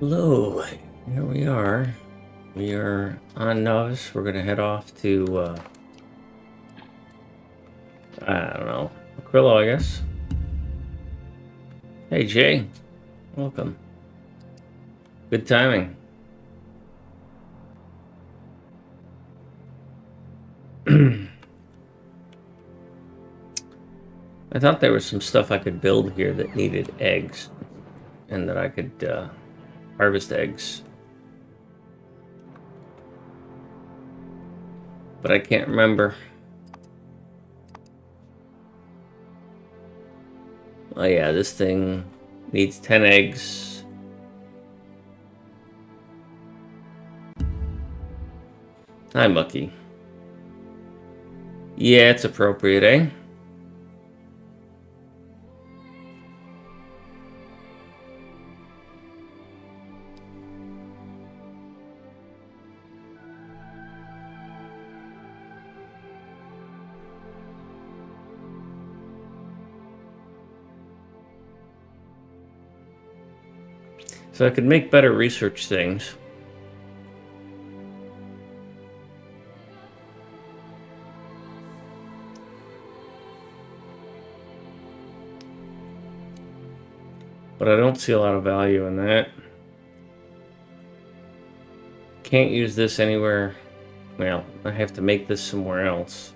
Hello, here we are. We are on Novice. We're gonna head off to, I don't know, Aquilo, I guess. Hey, Jay. Welcome. Good timing. I thought there was some stuff I could build here that needed eggs, and that I could, harvest eggs. But I can't remember. Oh yeah, this thing needs 10 eggs. Hi, Mucky. Yeah, it's appropriate, eh? So I could make better research things. But I don't see a lot of value in that. Can't use this anywhere. Well, I have to make this somewhere else.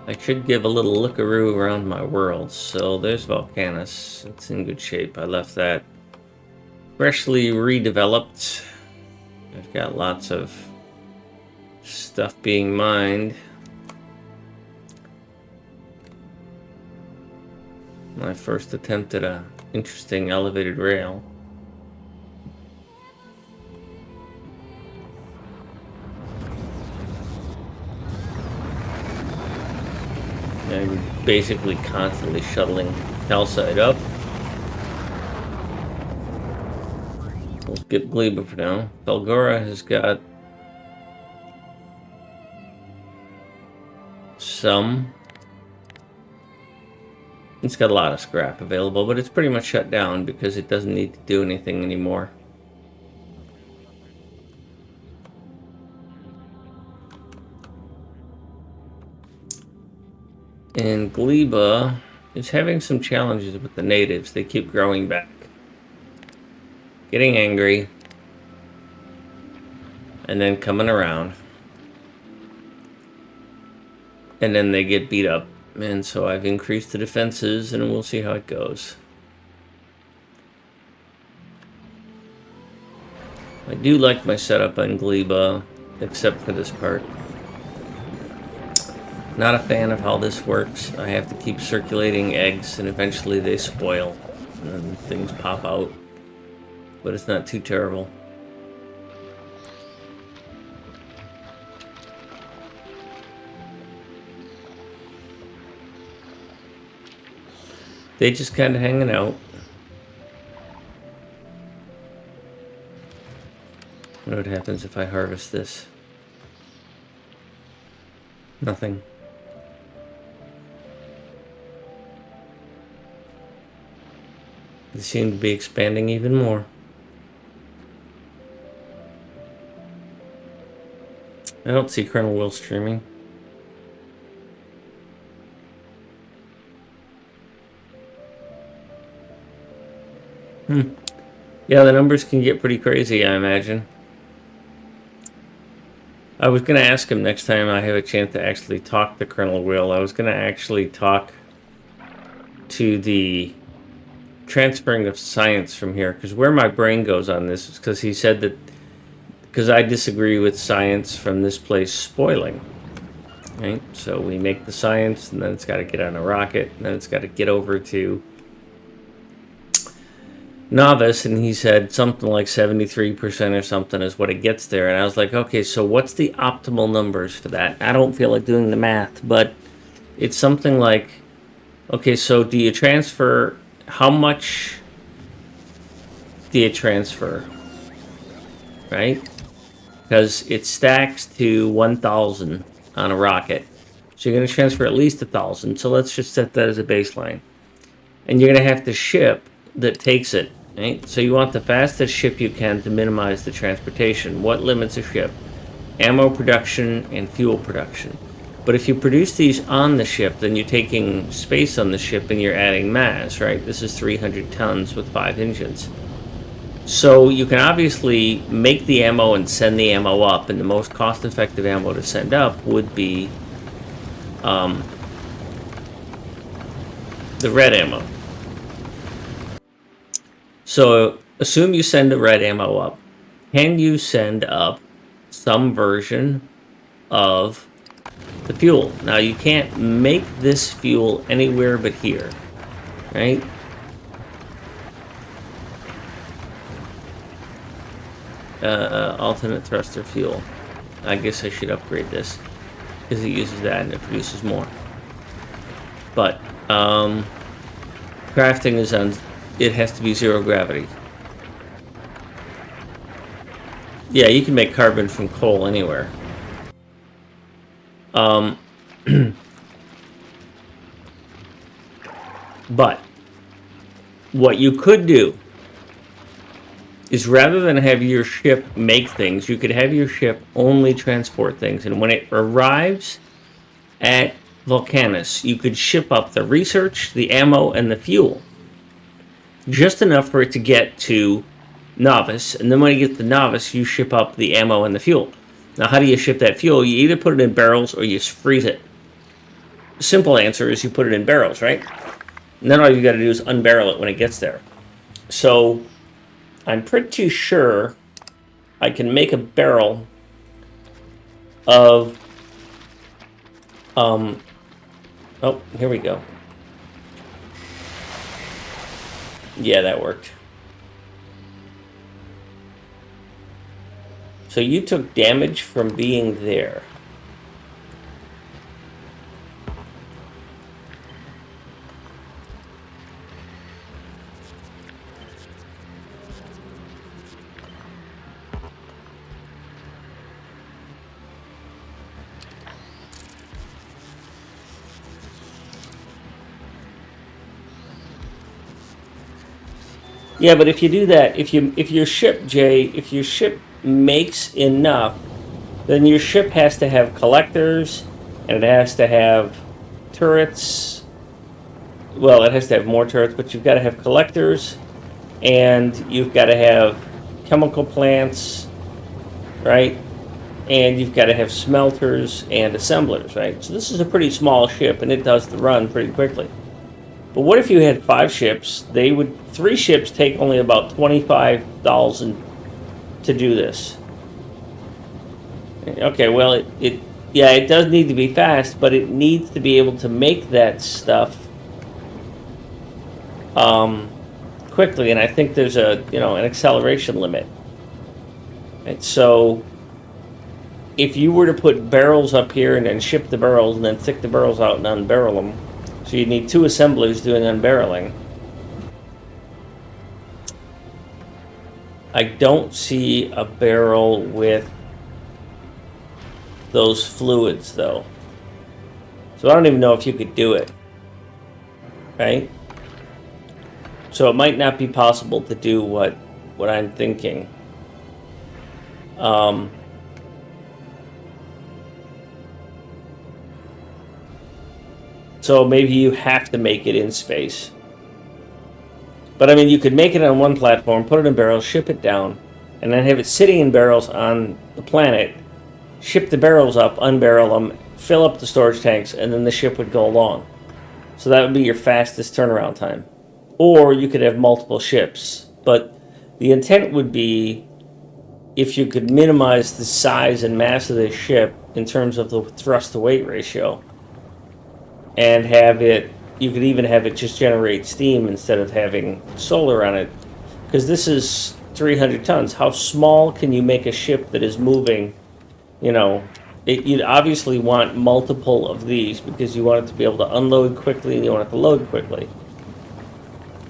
I should give a little lookaroo around my world. So there's Volcanus. It's in good shape. I left that freshly redeveloped. I've got lots of stuff being mined. My first attempt at a interesting elevated rail. I'm basically constantly shuttling calcite up. We'll skip Gleba for now. Belgora has got some. It's got a lot of scrap available, but it's pretty much shut down because it doesn't need to do anything anymore. And Gleba is having some challenges with the natives. They keep growing back, getting angry, and then coming around. And then they get beat up. And so I've increased the defenses, and we'll see how it goes. I do like my setup on Gleba, except for this part. Not a fan of how this works. I have to keep circulating eggs, and eventually they spoil, and things pop out. But it's not too terrible. They just kind of hanging out. What happens if I harvest this? Nothing. They seem to be expanding even more. I don't see Colonel Will streaming. Yeah, the numbers can get pretty crazy, I imagine. I was going to ask him next time I have a chance to actually talk to Colonel Will. I was going to actually talk to the transferring of science from here, because where my brain goes on this is because he said that because I disagree with science from this place spoiling. Right? So we make the science, and then it's got to get on a rocket, and then it's got to get over to Novice, and he said something like 73% or something is what it gets there. And I was like, okay, so what's the optimal numbers for that? I don't feel like doing the math, but it's something like, okay, so do you transfer, how much do you transfer? Right? Because it stacks to 1,000 on a rocket. So you're going to transfer at least 1,000. So let's just set that as a baseline. and you're going to have to ship that takes it. Right? So you want the fastest ship you can to minimize the transportation. What limits a ship? Ammo production and fuel production. But if you produce these on the ship, then you're taking space on the ship and you're adding mass, right? This is 300 tons with 5 engines. So you can obviously make the ammo and send the ammo up, and the most cost-effective ammo to send up would be the red ammo. So assume you send the red ammo up. Can you send up some version of the fuel? Now you can't make this fuel anywhere but here, right? Alternate thruster fuel. I guess I should upgrade this because it uses that and it produces more. But crafting is on. It has to be 0 gravity. Yeah, you can make carbon from coal anywhere. But what you could do is, rather than have your ship make things, you could have your ship only transport things. And when it arrives at Volcanus, you could ship up the research, the ammo, and the fuel. Just enough for it to get to Novice. And then when you get to Novice, you ship up the ammo and the fuel. Now, how do you ship that fuel? You either put it in barrels or you freeze it. The simple answer is you put it in barrels, right? And then all you got to do is unbarrel it when it gets there. So I'm pretty sure I can make a barrel of oh, here we go. Yeah, that worked. So you took damage from being there. Yeah, but if you do that, if your ship, Jay, if your ship makes enough, then your ship has to have collectors, and it has to have turrets. Well, it has to have more turrets, but you've got to have collectors, and you've got to have chemical plants, right? And you've got to have smelters and assemblers, right? So this is a pretty small ship, and it does the run pretty quickly. But what if you had 5 ships? 3 ships take only about 25,000 to do this. Okay, well, it does need to be fast, but it needs to be able to make that stuff quickly, and I think there's an acceleration limit. And so if you were to put barrels up here and then ship the barrels and then stick the barrels out and unbarrel them, so you need 2 assemblers doing unbarreling. I don't see a barrel with those fluids, though. So I don't even know if you could do it. Right? So it might not be possible to do what I'm thinking. So maybe you have to make it in space. But I mean, you could make it on one platform, put it in barrels, ship it down, and then have it sitting in barrels on the planet, ship the barrels up, unbarrel them, fill up the storage tanks, and then the ship would go along. So that would be your fastest turnaround time. Or you could have multiple ships. But the intent would be, if you could minimize the size and mass of the ship in terms of the thrust-to-weight ratio, and you could even have it just generate steam instead of having solar on it. Because this is 300 tons. How small can you make a ship that is moving? You'd obviously want multiple of these because you want it to be able to unload quickly and you want it to load quickly.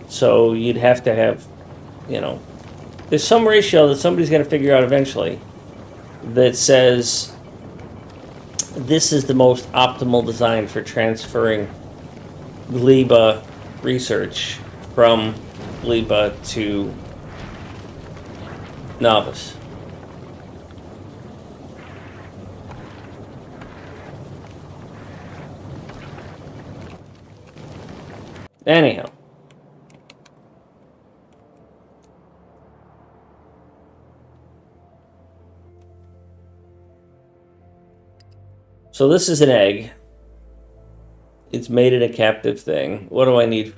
So you'd have to have, there's some ratio that somebody's going to figure out eventually that says this is the most optimal design for transferring gleba research from LIPA to novice. Anyhow. So this is an egg. It's made in a captive thing. What do I need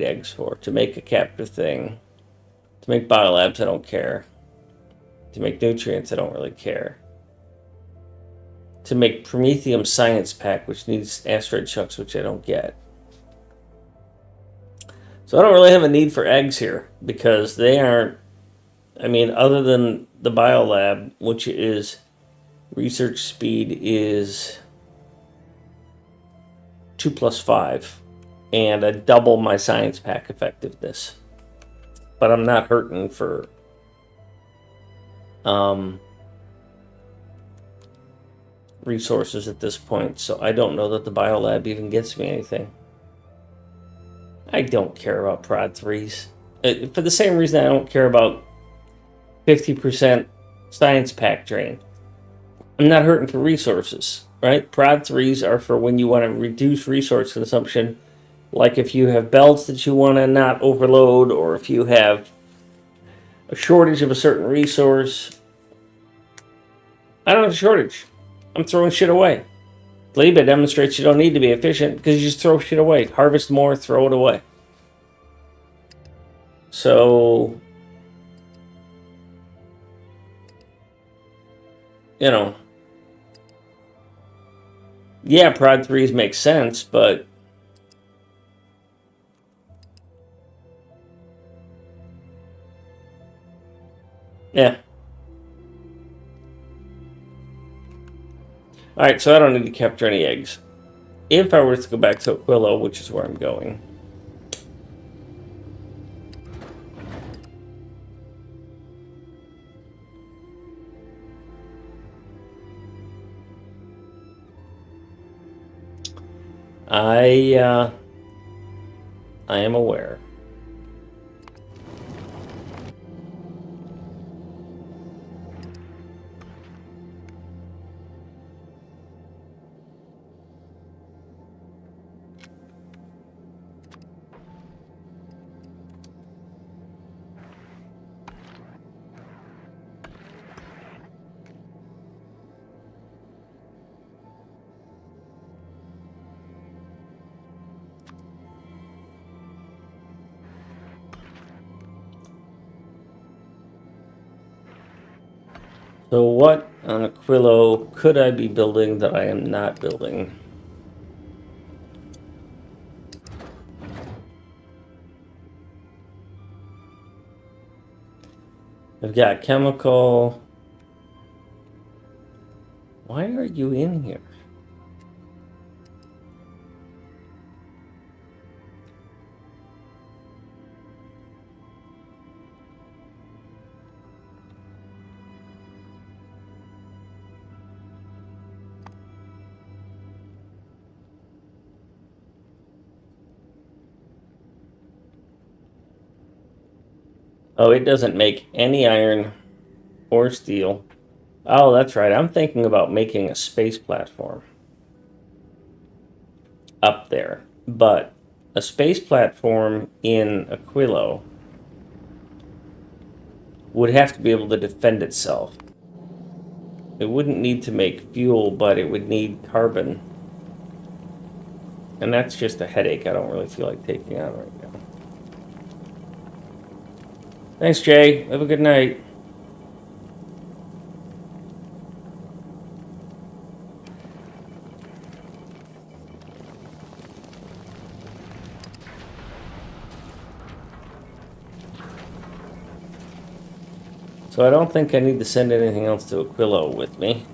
eggs for? To make a captive thing. To make biolabs, I don't care. To make nutrients, I don't really care. To make Promethium Science Pack, which needs asteroid chunks, which I don't get. So I don't really have a need for eggs here, because they aren't, I mean, other than the biolab, which is research speed is 2 plus 5, and I double my science pack effectiveness. But I'm not hurting for resources at this point, so I don't know that the biolab even gets me anything. I don't care about prod 3s. For the same reason I don't care about 50% science pack drain. I'm not hurting for resources, right? Prod 3s are for when you want to reduce resource consumption, like if you have belts that you want to not overload, or if you have a shortage of a certain resource. I don't have a shortage. I'm throwing shit away. LIPA demonstrates you don't need to be efficient because you just throw shit away. Harvest more, throw it away. So, you know, yeah, prod 3s make sense, but yeah. Alright, so I don't need to capture any eggs. If I were to go back to Aquilo, which is where I'm going. I am aware. So what on Aquilo could I be building that I am not building? I've got chemical. Why are you in here? Oh, it doesn't make any iron or steel. Oh, that's right. I'm thinking about making a space platform up there. But a space platform in Aquilo would have to be able to defend itself. It wouldn't need to make fuel, but it would need carbon. And that's just a headache I don't really feel like taking on right now. Thanks, Jay. Have a good night. So I don't think I need to send anything else to Aquilo with me.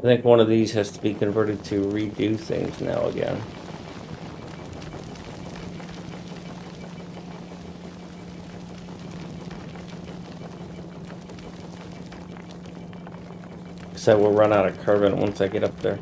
I think one of these has to be converted to redo things now again. Because I will run out of carbon once I get up there.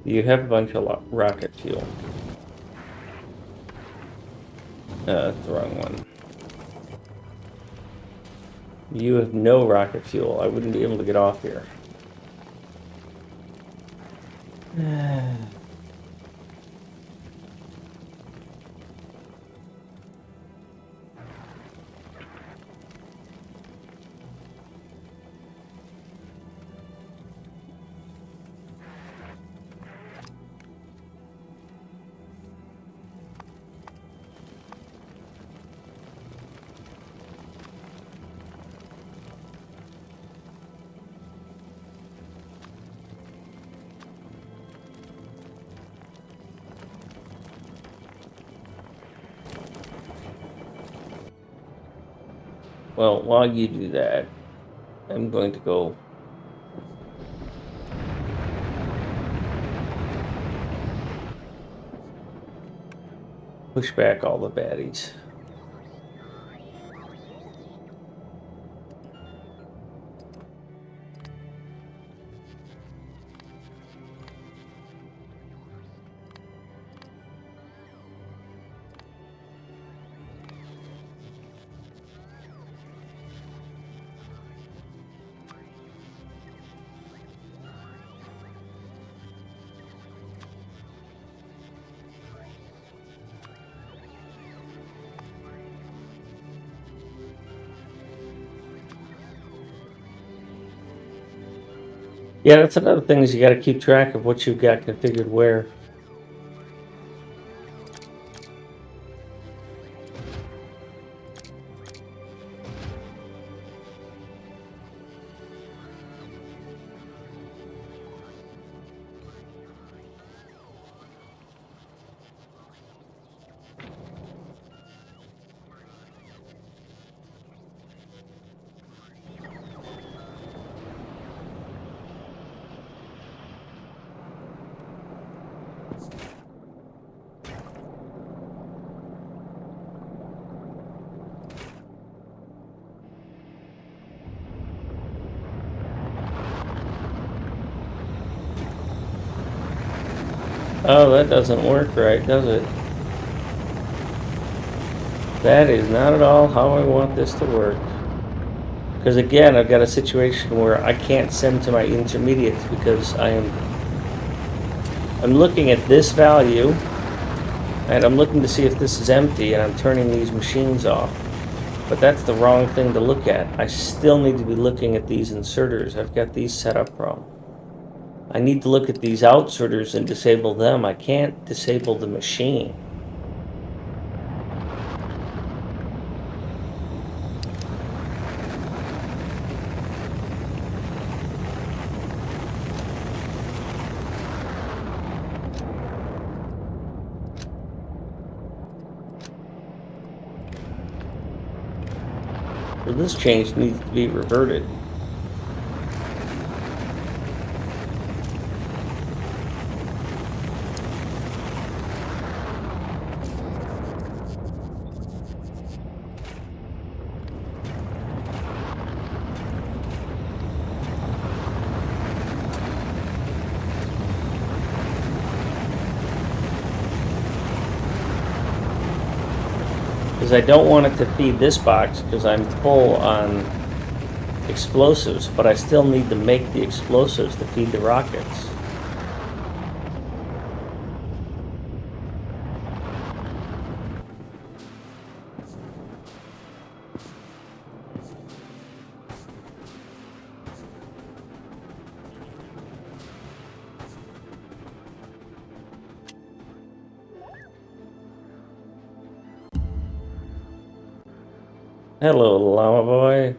You have a bunch of rocket fuel. That's the wrong one. You have no rocket fuel. I wouldn't be able to get off here. Well, while you do that, I'm going to go push back all the baddies. Yeah, that's another thing is you got to keep track of what you've got configured where. Oh, that doesn't work right, does it? That is not at all how I want this to work. Because again, I've got a situation where I can't send to my intermediates because I'm looking at this value and I'm looking to see if this is empty and I'm turning these machines off. But that's the wrong thing to look at. I still need to be looking at these inserters. I've got these set up wrong. I need to look at these outserters and disable them. I can't disable the machine. So this change needs to be reverted. Because I don't want it to feed this box because I'm full on explosives, but I still need to make the explosives to feed the rockets. Hello, llama boy.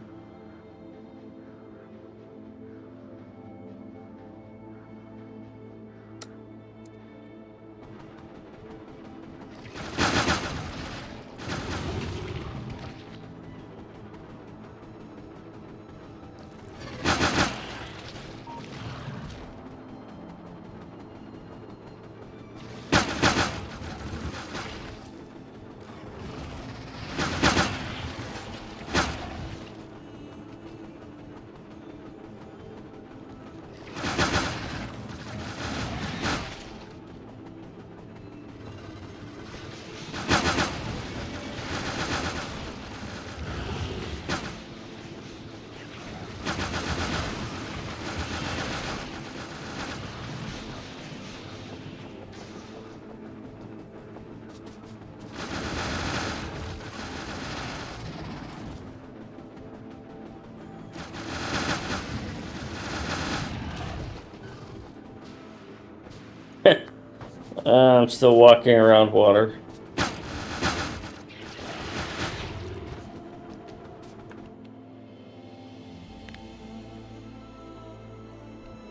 I'm still walking around water.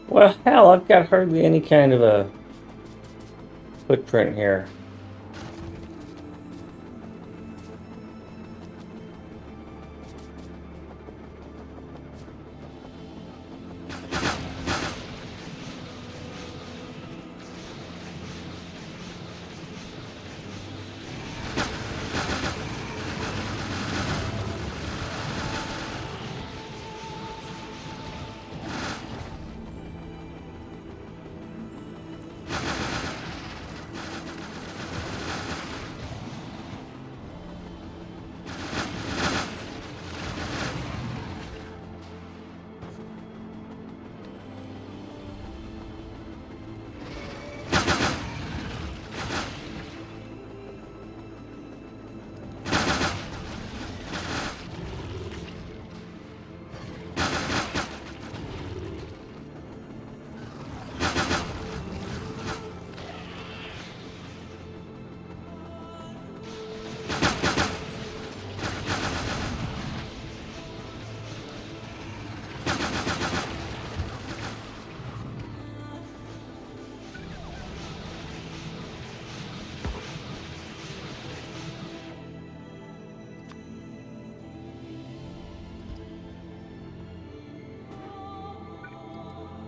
Well, hell, I've got hardly any kind of a footprint here.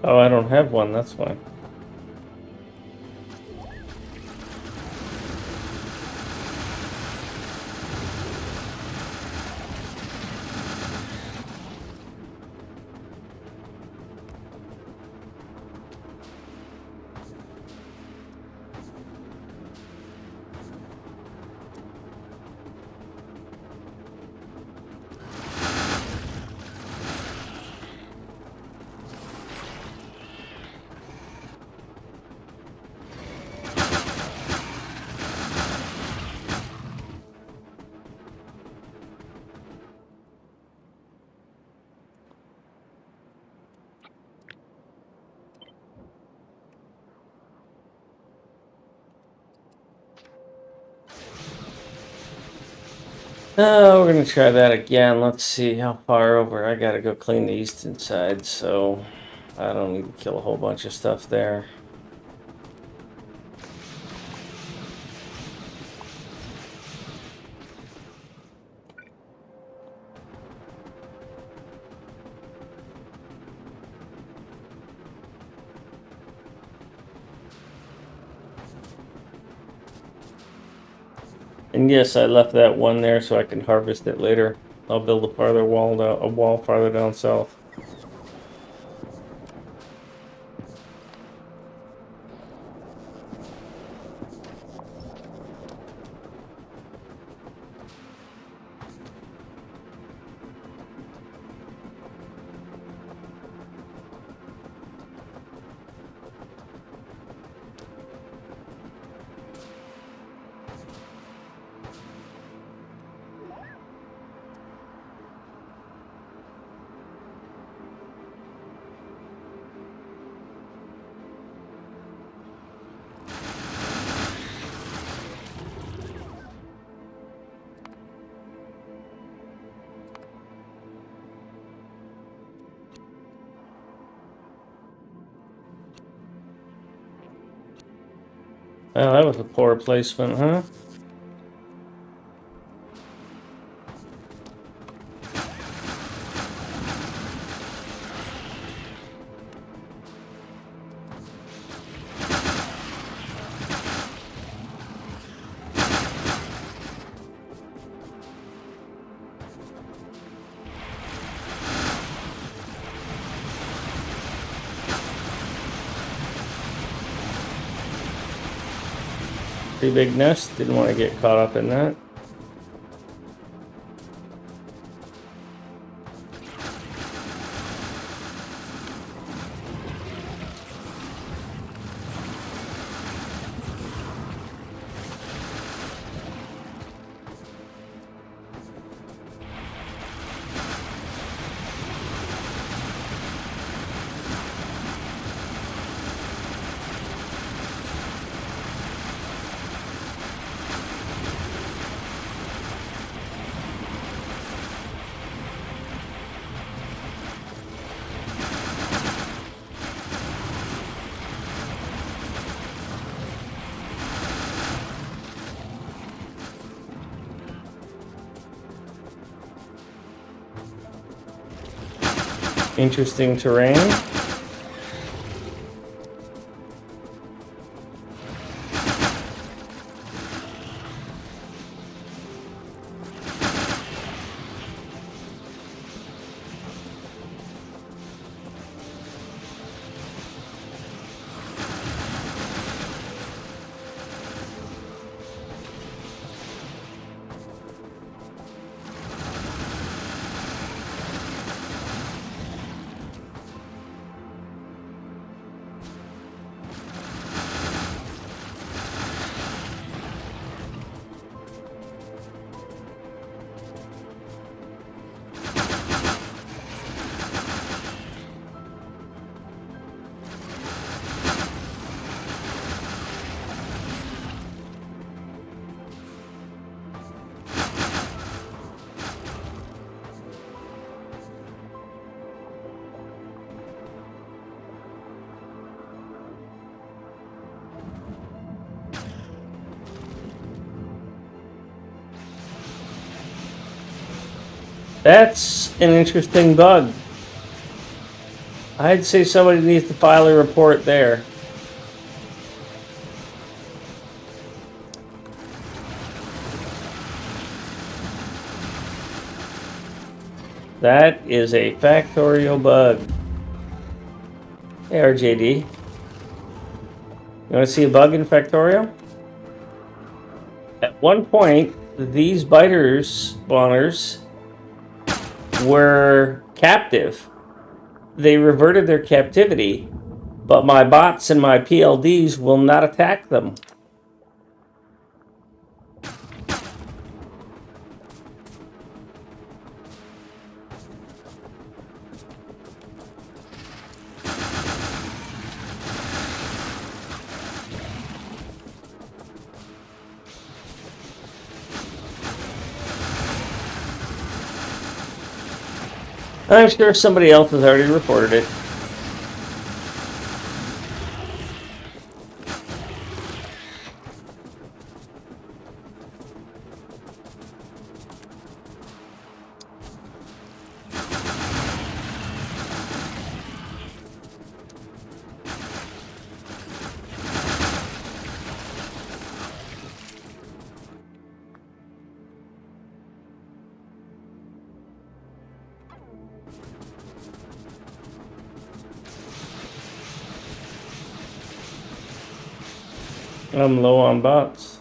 Oh, I don't have one, that's why. Oh, we're gonna try that again. Let's see how far over. I gotta go clean the eastern side, so I don't need to kill a whole bunch of stuff there. And yes, I left that one there so I can harvest it later. I'll build a wall farther down south. Well, that was a poor placement, huh? Pretty big nest. Didn't want to get caught up in that. Interesting terrain. That's an interesting bug. I'd say somebody needs to file a report there. That is a Factorio bug. Hey, RJD. You want to see a bug in Factorio? At one point, these biters spawners were captive. They reverted their captivity, but my bots and my PLDs will not attack them. I'm sure somebody else has already reported it. I'm low on bots.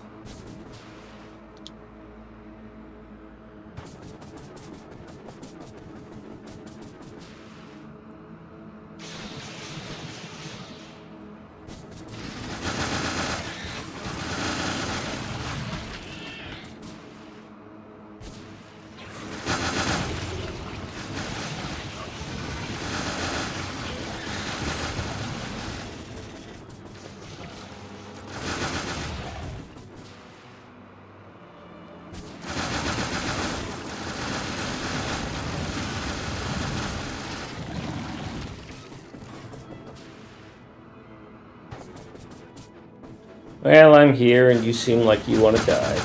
Well, I'm here and you seem like you want to die.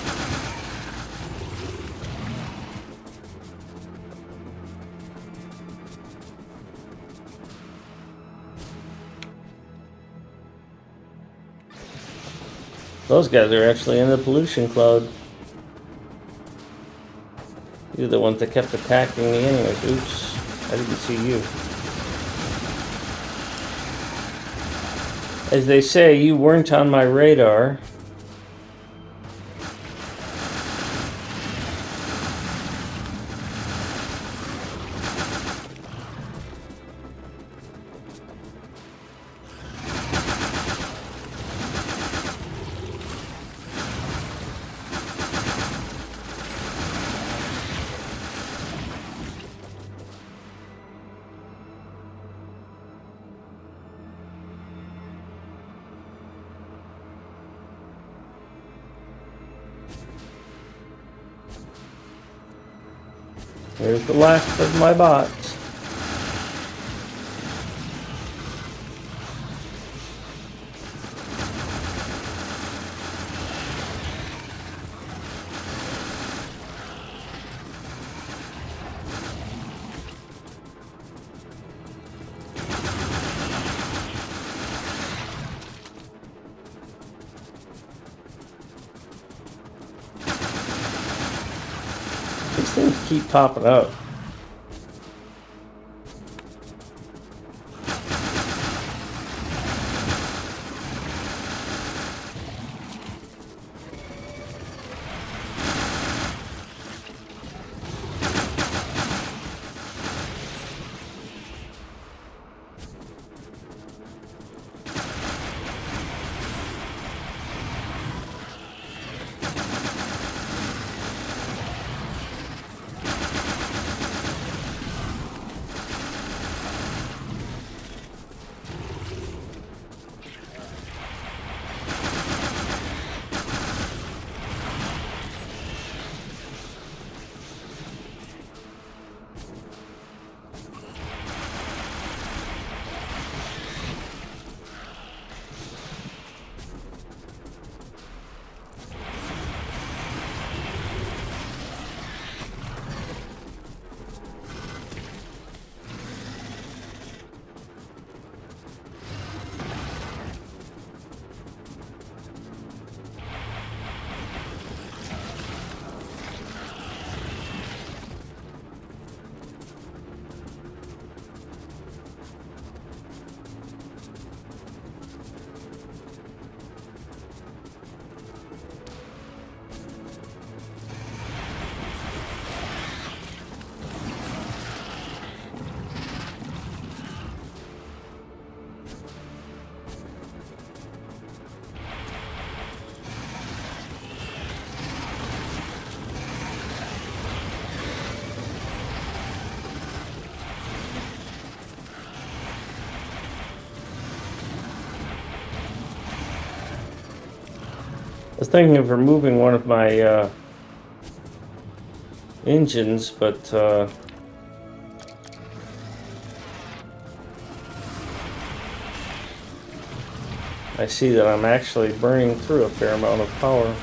Those guys are actually in the pollution cloud. You're the ones that kept attacking me anyways. Oops, I didn't see you. As they say, you weren't on my radar. Here's the last of my bots. These things keep popping up. I was thinking of removing one of my engines, but I see that I'm actually burning through a fair amount of power.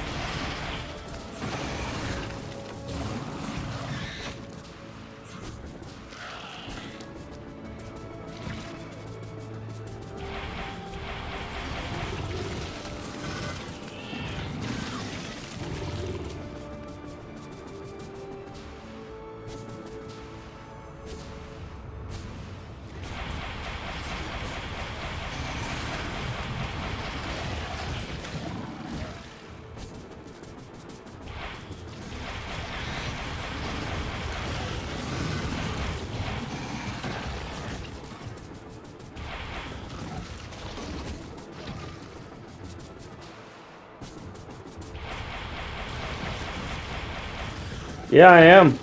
Yeah, I am.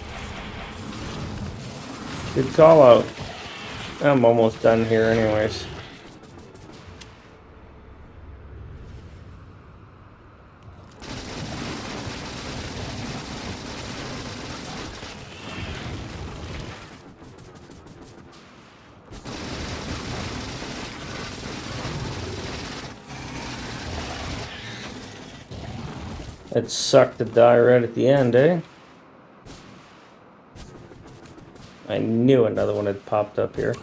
Good call out. I'm almost done here anyways. It sucked to die right at the end, eh? I knew another one had popped up here.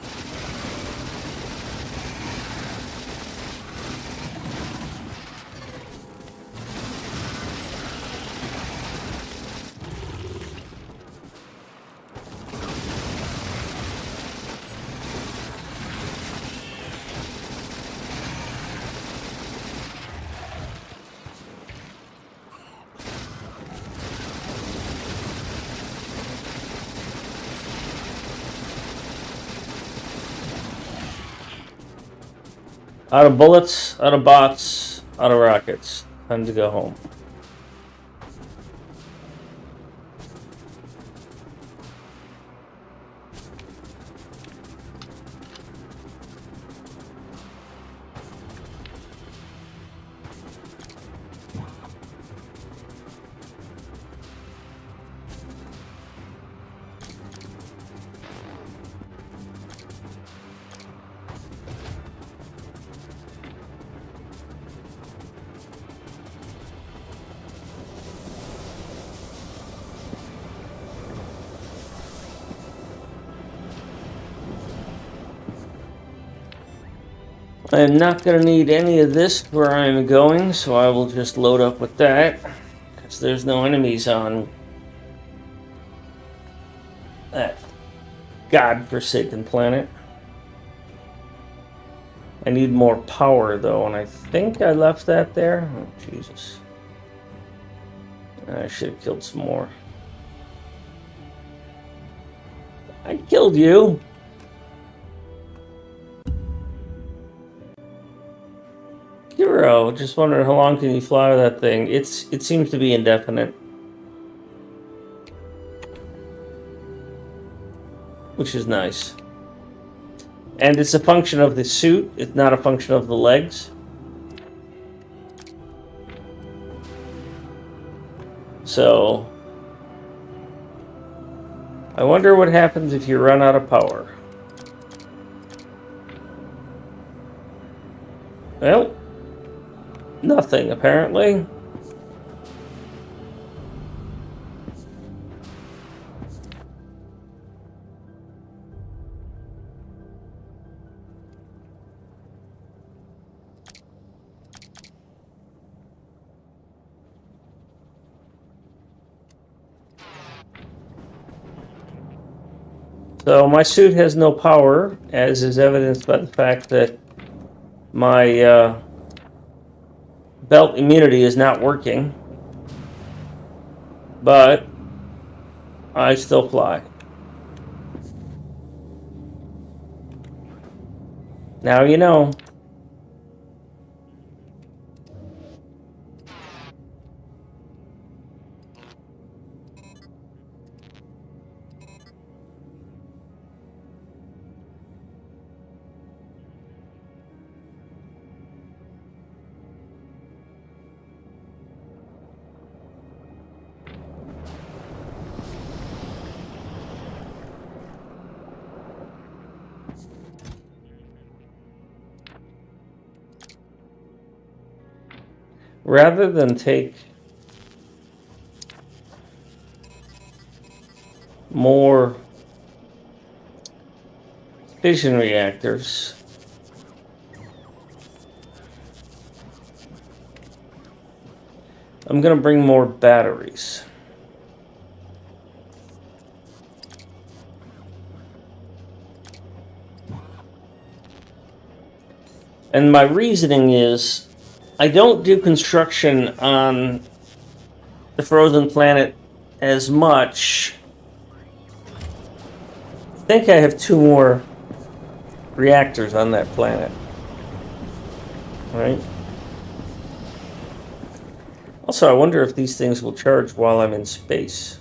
Out of bullets, out of bots, out of rockets. Time to go home. I am not going to need any of this where I'm going, so I will just load up with that, because there's no enemies on that godforsaken planet. I need more power, though, and I think I left that there. Oh, Jesus. I should have killed some more. I killed you! Hero, just wondering how long can you fly with that thing? It seems to be indefinite. Which is nice. And it's a function of the suit, it's not a function of the legs. So, I wonder what happens if you run out of power. Well, nothing apparently. So my suit has no power, as is evidenced by the fact that my belt immunity is not working. But I still fly. Now you know. Rather than take more fission reactors, I'm going to bring more batteries. And my reasoning is, I don't do construction on the frozen planet as much. I think I have 2 more reactors on that planet. Right? Also, I wonder if these things will charge while I'm in space.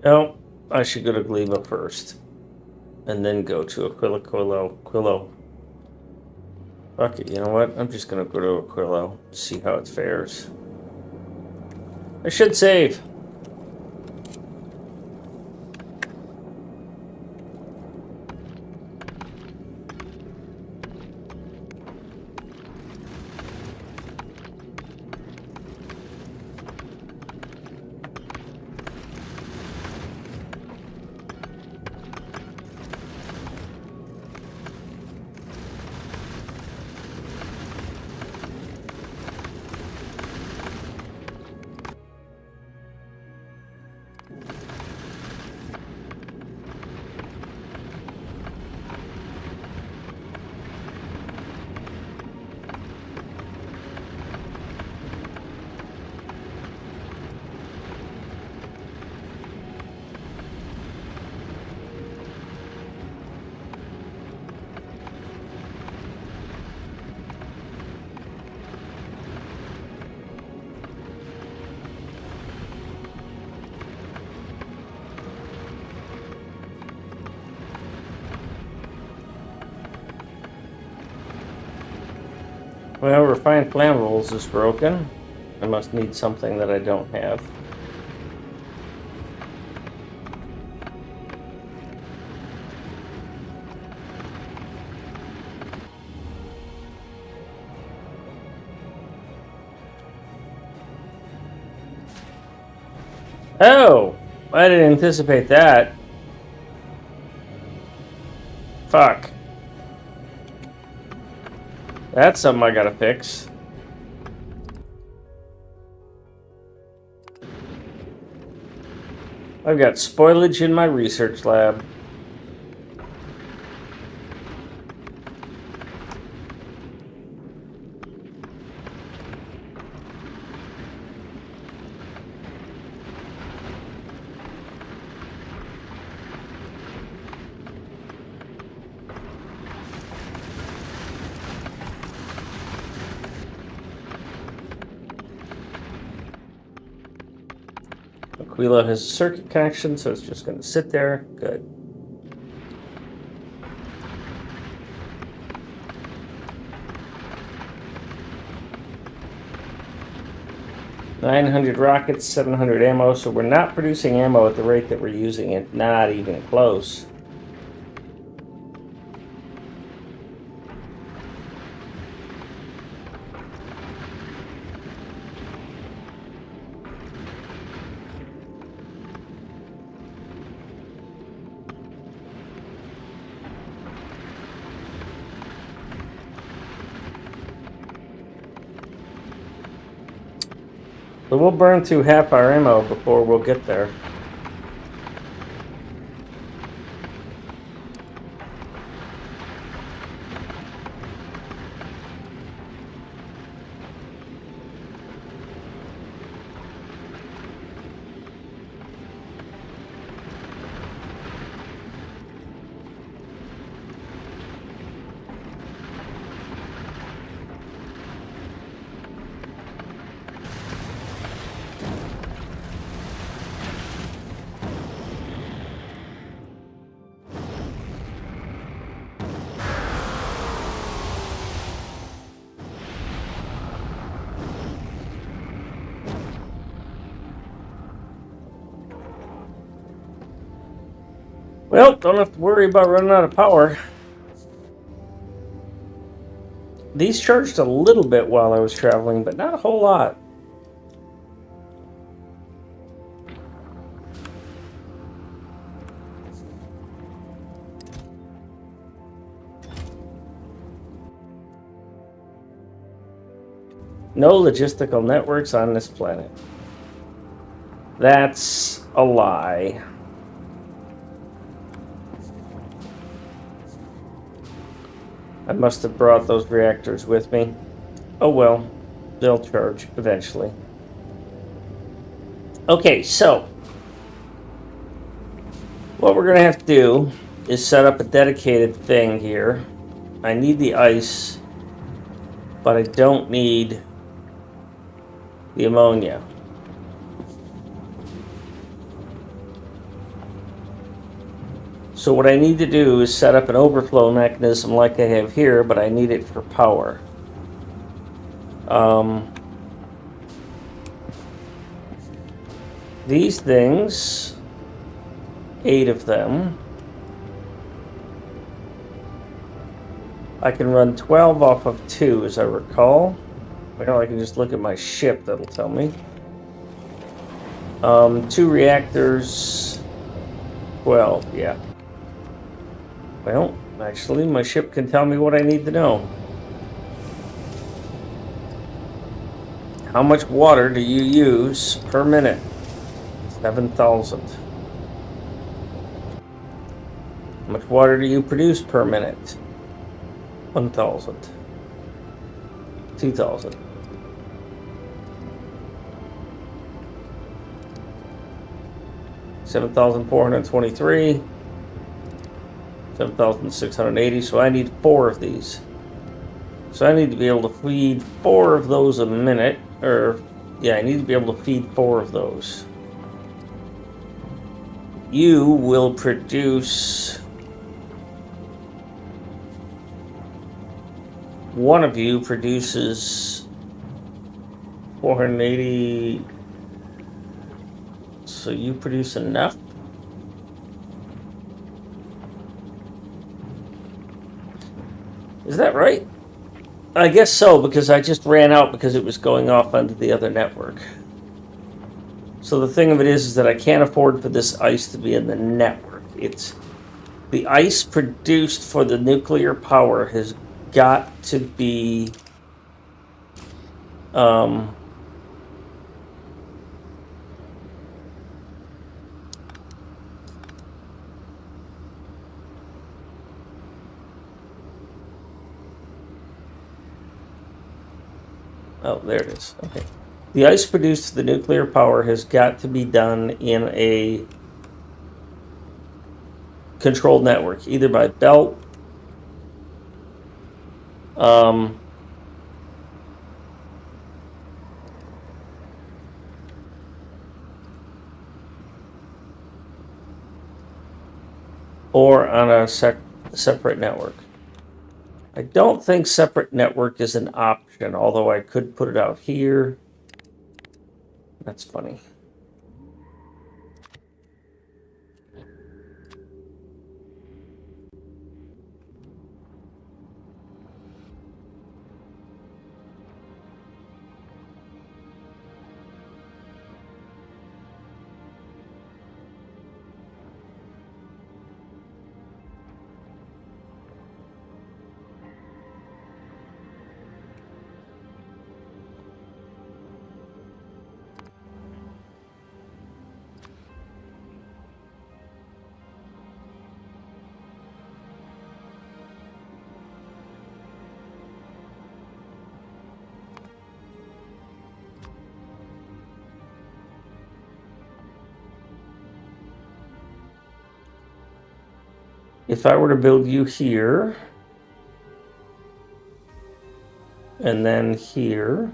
No, I should go to Gleba first. And then go to Aquilo. Fuck it, you know what? I'm just gonna go to Aquilo, see how it fares. I should save. Well, refined flammables is broken. I must need something that I don't have. Oh! I didn't anticipate that. Fuck. That's something I gotta fix. I've got spoilage in my research lab. Aquila has a circuit connection, so it's just going to sit there. Good. $900 rockets, 700 ammo, so we're not producing ammo at the rate that we're using it. Not even close. So we'll burn through half our ammo before we'll get there. Well, don't have to worry about running out of power. These charged a little bit while I was traveling, but not a whole lot. No logistical networks on this planet. That's a lie. I must have brought those reactors with me. Oh well, they'll charge eventually. Okay, so what we're going to have to do is set up a dedicated thing here. I need the ice, but I don't need the ammonia. So what I need to do is set up an overflow mechanism like I have here, but I need it for power. These things, 8 of them, I can run 12 off of 2, as I recall. Well, I can just look at my ship, that'll tell me. 2 reactors, 12, yeah. Well, actually, my ship can tell me what I need to know. How much water do you use per minute? 7,000. How much water do you produce per minute? 1,000. 2,000. 7,423. 7,680. So I need 4 of these. So I need to be able to feed 4 of those a minute. Or, yeah, I need to be able to feed 4 of those. You will produce... One of you produces 480. So you produce enough? Is that right? I guess so, because I just ran out because it was going off onto the other network. So the thing of it is that I can't afford for this ice to be in the network. It's the ice produced for the nuclear power has got to be oh, there it is. Okay. The ice produced for the nuclear power has got to be done in a controlled network, either by belt, or on a separate network. I don't think separate network is an option, although I could put it out here. That's funny. If I were to build you here, and then here,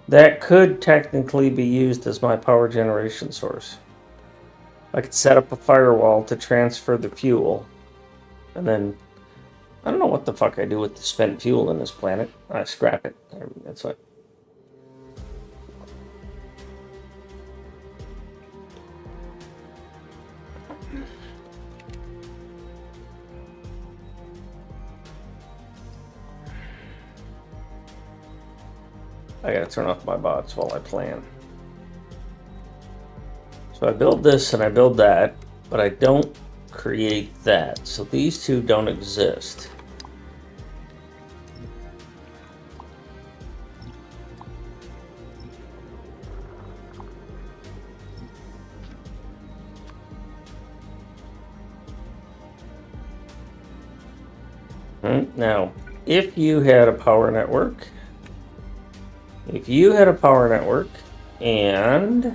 that could technically be used as my power generation source. I could set up a firewall to transfer the fuel, and then I don't know what the fuck I do with the spent fuel in this planet. I scrap it. That's what. I gotta turn off my bots while I plan. So I build this and I build that, but I don't create that. So these two don't exist. Now, if you had a power network, and did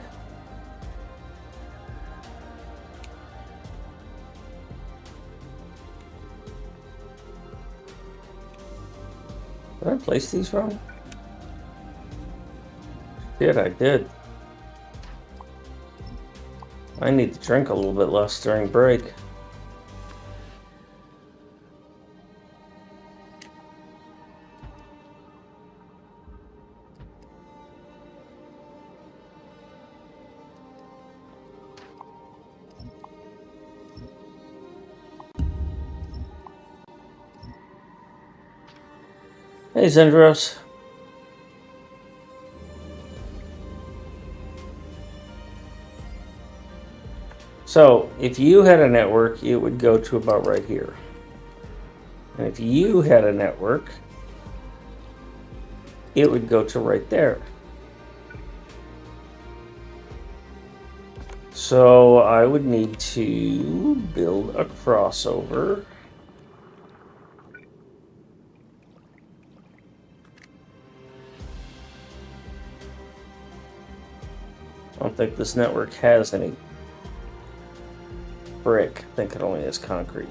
I place these wrong? I did. I need to drink a little bit less during break. Hey, Zendros. So, if you had a network, it would go to about right here. And if you had a network, it would go to right there. So, I would need to build a crossover. I don't think this network has any brick. I think it only has concrete.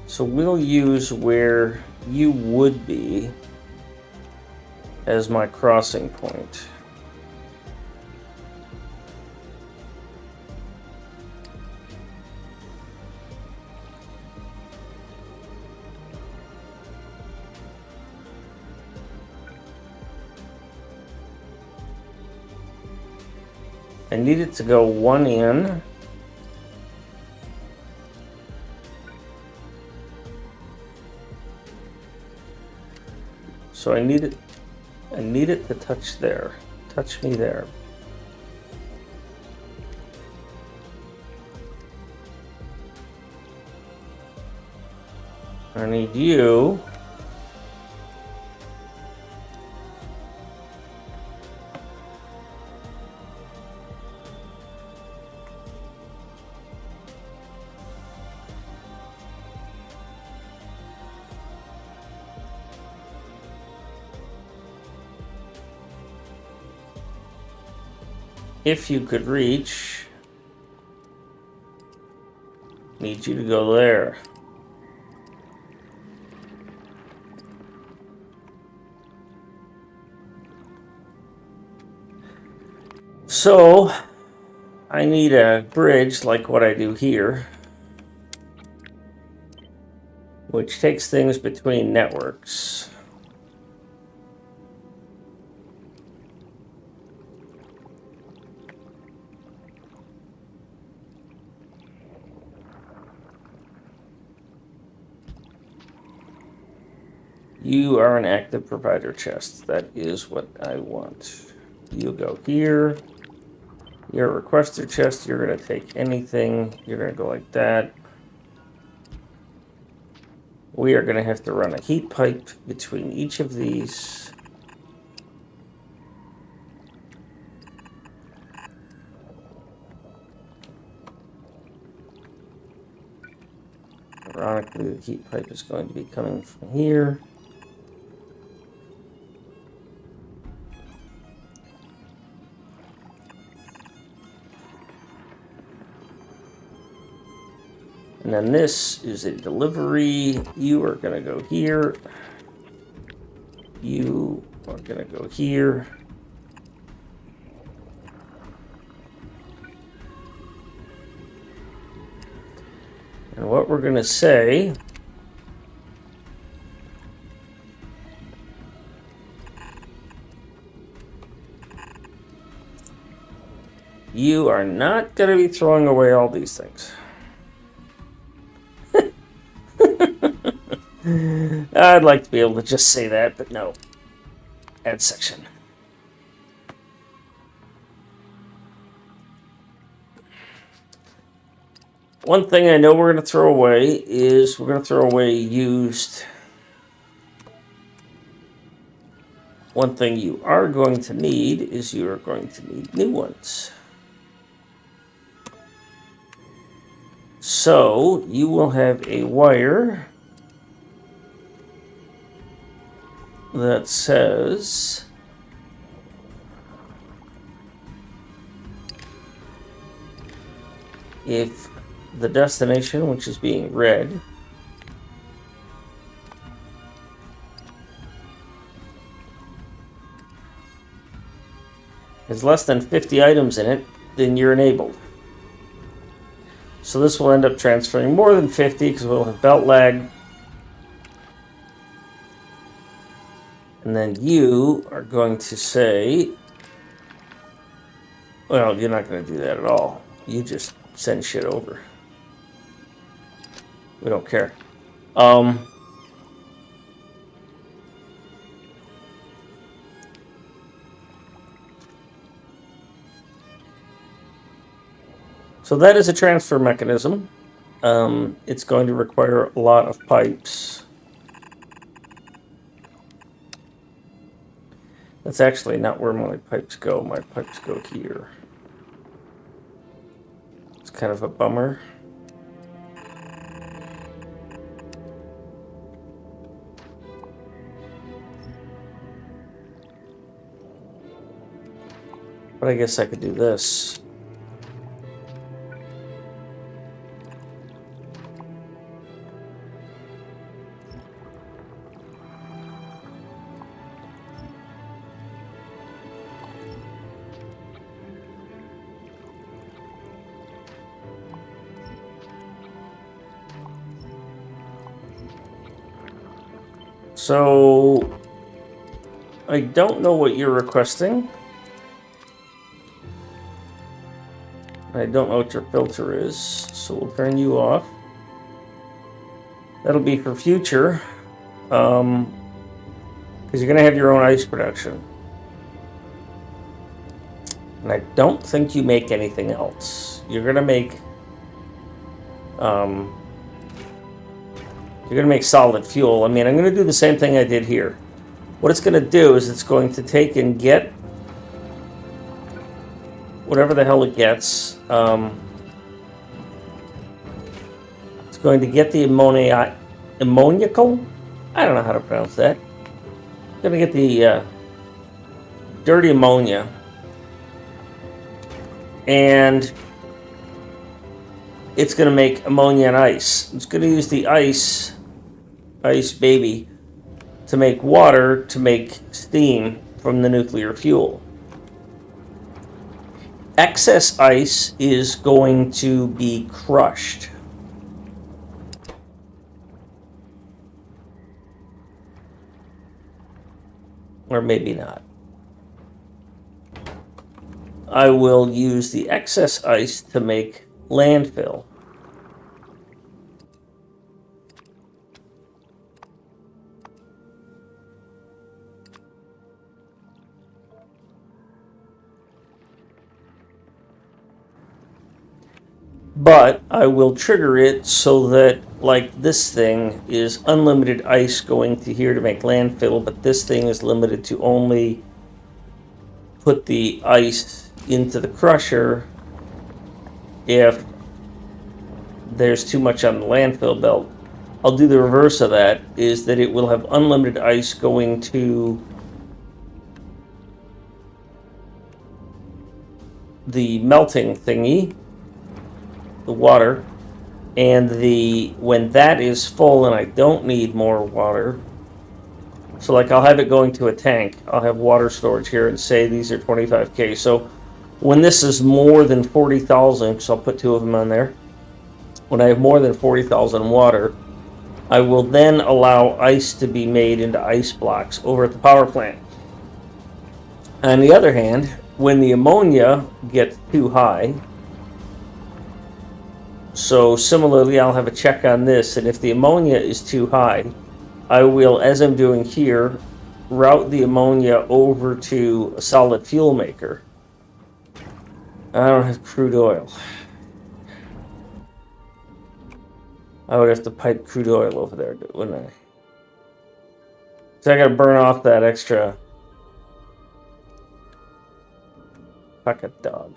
So we'll use where you would be as my crossing point. I need it to go one in. So I need it to touch there. Touch me there. I need you if you could reach. Need you to go there. So, I need a bridge like what I do here, which takes things between networks. You are an active provider chest. That is what I want. You go here. You're a requester chest. You're going to take anything. You're going to go like that. We are going to have to run a heat pipe between each of these. Ironically, the heat pipe is going to be coming from here. And then this is a delivery. You are going to go here. You are going to go here. And what we're going to say you are not going to be throwing away all these things. I'd like to be able to just say that, but no. Add section. One thing I know we're going to throw away is we're going to throw away used. One thing you are going to need is you are going to need new ones. So you will have a wire that says if the destination, which is being read, has less than 50 items in it, then you're enabled. So this will end up transferring more than 50 because we'll have belt lag. And then you are going to say, well, you're not going to do that at all. You just send shit over. We don't care. So that is a transfer mechanism. It's going to require a lot of pipes. That's actually not where my pipes go. My pipes go here. It's kind of a bummer. But I guess I could do this. So I don't know what you're requesting. I don't know what your filter is, so we'll turn you off. That'll be for future, because you're going to have your own ice production. And I don't think you make anything else. You're going to make solid fuel. I mean, I'm going to do the same thing I did here. What it's going to do is it's going to take and get whatever the hell it gets. It's going to get the ammoniacal? I don't know how to pronounce that. It's going to get the dirty ammonia. And it's going to make ammonia and ice. It's going to use the ice baby, to make water, to make steam from the nuclear fuel. Excess ice is going to be crushed. Or maybe not. I will use the excess ice to make landfill. But I will trigger it so that, like, this thing is unlimited ice going to here to make landfill, but this thing is limited to only put the ice into the crusher if there's too much on the landfill belt. I'll do the reverse of that, is that it will have unlimited ice going to the melting thingy, the water, and when that is full and I don't need more water, so like I'll have it going to a tank, I'll have water storage here and say these are 25K. So when this is more than 40,000, so I'll put two of them on there, when I have more than 40,000 water, I will then allow ice to be made into ice blocks over at the power plant. On the other hand, when the ammonia gets too high, so similarly, I'll have a check on this, and if the ammonia is too high, I will, as I'm doing here, route the ammonia over to a solid fuel maker. I don't have crude oil. I would have to pipe crude oil over there, wouldn't I? So I gotta burn off that extra pocket dog.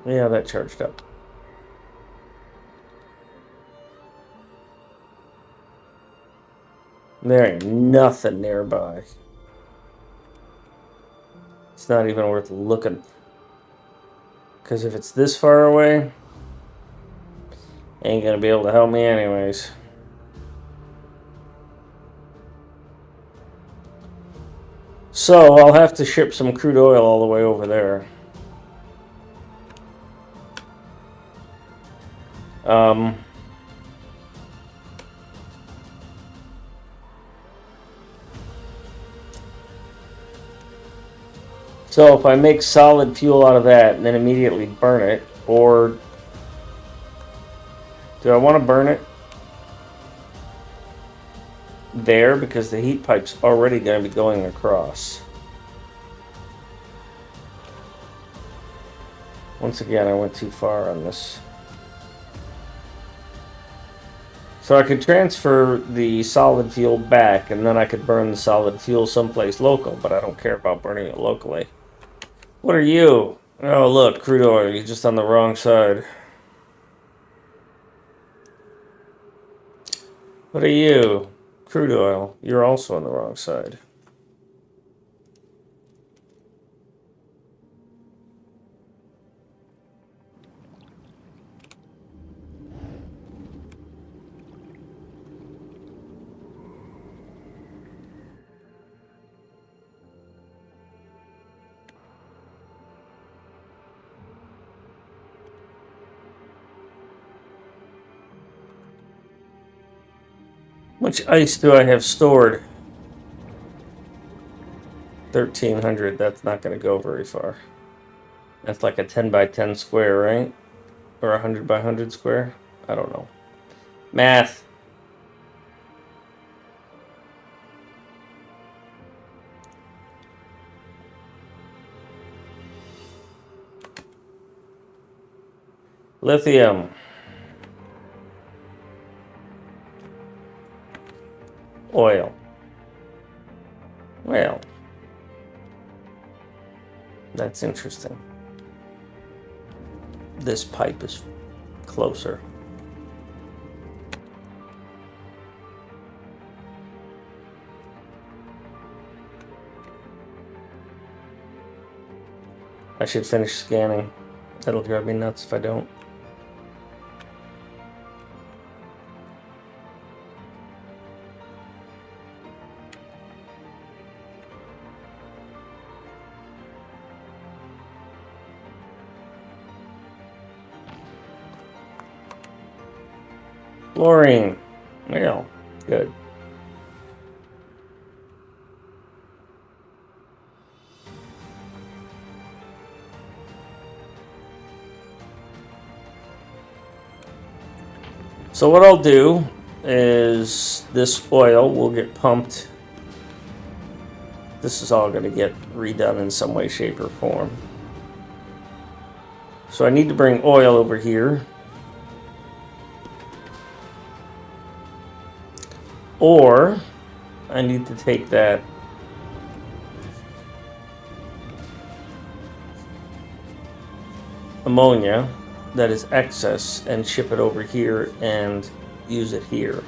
Yeah, that charged up. There ain't nothing nearby. It's not even worth looking. Because if it's this far away, ain't gonna be able to help me anyways. So I'll have to ship some crude oil all the way over there. So if I make solid fuel out of that and then immediately burn it, or do I want to burn it there because the heat pipe's already going to be going across? Once again, I went too far on this. So I could transfer the solid fuel back, and then I could burn the solid fuel someplace local, but I don't care about burning it locally. What are you? Oh, look, crude oil. You're just on the wrong side. What are you? Crude oil. You're also on the wrong side. How much ice do I have stored? 1,300. That's not going to go very far. That's like a 10 by 10 square, right? Or 100 by 100 square? I don't know. Math. Lithium. Oil. Well, that's interesting. This pipe is closer. I should finish scanning. That'll drive me nuts if I don't. Fluorine. Well, good. So what I'll do is this oil will get pumped. This is all going to get redone in some way, shape, or form. So I need to bring oil over here. Or I need to take that ammonia that is excess and ship it over here and use it here.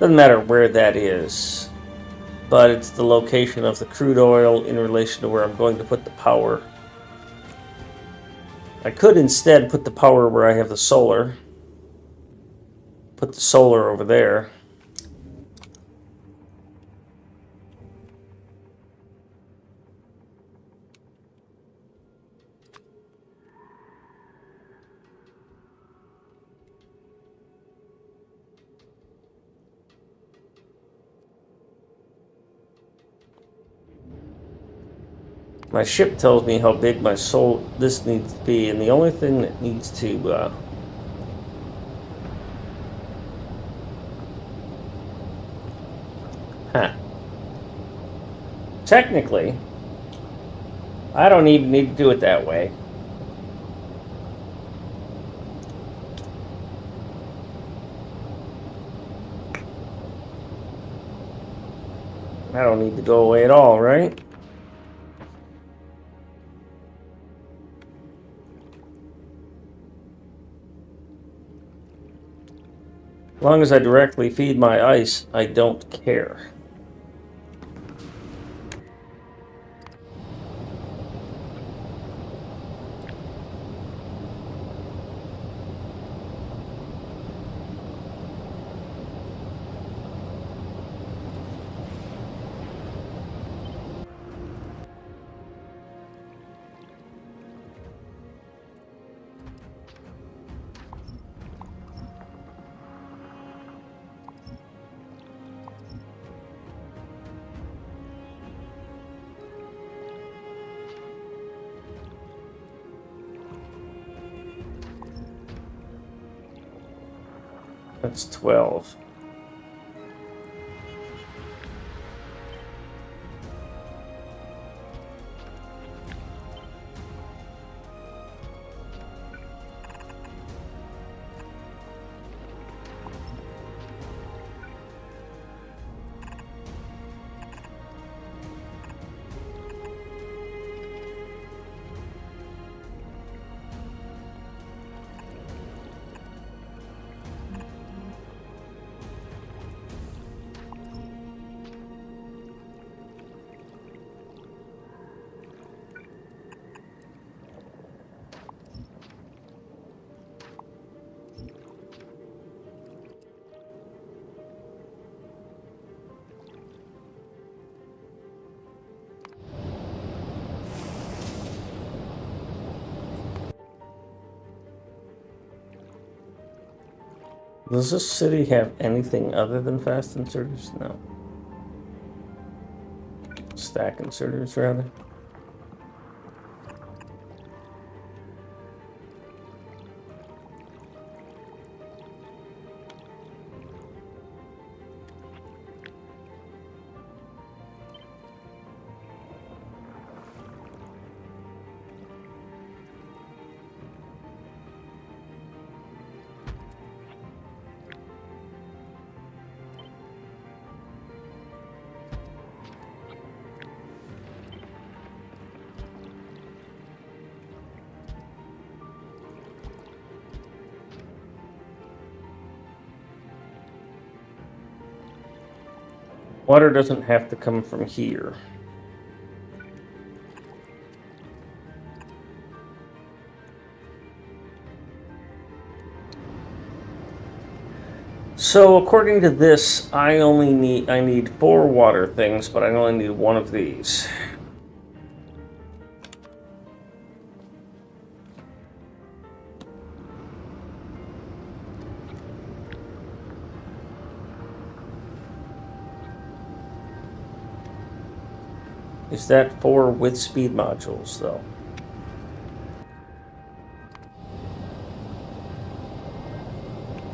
Doesn't matter where that is, but it's the location of the crude oil in relation to where I'm going to put the power. I could instead put the power where I have the solar. Put the solar over there. My ship tells me how big this needs to be, and the only thing that needs to technically, I don't even need to do it that way. I don't need to go away at all, right? As long as I directly feed my ice, I don't care. That's 12. Does this city have anything other than fast inserters? No. Stack inserters, rather. Water doesn't have to come from here. So according to this, I need 4 water things, but I only need 1 of these. Is that 4 with speed modules, though?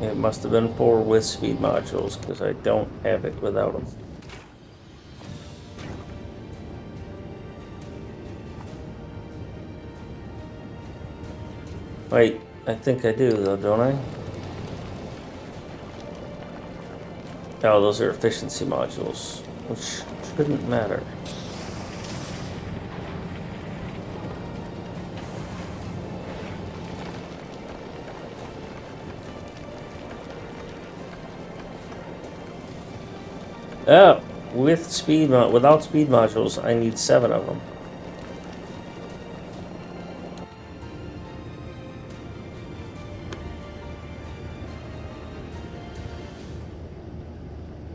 It must have been 4 with speed modules, because I don't have it without them. Wait, I think I do, though, don't I? Oh, those are efficiency modules, which shouldn't matter. Oh, without speed modules, I need 7 of them.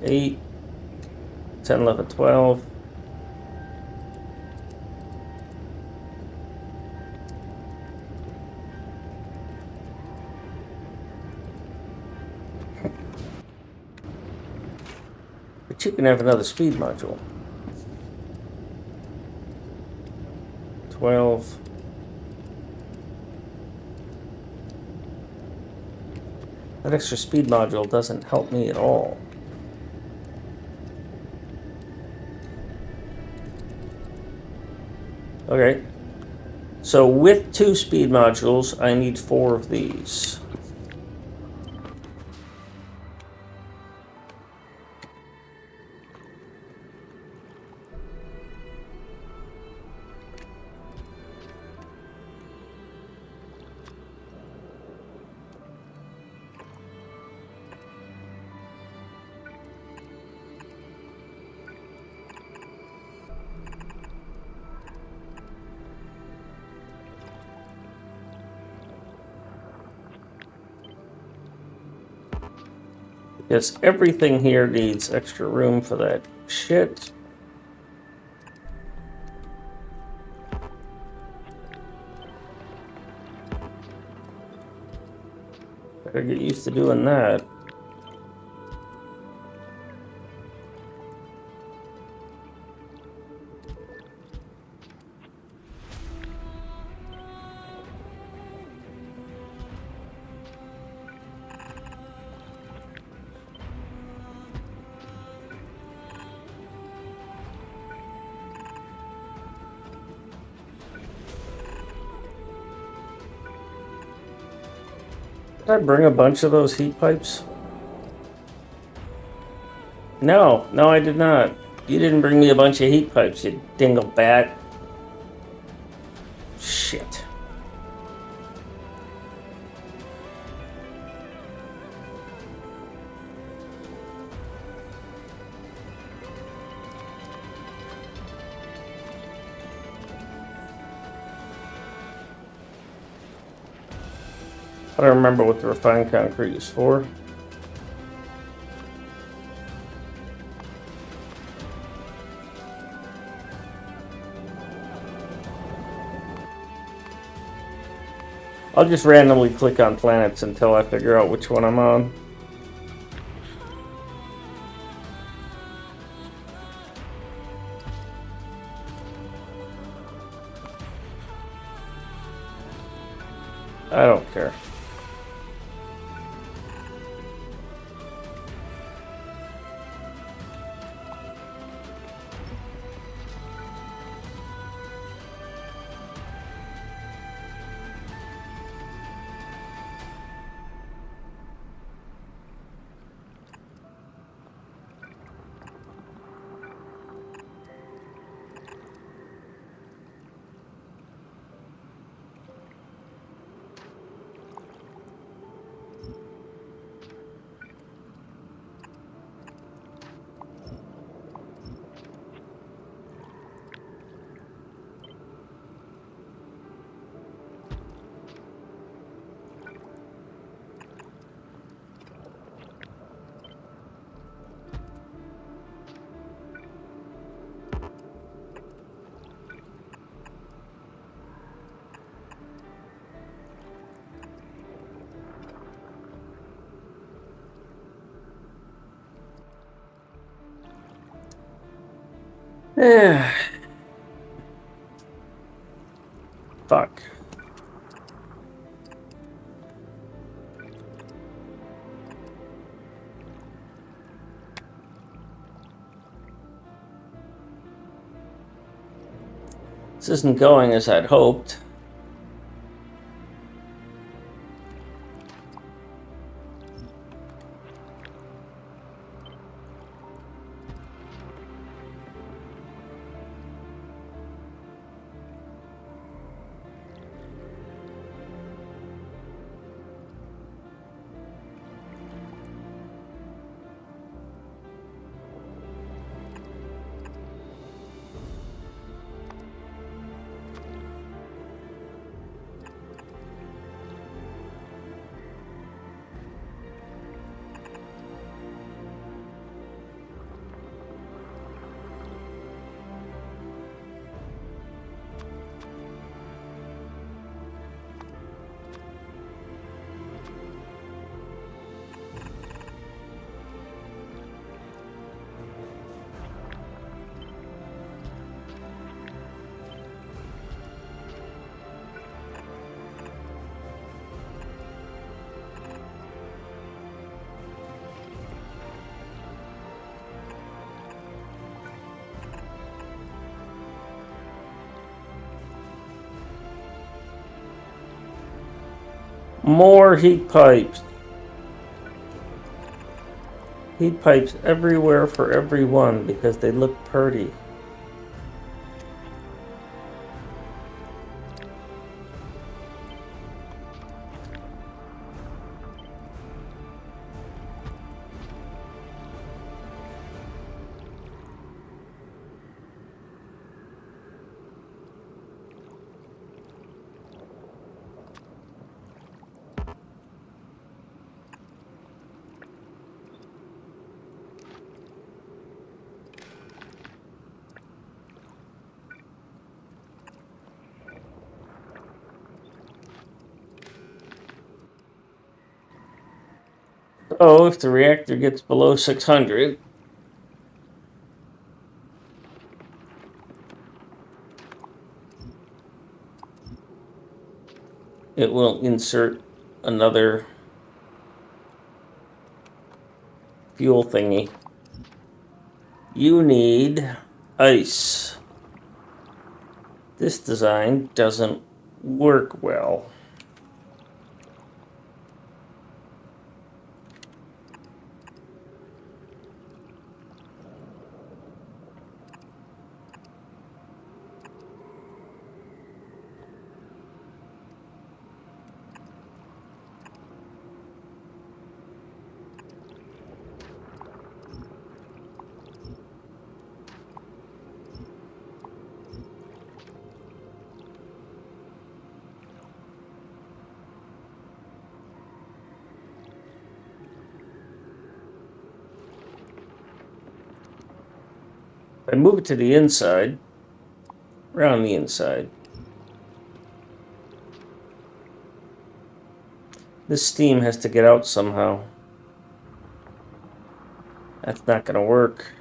Eight, 10, 11, 12. But you can have another speed module. 12. That extra speed module doesn't help me at all. Okay. So with 2 speed modules, I need 4 of these. Because everything here needs extra room for that shit. Better get used to doing that. Did I bring a bunch of those heat pipes? No, I did not. You didn't bring me a bunch of heat pipes, you dinglebat. Shit. I don't remember what the refined concrete is for. I'll just randomly click on planets until I figure out which one I'm on. I don't care. Yeah. Fuck. This isn't going as I'd hoped. More heat pipes. Heat pipes everywhere for everyone because they look pretty. So if the reactor gets below 600, it will insert another fuel thingy. You need ice. This design doesn't work well. I move it to the inside, around the inside. This steam has to get out somehow. That's not going to work.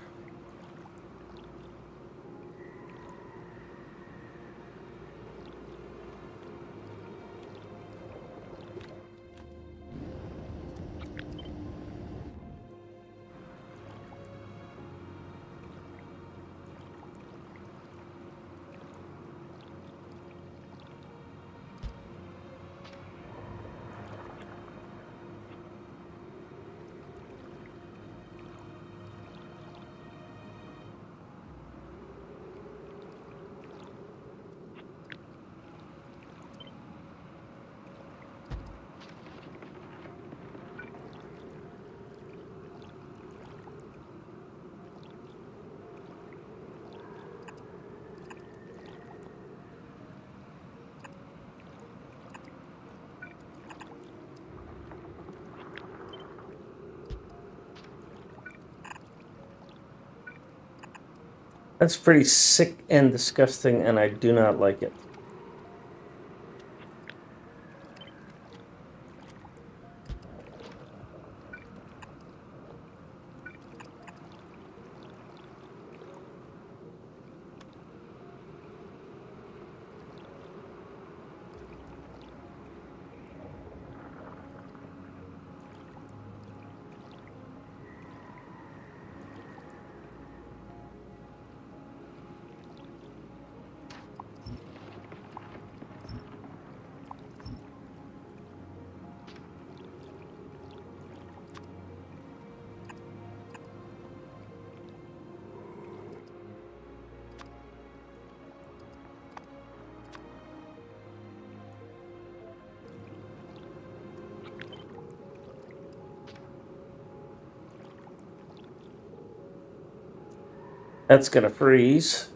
That's pretty sick and disgusting, and I do not like it. That's going to freeze.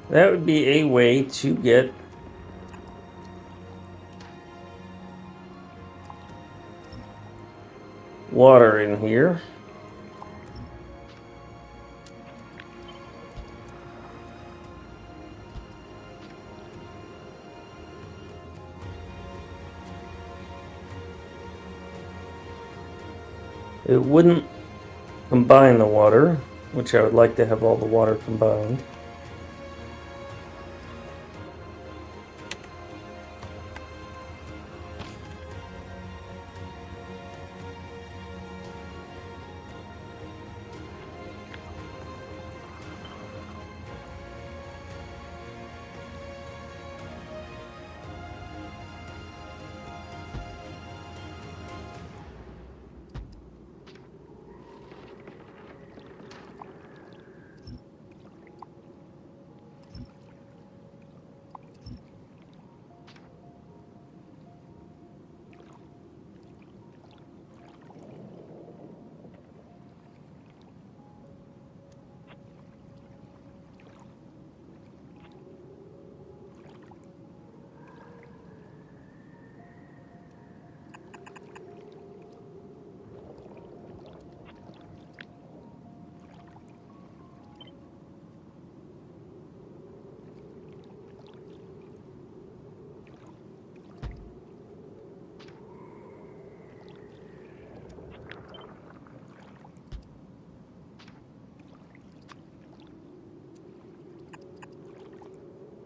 That would be a way to get water in here. It wouldn't combine the water, which I would like to have all the water combined.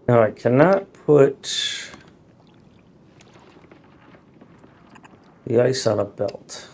Now I cannot put the ice on a belt.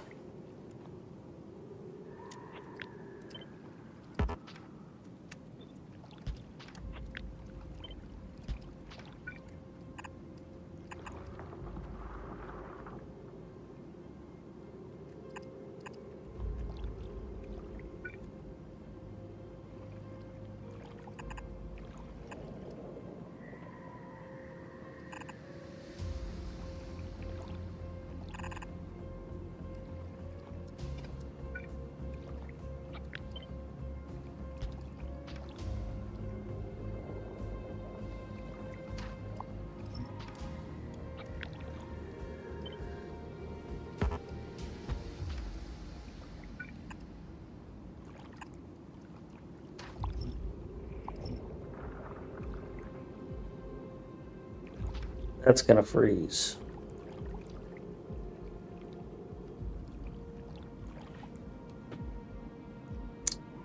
That's going to freeze.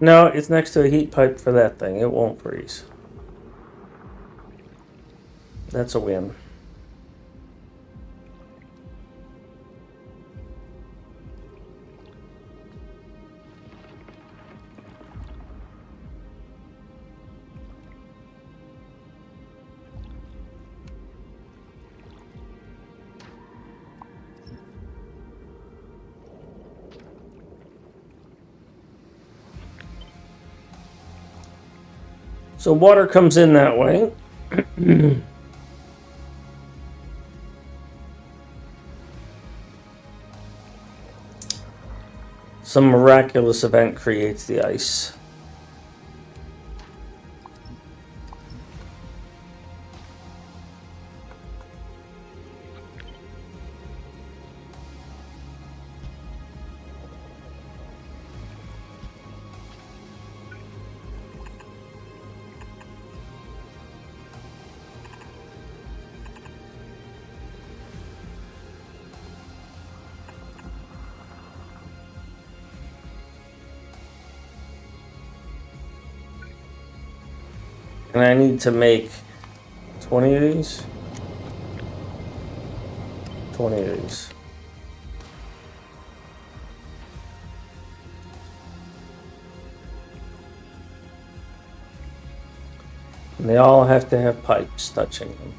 No, it's next to a heat pipe for that thing. It won't freeze. That's a win. So water comes in that way. Some miraculous event creates the ice. And I need to make 20 of these. 20 of these. And they all have to have pipes touching them.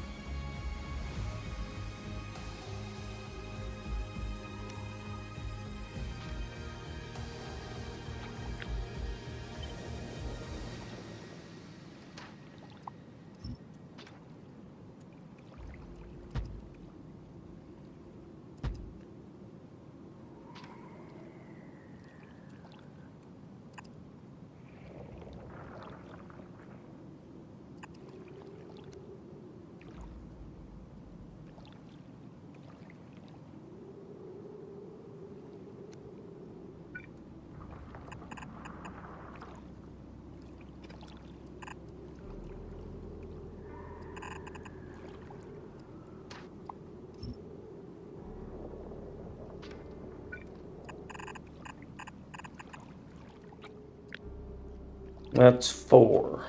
That's 4.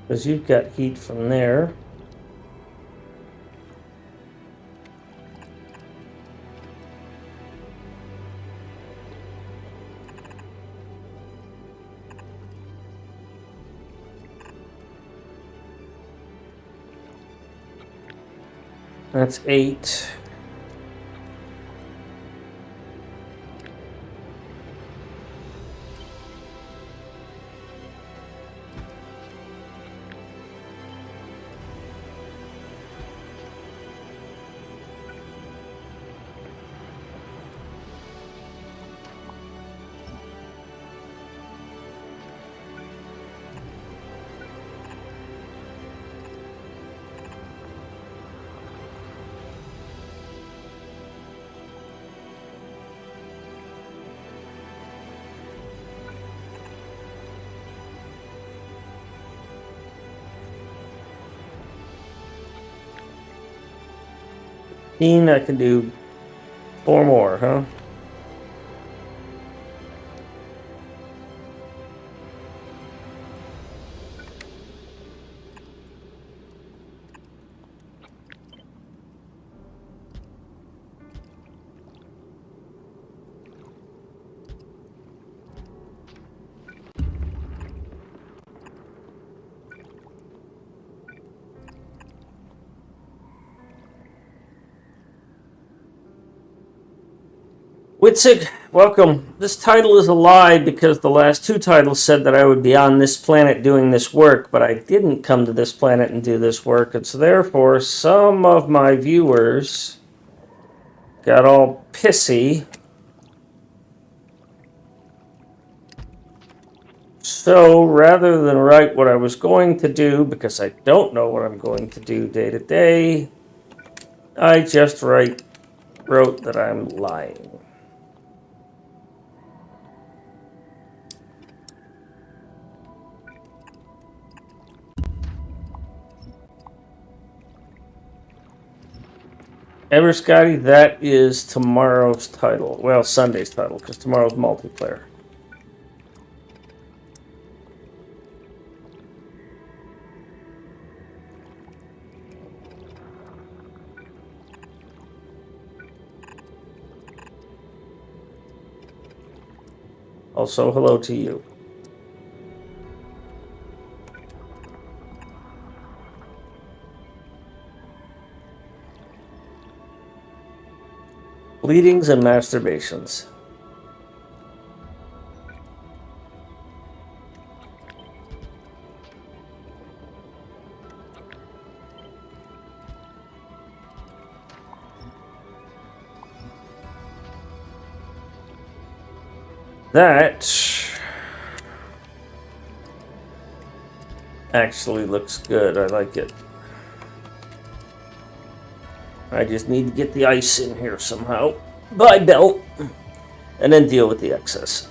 Because you've got heat from there. That's 8. I can do 4 more, huh? Witzig, welcome. This title is a lie because the last two titles said that I would be on this planet doing this work, but I didn't come to this planet and do this work, and so therefore some of my viewers got all pissy. So rather than write what I was going to do, because I don't know what I'm going to do day to day, I just wrote that I'm lying. Ever Scotty, that is tomorrow's title. Well, Sunday's title, because tomorrow's multiplayer. Also, hello to you. Bleedings and masturbations. That actually looks good. I like it. I just need to get the ice in here somehow by belt and then deal with the excess.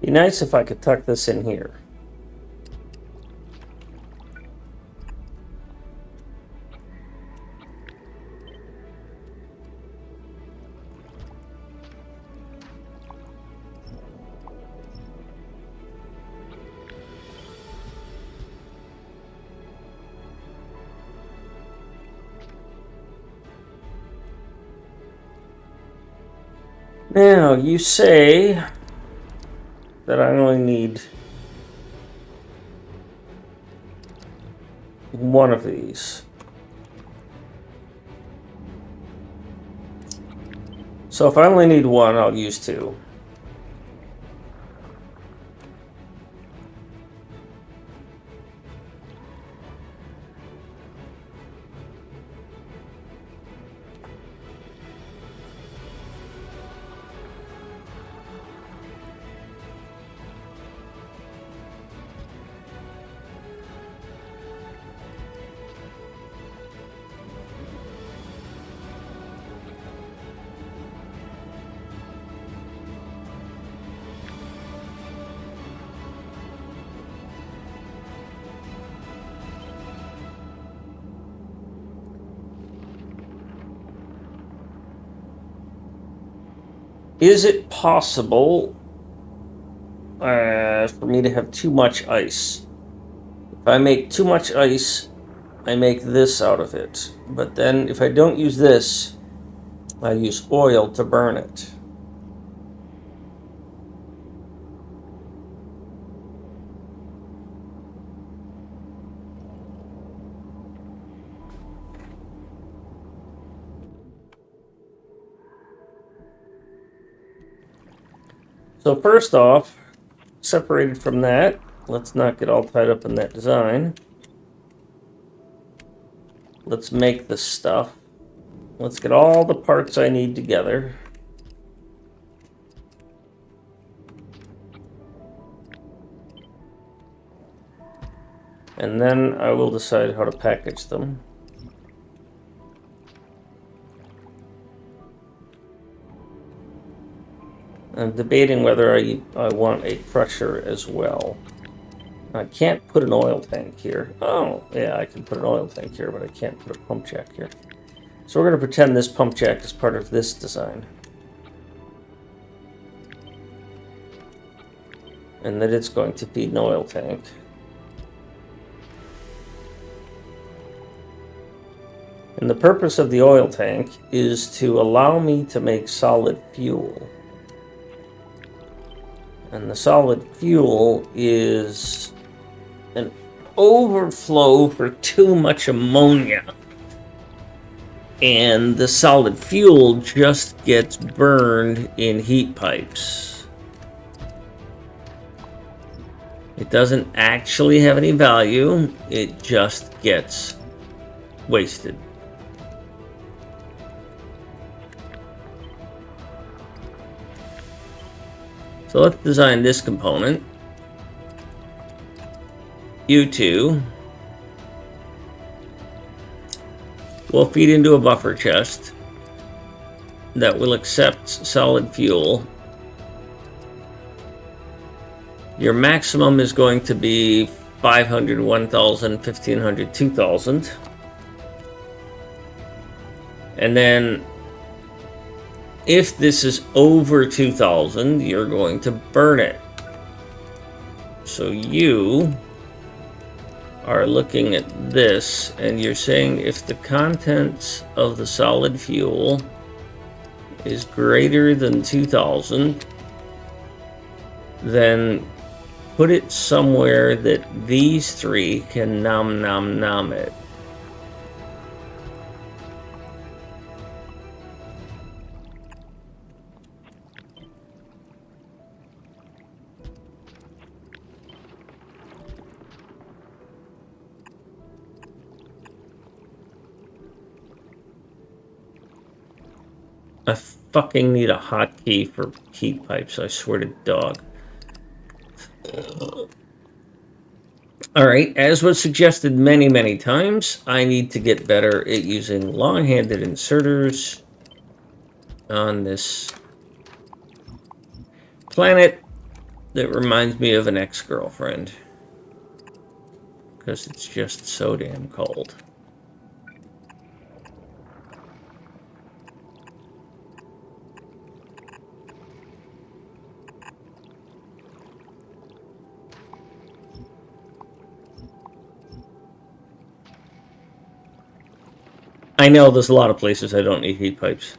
Be nice if I could tuck this in here. Now, you say that I only need one of these. So if I only need one, I'll use two. Is it possible for me to have too much ice? If I make too much ice, I make this out of it. But then if I don't use this, I use oil to burn it. So first off, separated from that, let's not get all tied up in that design. Let's make the stuff. Let's get all the parts I need together. And then I will decide how to package them. I'm debating whether I want a crusher as well. I can't put an oil tank here. Oh, yeah, I can put an oil tank here, but I can't put a pump jack here. So we're going to pretend this pump jack is part of this design. And that it's going to feed an oil tank. And the purpose of the oil tank is to allow me to make solid fuel. And the solid fuel is an overflow for too much ammonia. And the solid fuel just gets burned in heat pipes. It doesn't actually have any value, it just gets wasted. So let's design this component. You two will feed into a buffer chest that will accept solid fuel. Your maximum is going to be 500, 1,000, 1,500, 2,000. And then if this is over 2,000, you're going to burn it. So you are looking at this and you're saying if the contents of the solid fuel is greater than 2,000, then put it somewhere that these three can nom nom nom it. I fucking need a hotkey for heat pipes, I swear to dog. Alright, as was suggested many, many times, I need to get better at using long-handed inserters on this planet that reminds me of an ex-girlfriend. Because it's just so damn cold. I know there's a lot of places I don't need heat pipes.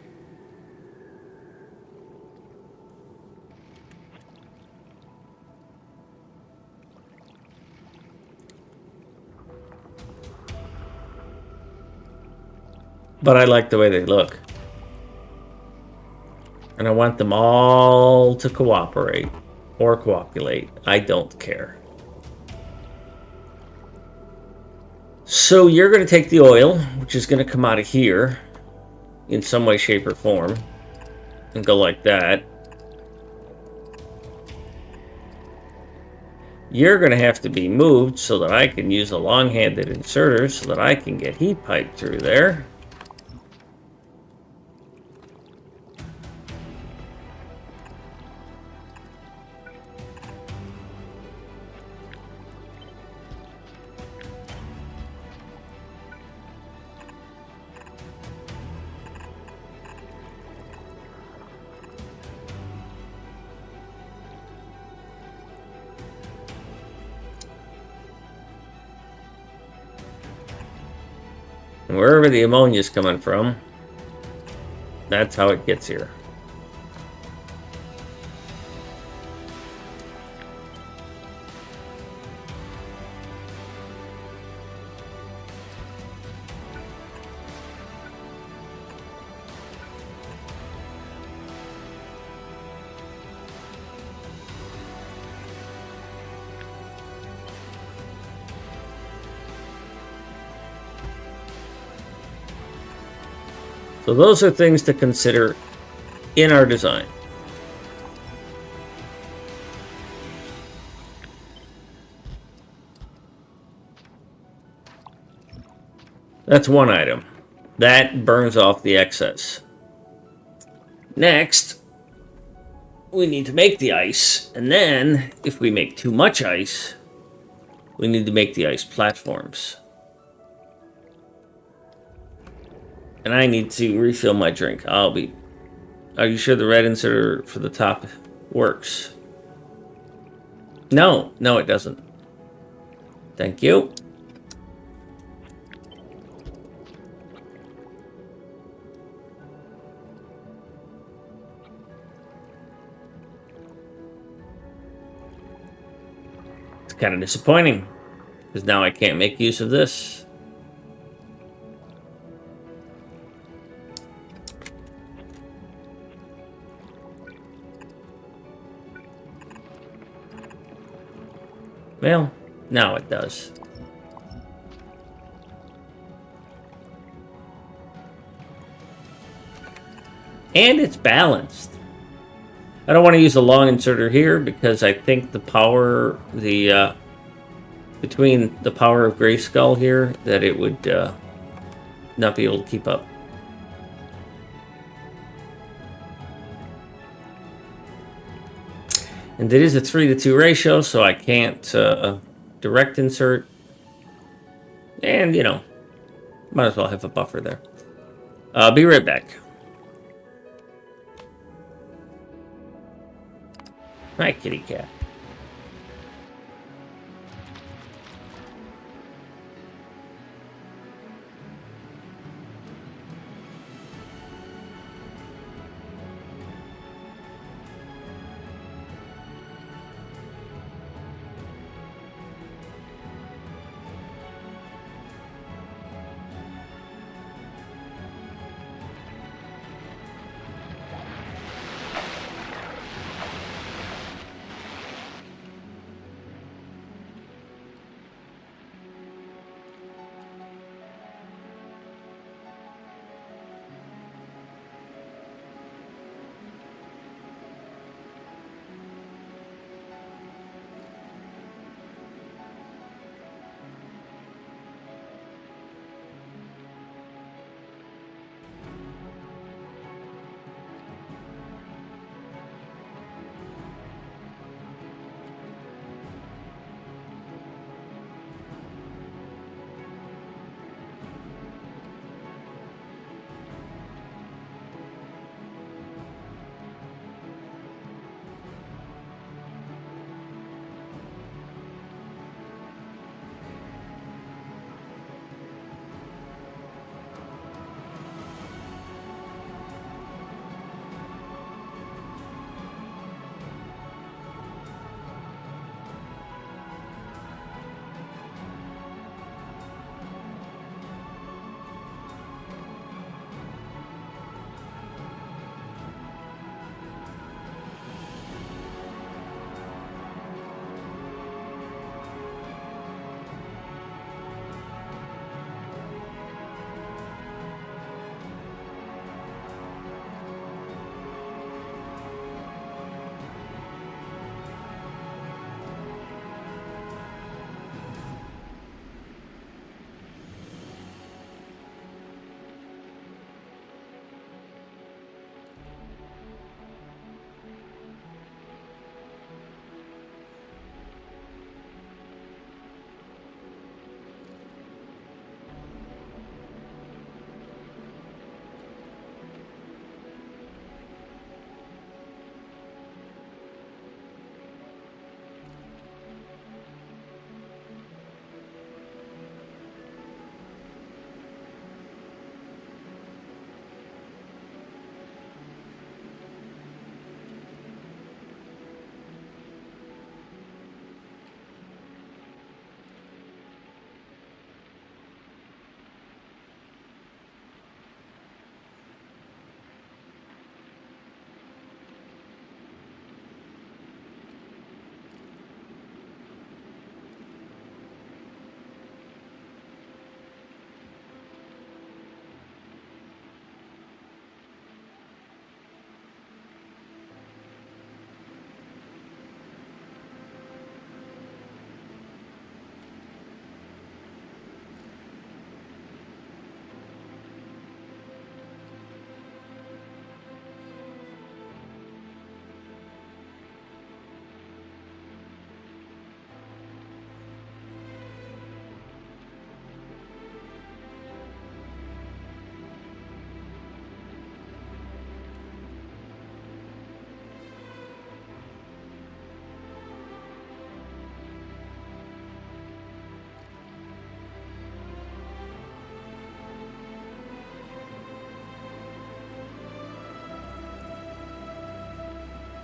But I like the way they look. And I want them all to cooperate or coagulate. I don't care. So you're going to take the oil, which is going to come out of here in some way, shape, or form, and go like that. You're going to have to be moved so that I can use a long-handed inserter so that I can get heat pipe through there. And wherever the ammonia is coming from, that's how it gets here. So those are things to consider in our design. That's one item. That burns off the excess. Next, we need to make the ice, and then, if we make too much ice, we need to make the ice platforms. And I need to refill my drink. Are you sure the red insert for the top works? No, it doesn't. Thank you. It's kind of disappointing, because now I can't make use of this. Well, now it does. And it's balanced. I don't want to use a long inserter here because I think the power, between the power of Grayskull here, that it would not be able to keep up. And it is a 3-to-2 ratio, so I can't direct insert. And, you know, might as well have a buffer there. I'll be right back. Hi, kitty cat.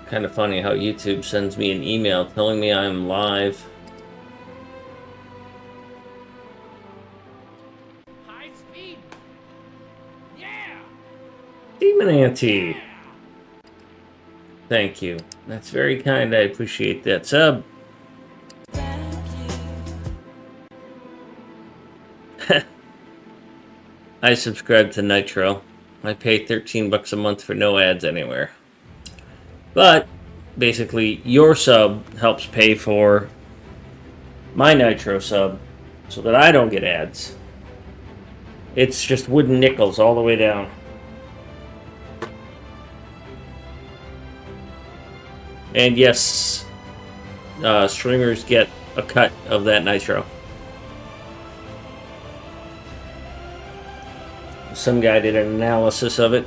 Kind of funny how YouTube sends me an email telling me I'm live. HySpeed. Yeah. Demon Auntie. Thank you. That's very kind. I appreciate that sub. I subscribe to Nitro. I pay 13 bucks a month for no ads anywhere. But basically, your sub helps pay for my Nitro sub so that I don't get ads. It's just wooden nickels all the way down. And yes, streamers get a cut of that Nitro. Some guy did an analysis of it.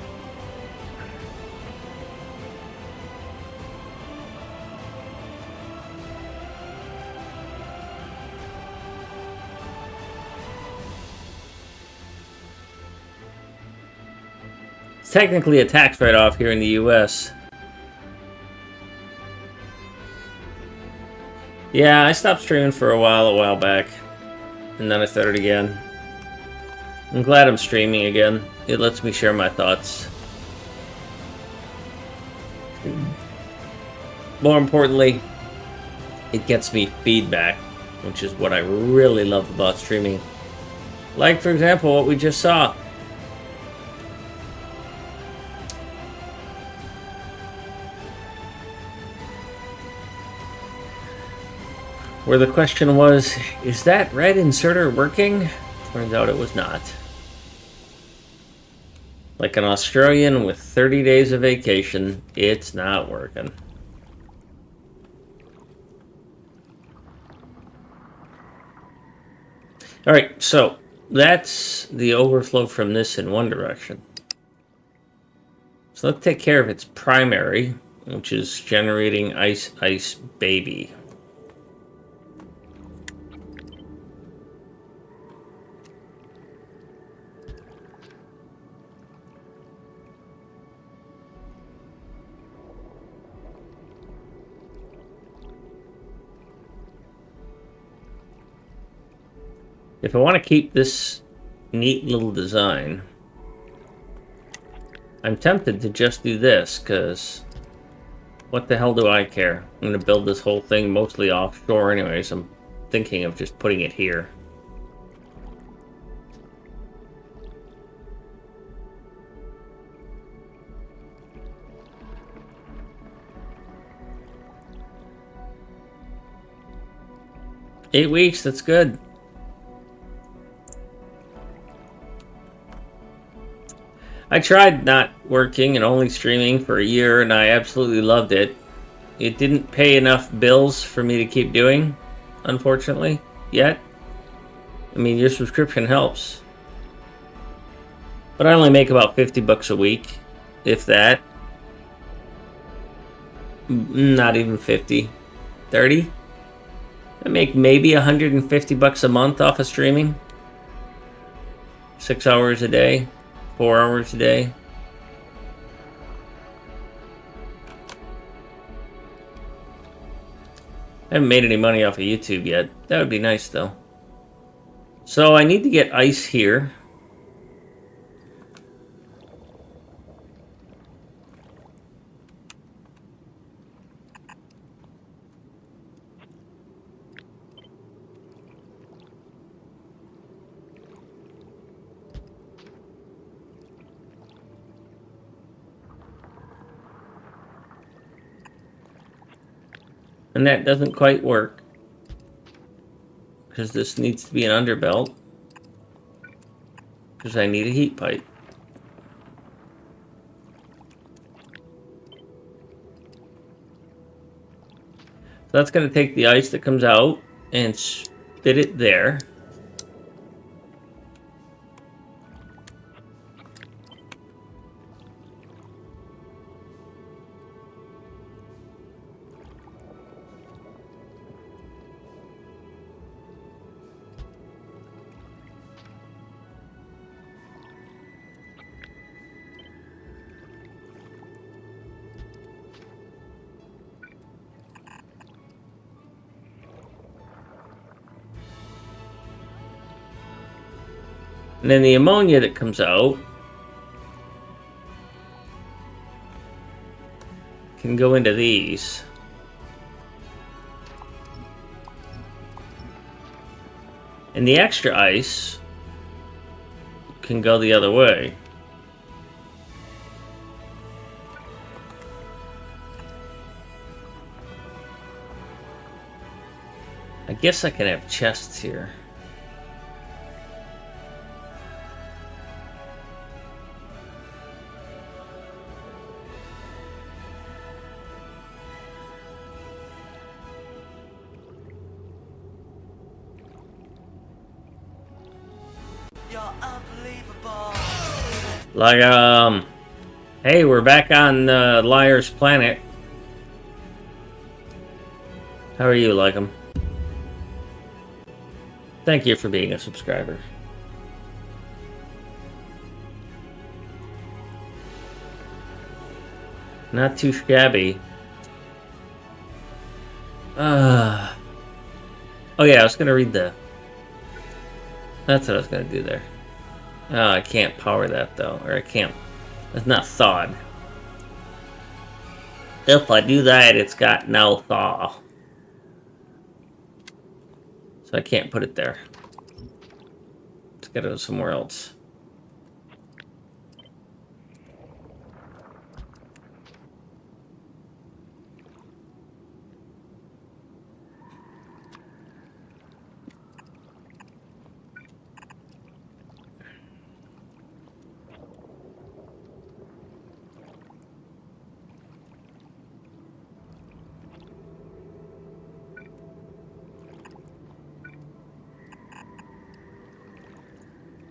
It's technically a tax write-off here in the US. Yeah, I stopped streaming for a while back. And then I started again. I'm glad I'm streaming again. It lets me share my thoughts. More importantly, it gets me feedback, which is what I really love about streaming. Like, for example, what we just saw. Where the question was, is that red inserter working? Turns out it was not. Like an Australian with 30 days of vacation, it's not working. Alright, so that's the overflow from this in one direction. So let's take care of its primary, which is generating ice baby. If I want to keep this neat little design, I'm tempted to just do this, because what the hell do I care? I'm going to build this whole thing mostly offshore anyways. I'm thinking of just putting it here. Eight weeks, that's good. I tried not working and only streaming for a year, and I absolutely loved it. It didn't pay enough bills for me to keep doing, unfortunately, yet. I mean, your subscription helps. But I only make about 50 bucks a week, if that. Not even 50. 30? I make maybe 150 bucks a month off of streaming. 6 hours a day. 4 hours a day. I haven't made any money off of YouTube yet. That would be nice, though. So I need to get ice here. And that doesn't quite work, because this needs to be an underbelt, because I need a heat pipe. So that's going to take the ice that comes out and spit it there. And then the ammonia that comes out can go into these. And the extra ice can go the other way. I guess I can have chests here. You're unbelievable. Like, hey, we're back on Liar's Planet. How are you, like 'em? Thank you for being a subscriber. Not too shabby. Oh yeah, I was gonna read the... That's what I was gonna do there. Oh, I can't power that though, or I can't. It's not thawed. If I do that, it's got no thaw. So I can't put it there. It's gotta go somewhere else.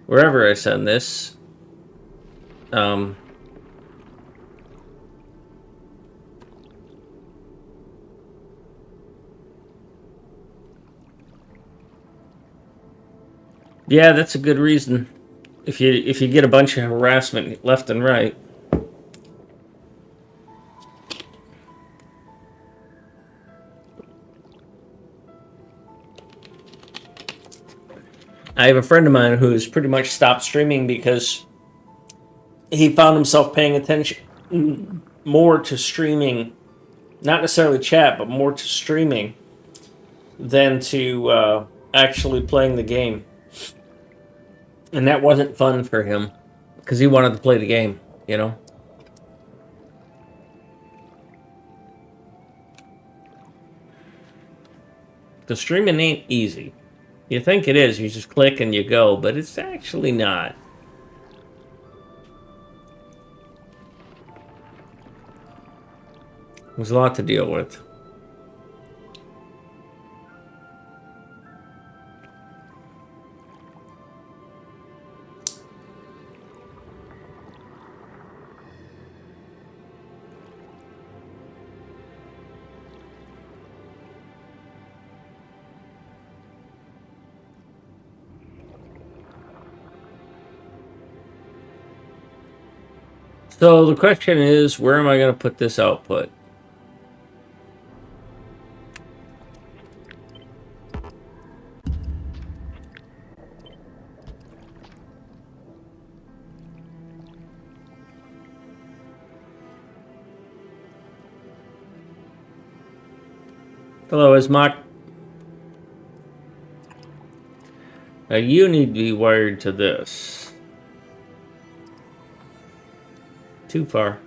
Wherever I send this, yeah, that's a good reason. If you get a bunch of harassment left and right. I have a friend of mine who's pretty much stopped streaming because he found himself paying attention more to streaming, not necessarily chat, but more to streaming than to actually playing the game. And that wasn't fun for him because he wanted to play the game, you know? The streaming ain't easy. You think it is, you just click and you go, but it's actually not. There's a lot to deal with. So the question is, where am I going to put this output? Hello, Ismak. Now you need to be wired to this. Too far.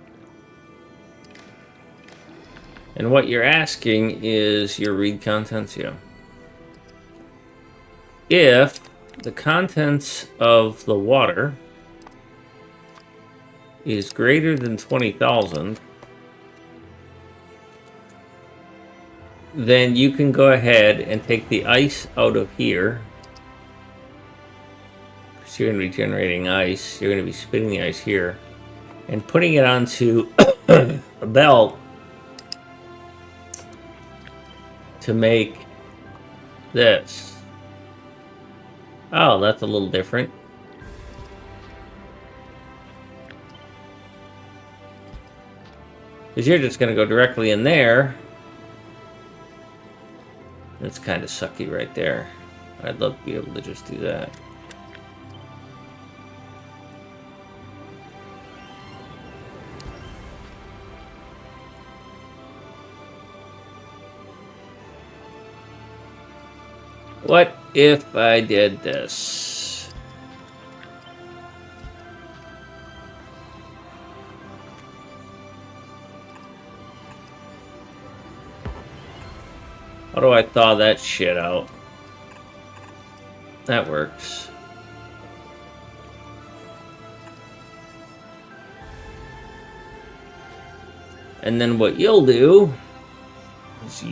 And what you're asking is your read contents, yeah. If the contents of the water is greater than 20,000, then you can go ahead and take the ice out of here. So you're going to be generating ice. You're going to be spinning the ice here and putting it onto a belt to make this. Oh, that's a little different. Because you're just going to go directly in there. That's kind of sucky right there. I'd love to be able to just do that. What if I did this? How do I thaw that shit out? That works. And then what you'll do is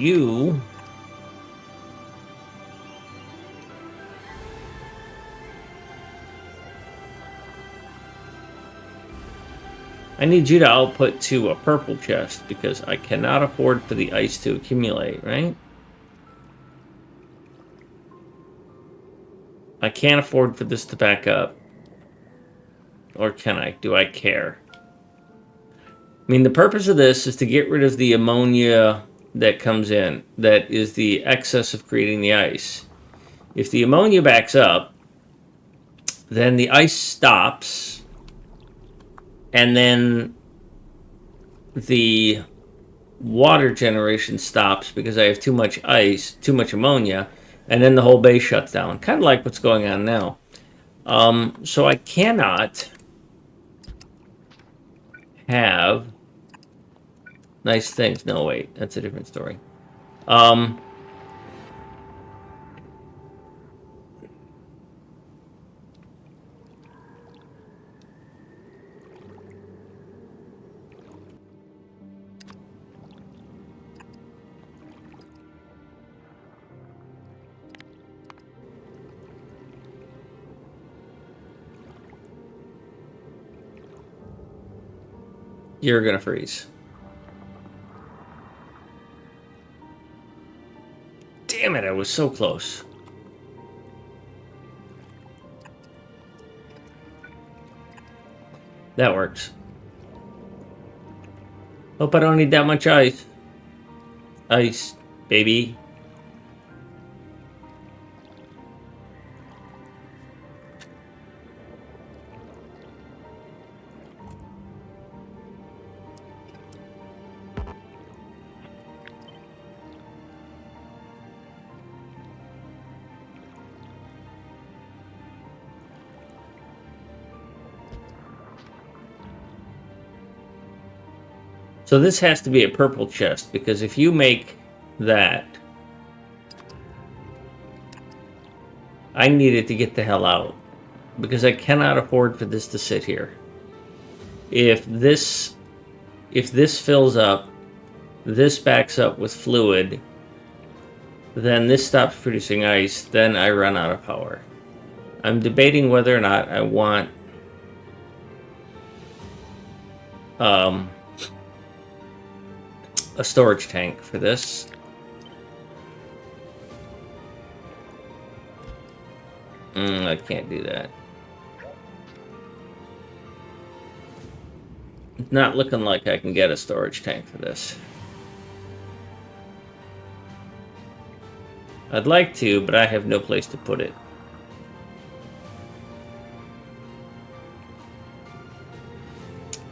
I need you to output to a purple chest because I cannot afford for the ice to accumulate, right? I can't afford for this to back up. Or can I? Do I care? I mean, the purpose of this is to get rid of the ammonia that comes in. That is the excess of creating the ice. If the ammonia backs up, then the ice stops. And then the water generation stops because I have too much ice, too much ammonia. And then the whole base shuts down. Kind of like what's going on now. So I cannot have nice things. No, wait. That's a different story. You're gonna freeze. Damn it, I was so close. That works. Hope I don't need that much ice. Ice, baby. So this has to be a purple chest, because if you make that, I need it to get the hell out. Because I cannot afford for this to sit here. If this fills up, this backs up with fluid, then this stops producing ice, then I run out of power. I'm debating whether or not I want a storage tank for this. I can't do that. It's not looking like I can get a storage tank for this. I'd like to, but I have no place to put it.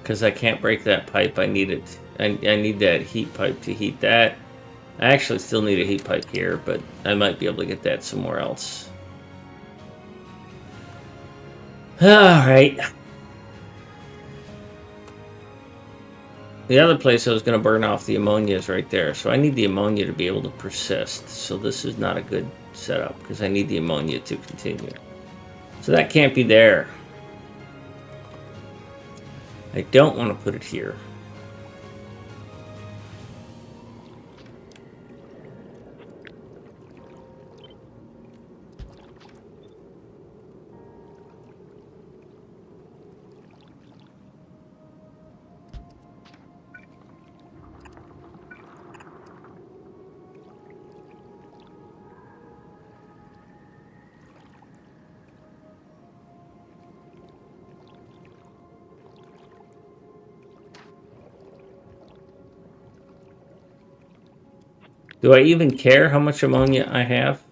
Because I can't break that pipe. I need it. I need that heat pipe to heat that. I actually still need a heat pipe here, but I might be able to get that somewhere else. Alright. The other place I was going to burn off the ammonia is right there. So I need the ammonia to be able to persist. So this is not a good setup because I need the ammonia to continue. So that can't be there. I don't want to put it here. Do I even care how much ammonia I have?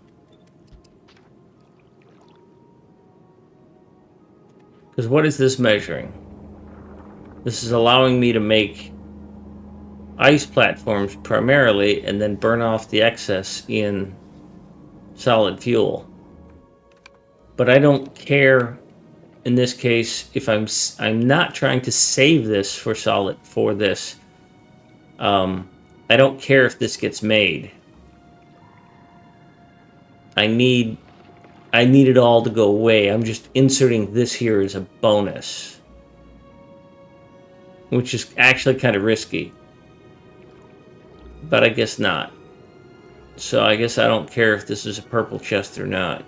Because what is this measuring? This is allowing me to make ice platforms primarily and then burn off the excess in solid fuel. But I don't care in this case if I'm not trying to save this for this. I don't care if this gets made. I need it all to go away. I'm just inserting this here as a bonus, which is actually kind of risky. But I guess not. So I guess I don't care if this is a purple chest or not.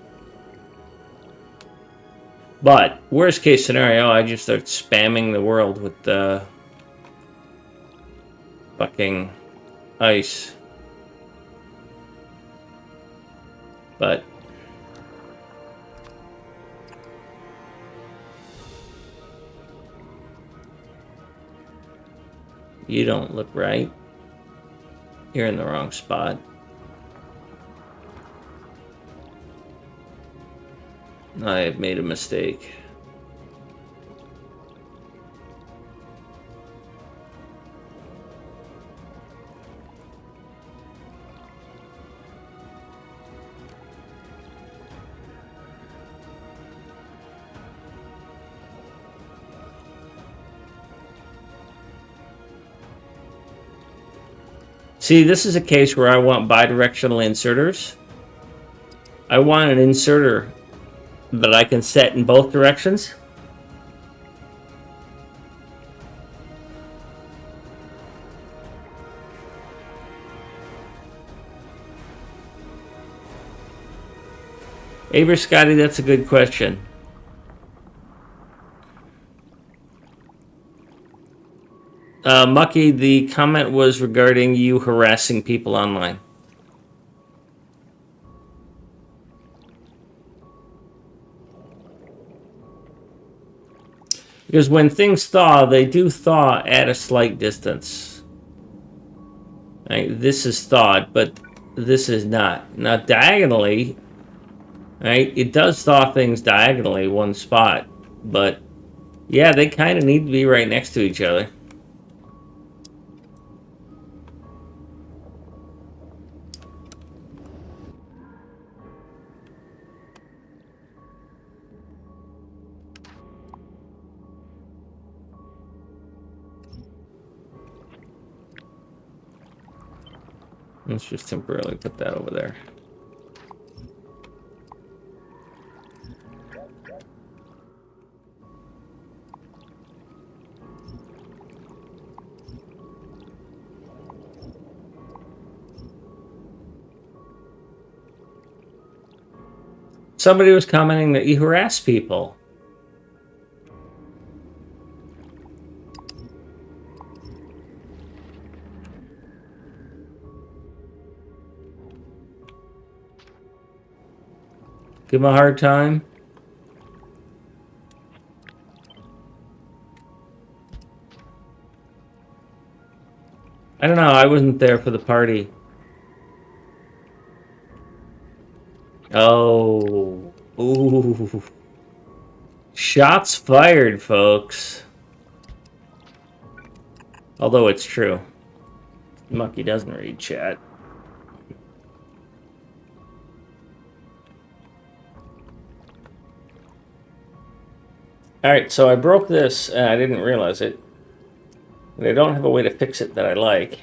But, worst case scenario, I just start spamming the world with the fucking ice. But you don't look right. You're in the wrong spot. I have made a mistake. See, this is a case where I want bidirectional inserters. I want an inserter that I can set in both directions. Aber Scotty, that's a good question. Mucky, the comment was regarding you harassing people online. Because when things thaw, they do thaw at a slight distance. Right? This is thawed, but this is not. Now, diagonally, right? It does thaw things diagonally, one spot. But, yeah, they kind of need to be right next to each other. Let's just temporarily put that over there. Somebody was commenting that you harass people. Give him a hard time. I don't know. I wasn't there for the party. Oh. Ooh. Shots fired, folks. Although it's true. Mucky doesn't read chat. Alright, so I broke this, and I didn't realize it. And I don't have a way to fix it that I like.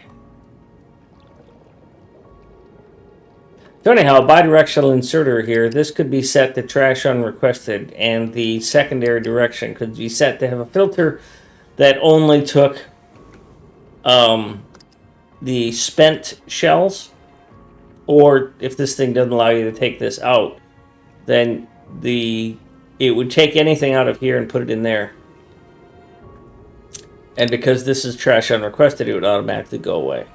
So anyhow, bidirectional inserter here. This could be set to trash unrequested, and the secondary direction could be set to have a filter that only took the spent shells. Or if this thing doesn't allow you to take this out, then it would take anything out of here and put it in there. And because this is trash unrequested, it would automatically go away.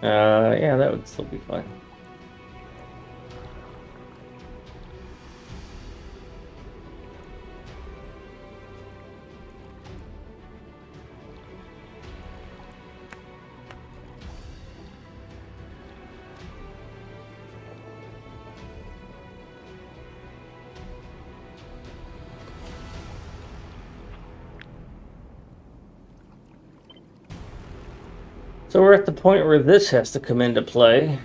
Yeah, that would still be fine. So we're at the point where this has to come into play.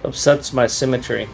Upsets my symmetry.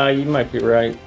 You might be right.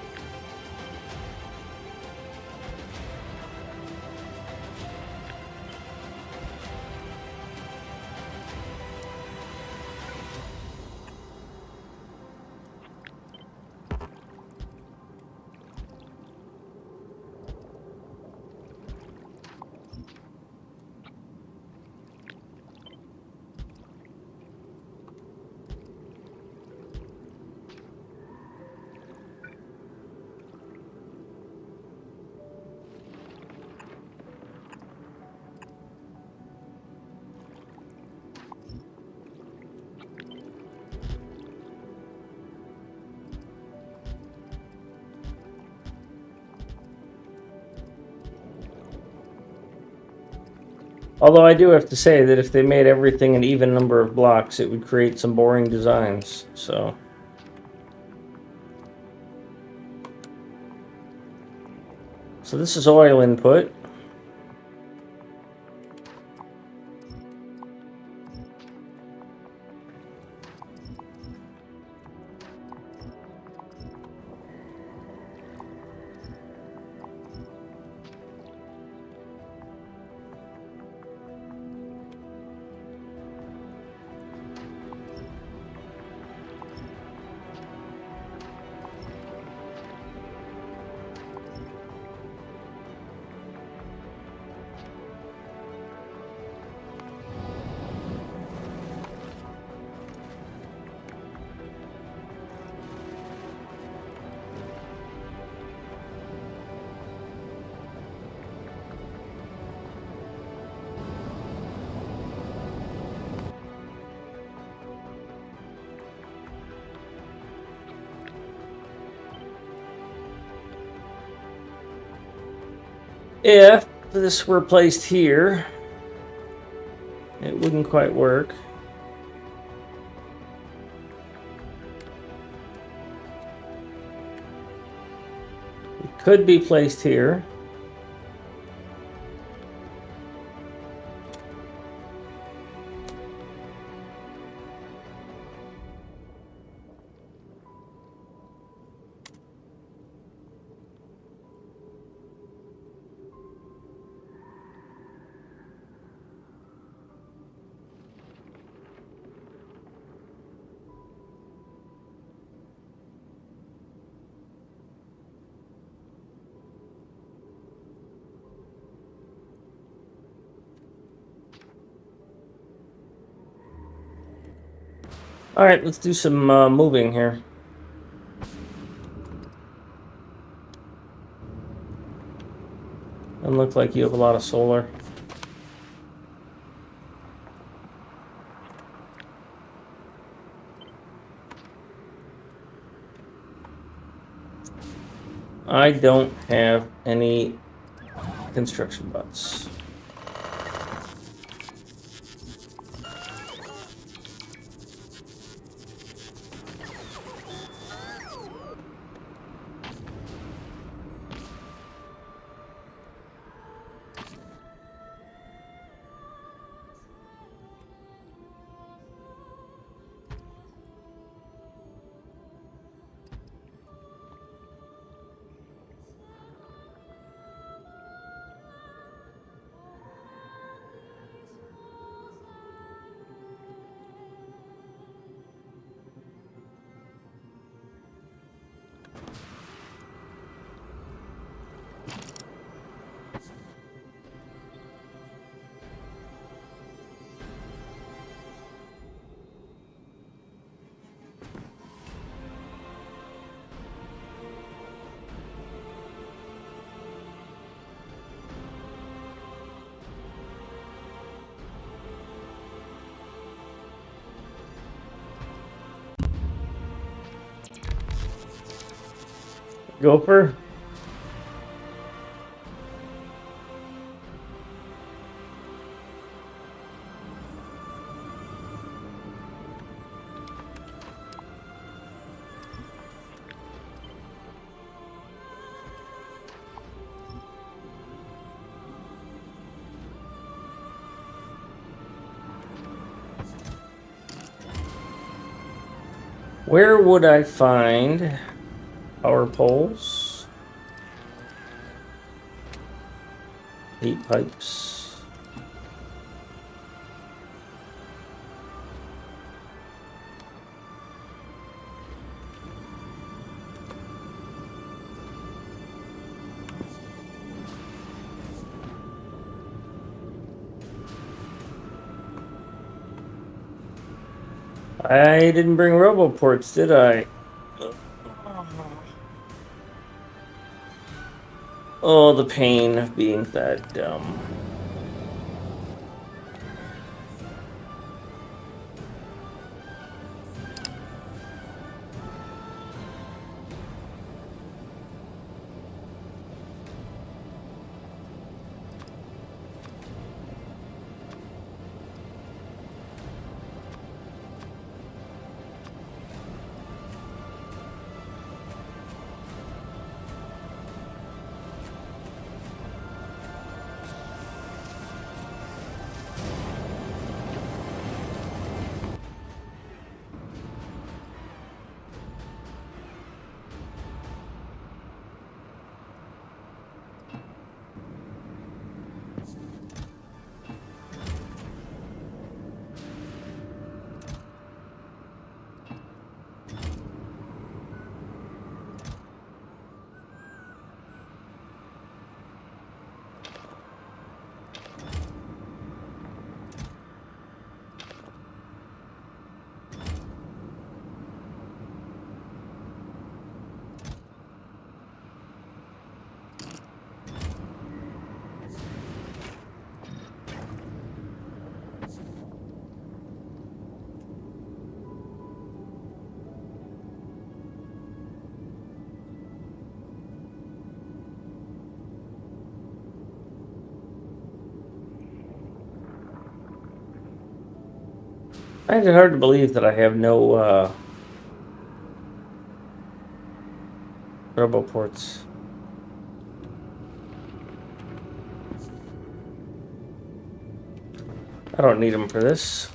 Although I do have to say that if they made everything an even number of blocks, it would create some boring designs, so... So this is oil input. If this were placed here, it wouldn't quite work. It could be placed here. All right, let's do some moving here. Doesn't look like you have a lot of solar. I don't have any construction butts. Gopher? Where would I find power poles? Heat pipes. I didn't bring roboports, did I? Oh, the pain of being that dumb. find it hard to believe that I have no robo ports. I don't need them for this.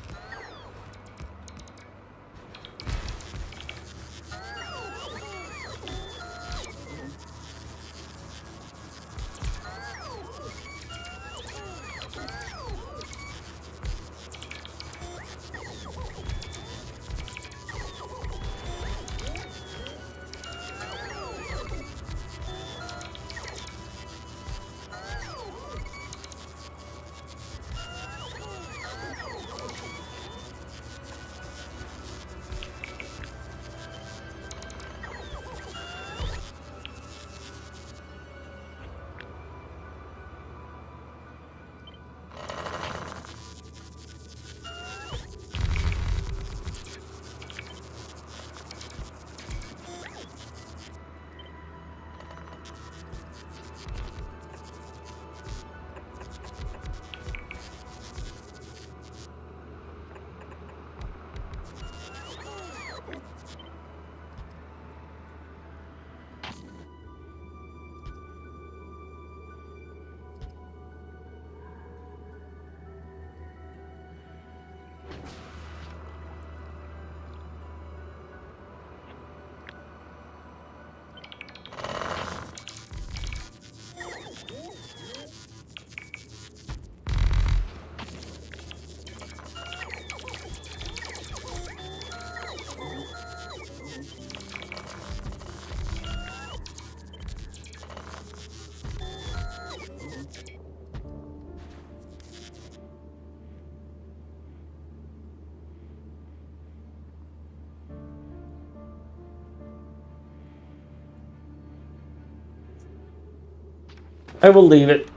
I will leave it.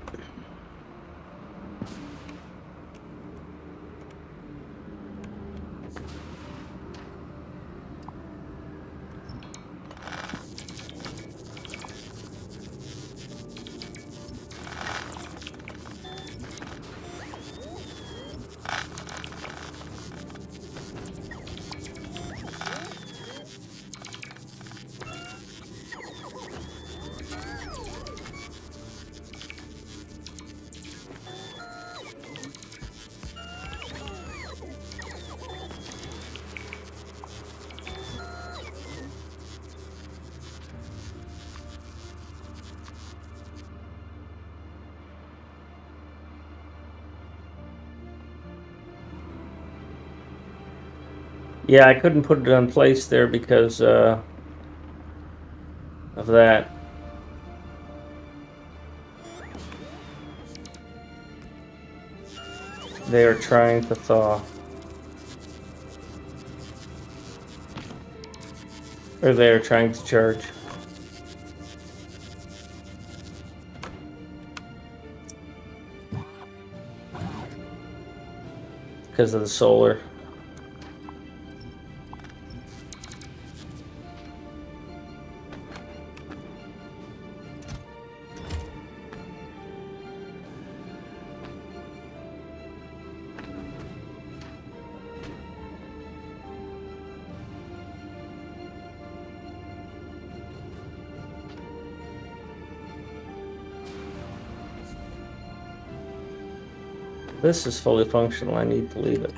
Yeah, I couldn't put it on place there because of that. They are trying to thaw. Or they are trying to charge. Because of the solar. This is fully functional. I need to leave it.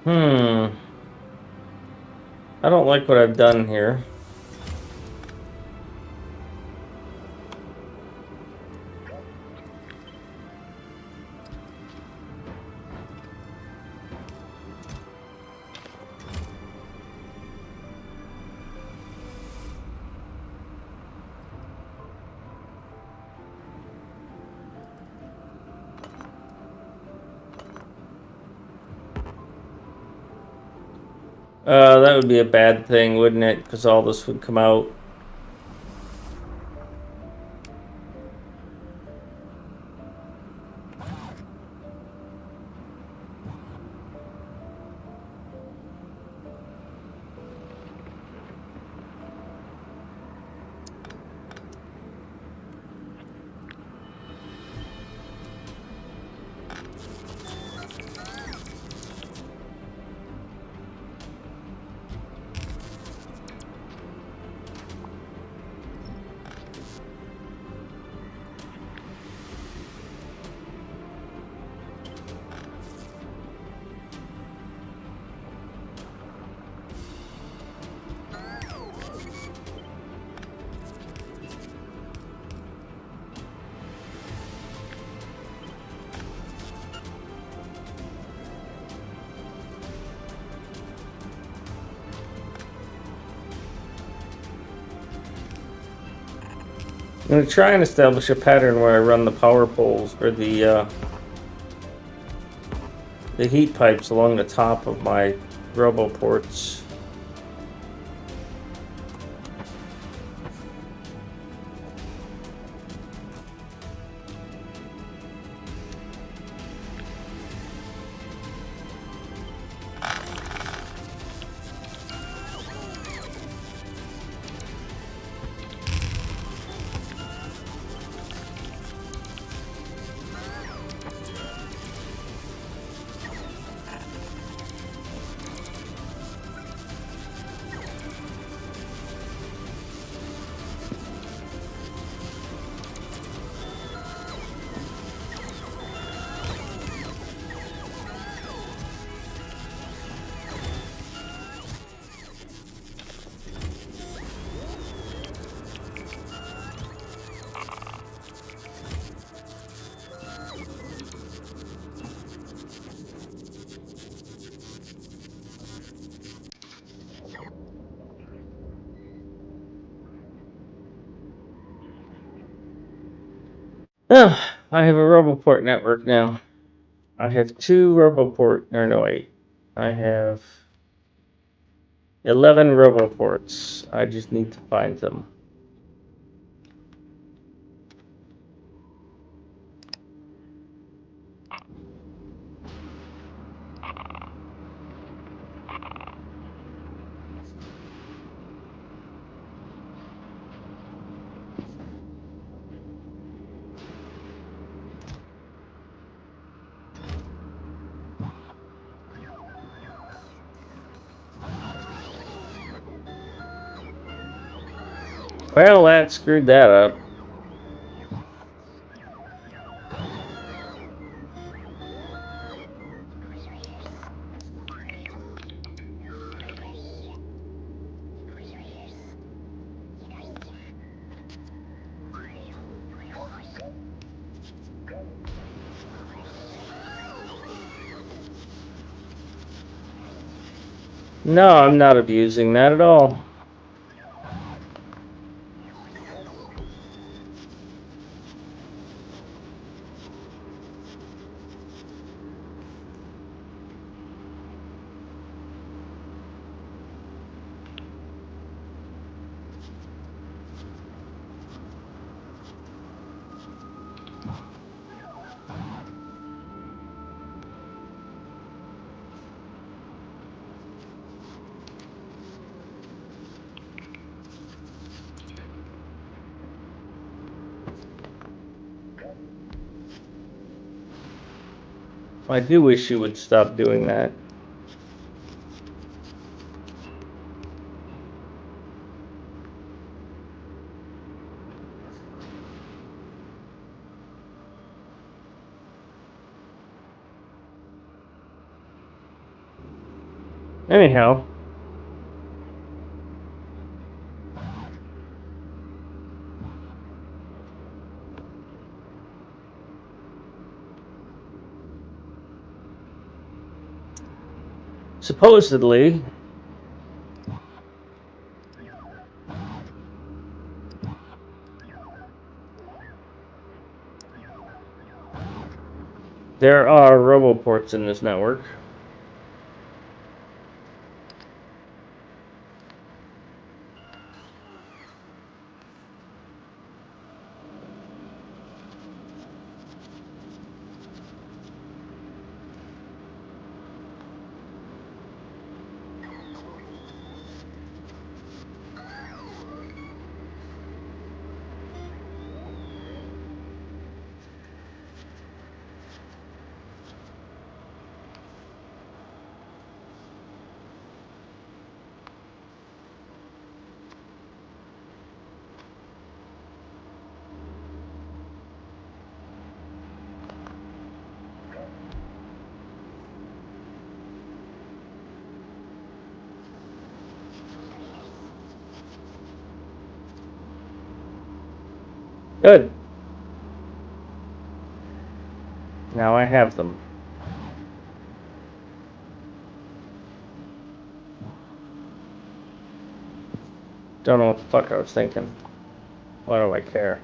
Hmm. I don't like what I've done here. That would be a bad thing, wouldn't it? Because all this would come out. I'm going to try and establish a pattern where I run the power poles or the heat pipes along the top of my roboports. Oh, I have a roboport network now. I have 2 roboport, or no, wait. I have 11 roboports. I just need to find them. Well, that screwed that up. No, I'm not abusing that at all. I do wish you would stop doing that. Anyhow, Supposedly, there are roboports in this network. Good. Now I have them. Don't know what the fuck I was thinking. Why do I care?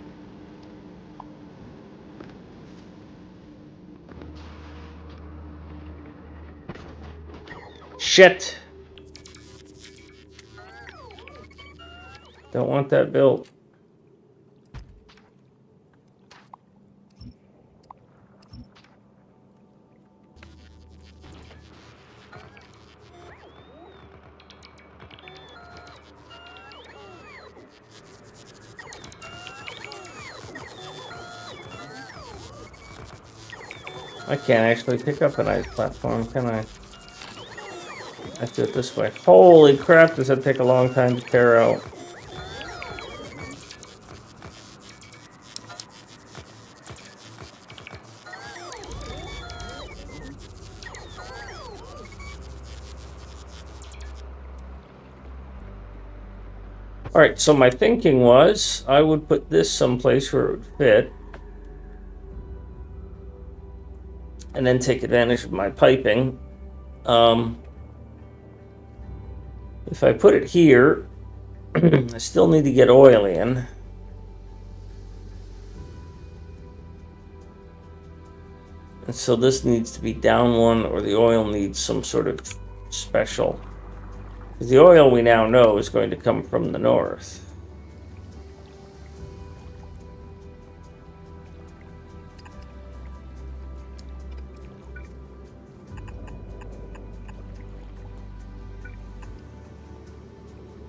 Shit! Don't want that built. I can't actually pick up an ice platform, can I? I have to do it this way. Holy crap, does that take a long time to tear out. Alright, so my thinking was I would put this someplace where it would fit. And then take advantage of my piping. If I put it here, I still need to get oil in. And so this needs to be down one, or the oil needs some sort of special. Because the oil we now know is going to come from the north.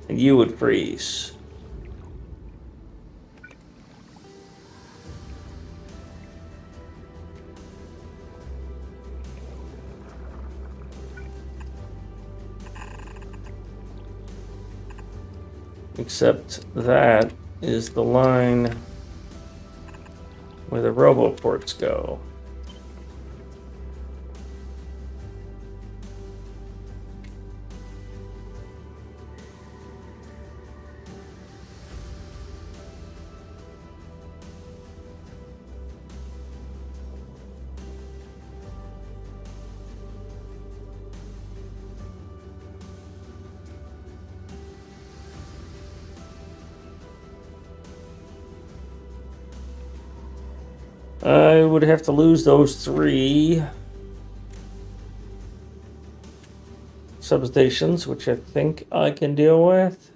And you would freeze. Except that is the line where the roboports go. I would have to lose those 3 substations, which I think I can deal with.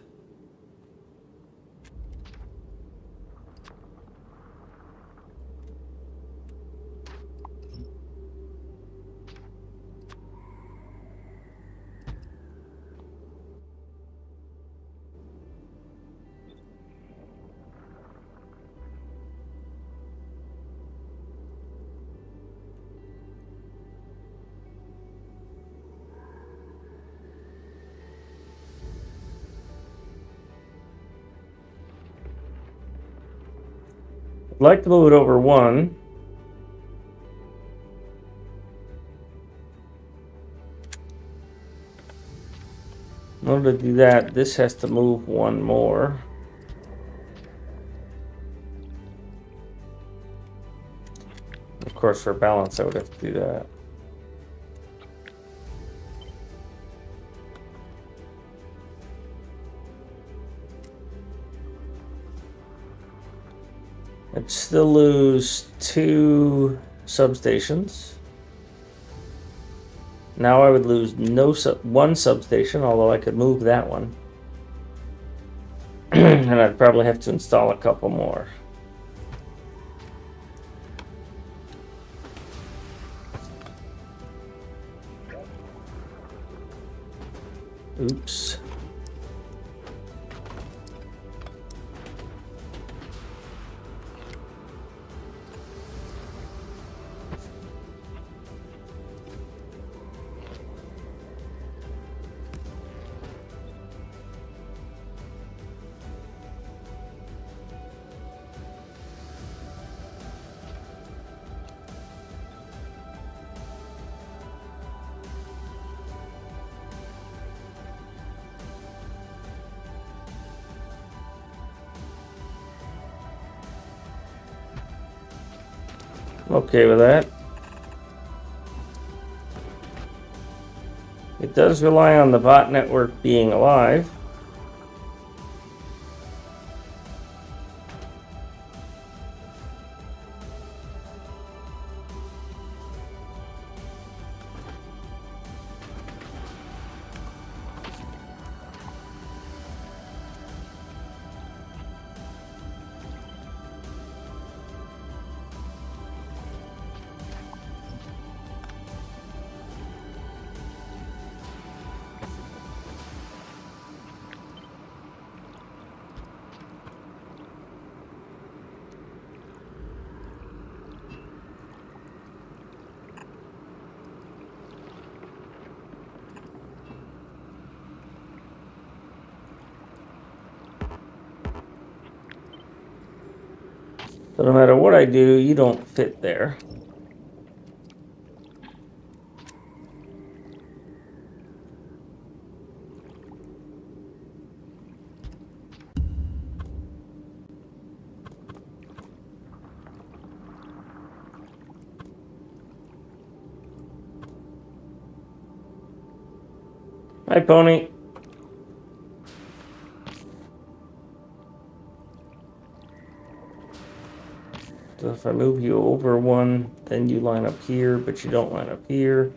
I'd like to move it over 1. In order to do that, this has to move 1 more. Of course, for balance, I would have to do that. I'd still lose 2 substations. Now I would lose one substation, although I could move that one. And I'd probably have to install a couple more. Oops. I'm okay with that. It does rely on the bot network being alive. So no matter what I do, you don't fit there. Hi, Pony. So if I move you over one, then you line up here, but you don't line up here.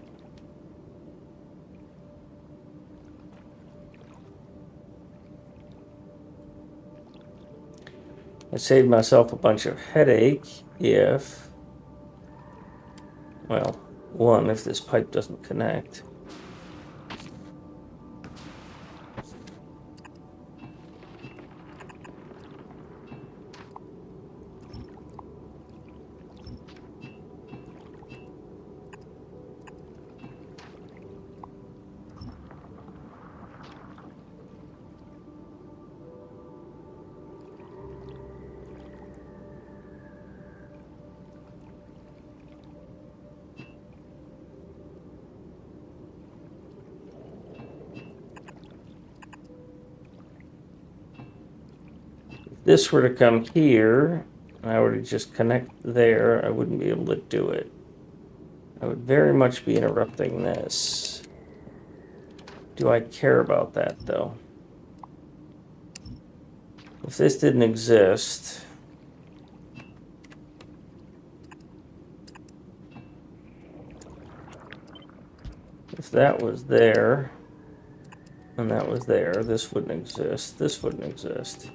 I saved myself a bunch of headache if, well, one, if this pipe doesn't connect. This were to come here, and I were to just connect there, I wouldn't be able to do it. I would very much be interrupting this. Do I care about that, though? If this didn't exist, if that was there, and that was there, this wouldn't exist, this wouldn't exist.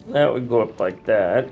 That would go up like that.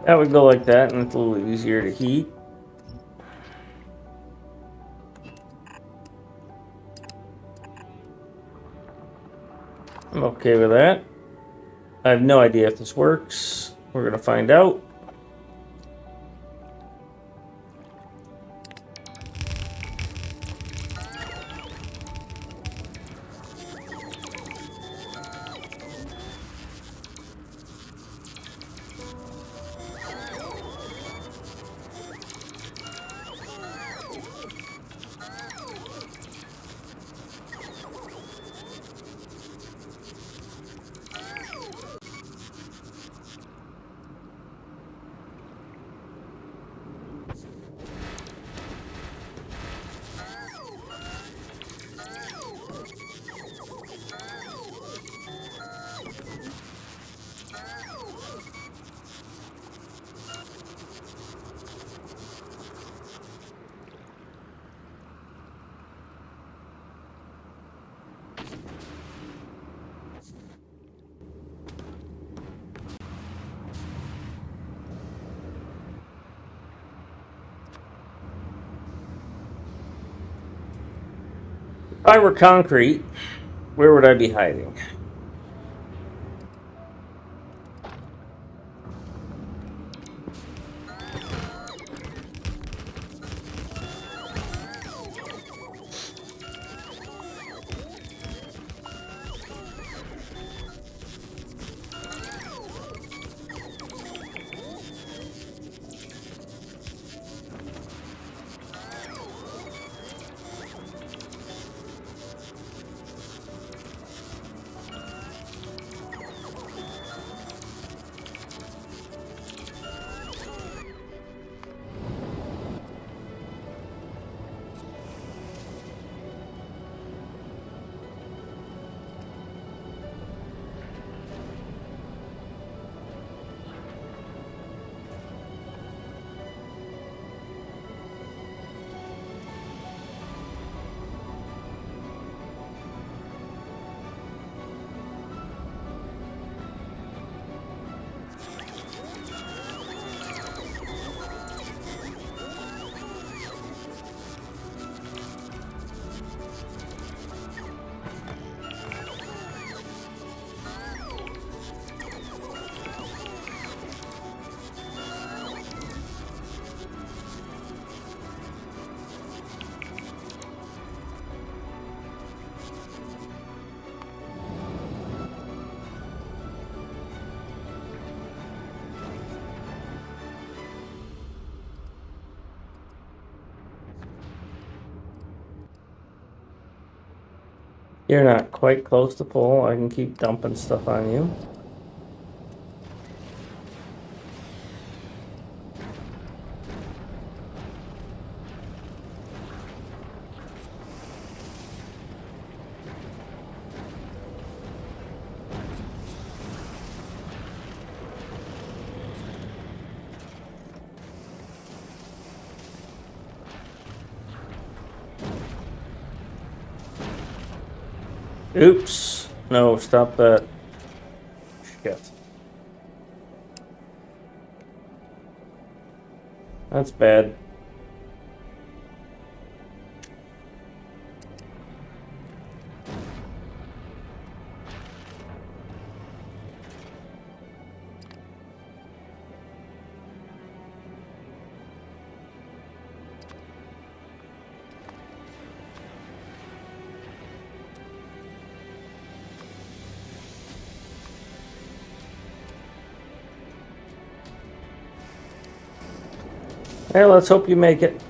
That would go like that, and it's a little easier to heat. I'm okay with that. I have no idea if this works. We're gonna find out. If I were concrete, where would I be hiding? You're not quite close to full. I can keep dumping stuff on you. Oops. No, stop that. Shit. That's bad. Hey, let's hope you make it.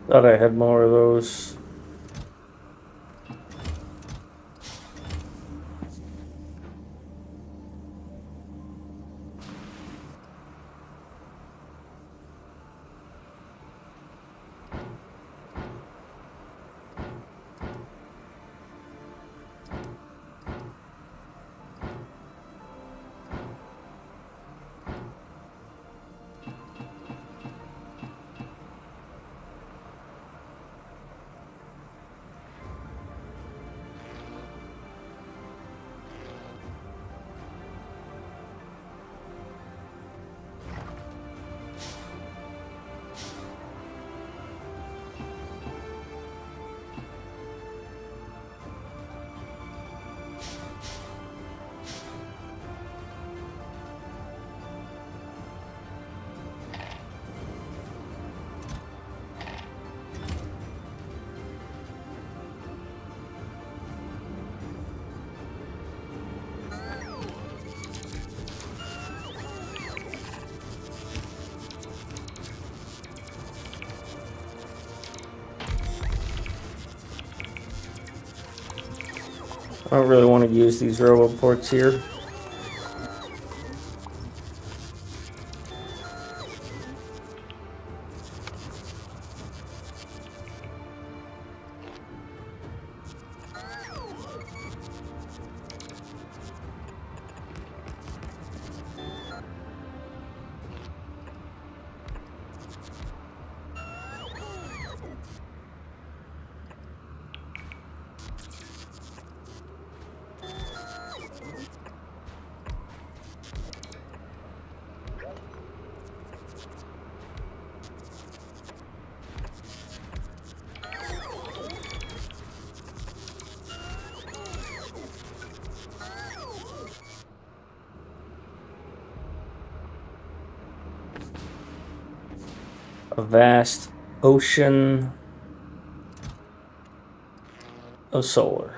Thought I had more of those. I don't really want to use these robo ports here. A vast ocean of solar.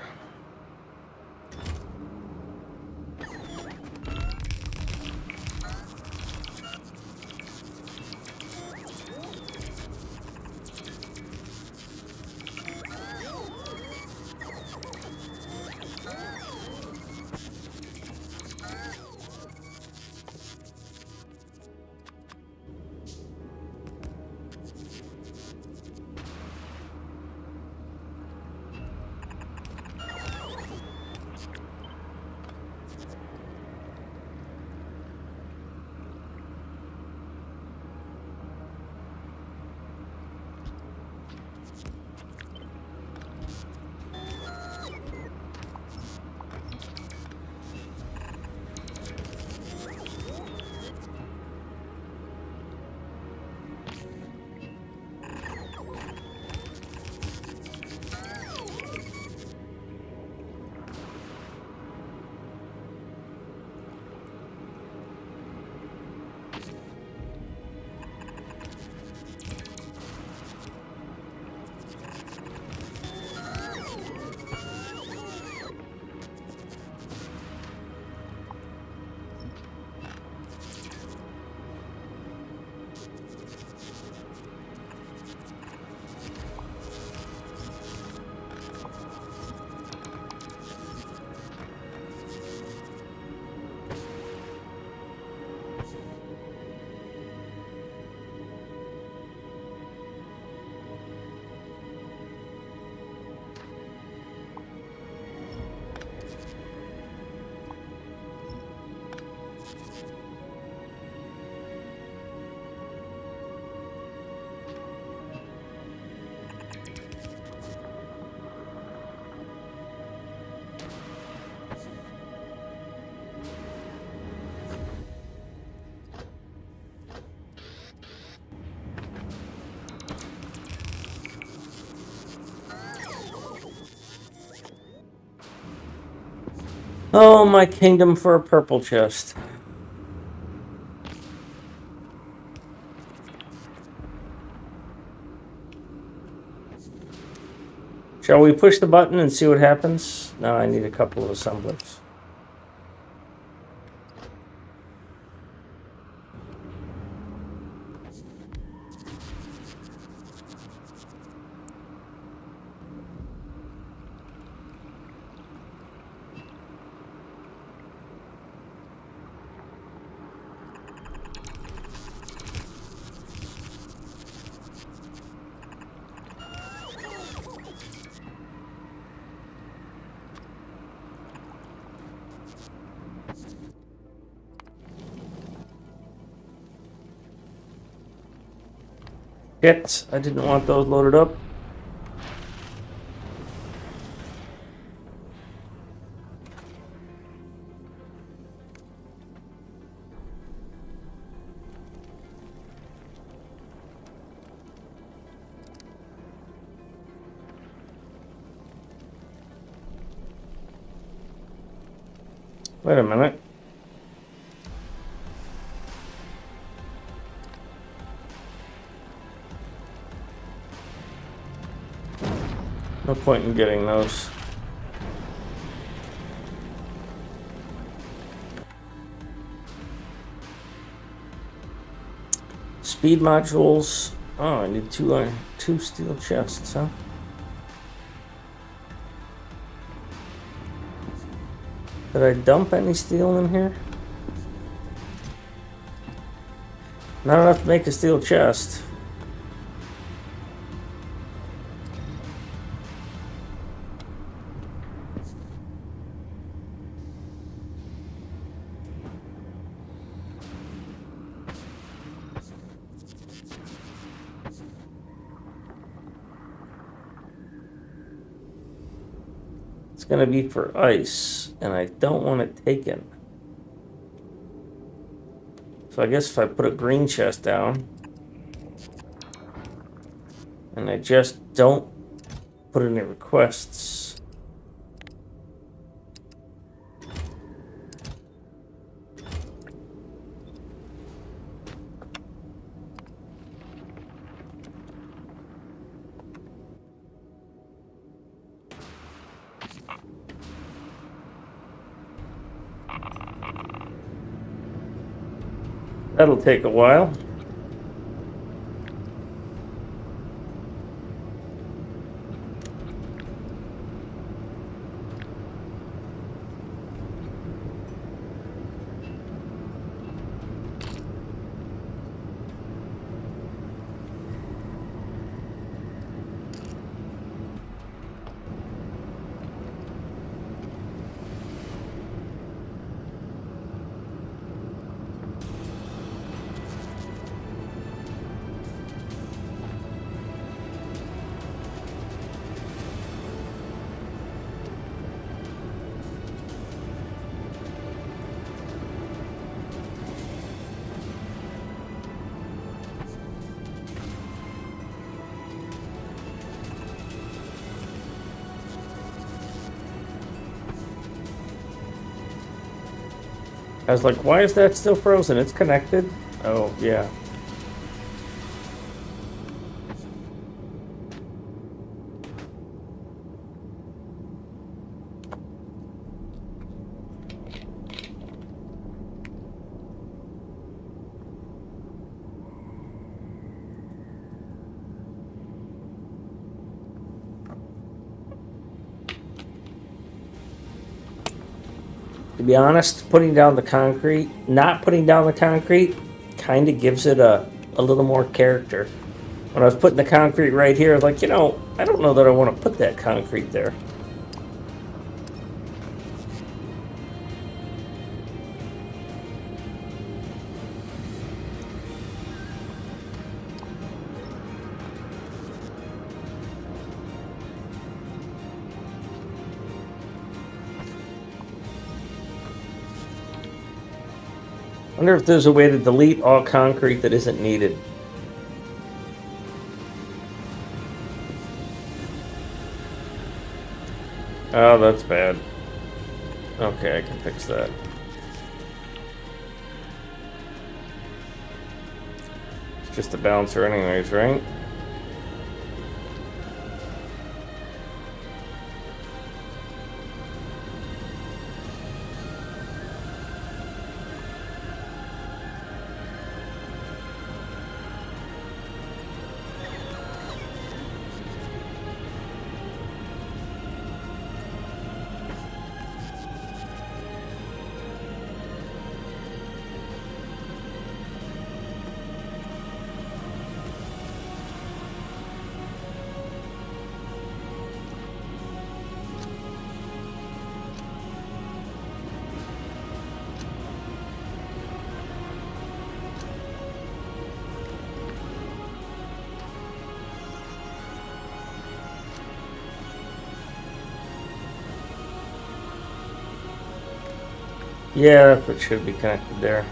Oh, my kingdom for a purple chest. Shall we push the button and see what happens? No, I need a couple of assemblies. Shit, I didn't want those loaded up. Wait a minute. No point in getting those. Speed modules. Oh, I need two steel chests, huh? Did I dump any steel in here? Not enough to make a steel chest. It's gonna be for ice, and I don't want it taken. So I guess if I put a green chest down, and I just don't put any requests. That'll take a while. I was like, why is that still frozen? It's connected. Oh, yeah. To be honest, not putting down the concrete kind of gives it a little more character. When I was putting the concrete right here, I was like, I don't know that I want to put that concrete there. I wonder if there's a way to delete all concrete that isn't needed. Oh, that's bad. Okay, I can fix that. It's just a bouncer anyways, right? Yeah, that should be connected there.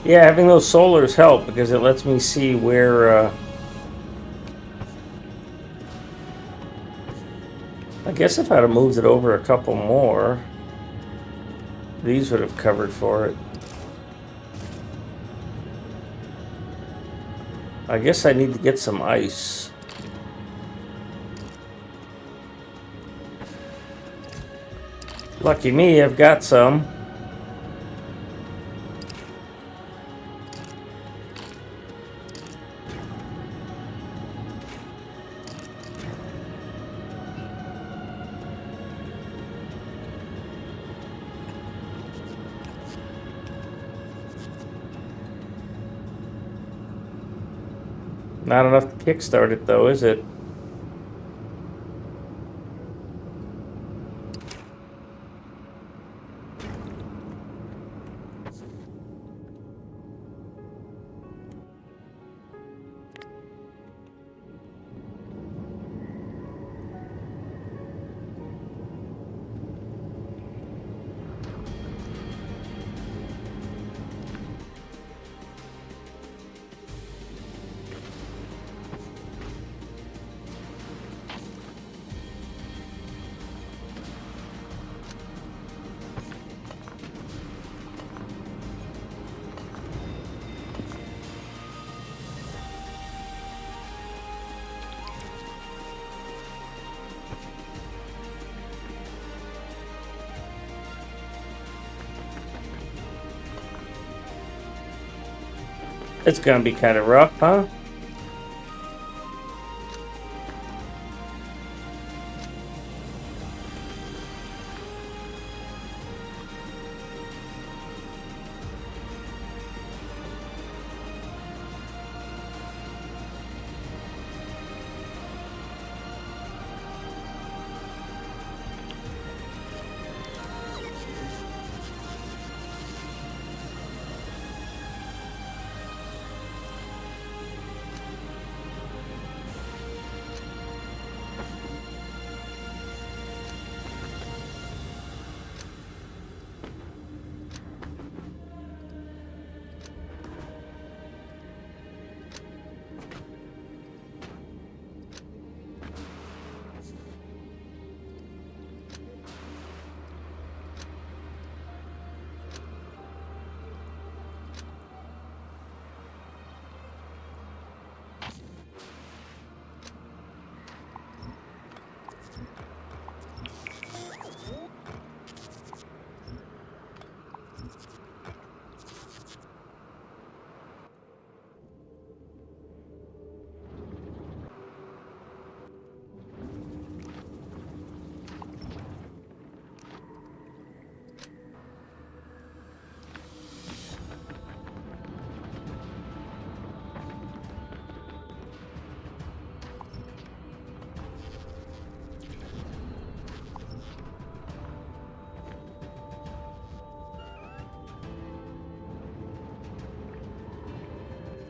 Yeah, having those solars help because it lets me see where, I guess if I'd have moved it over a couple more, these would have covered for it. I guess I need to get some ice. Lucky me, I've got some. Not enough to kickstart it, though, is it? It's gonna be kind of rough, huh?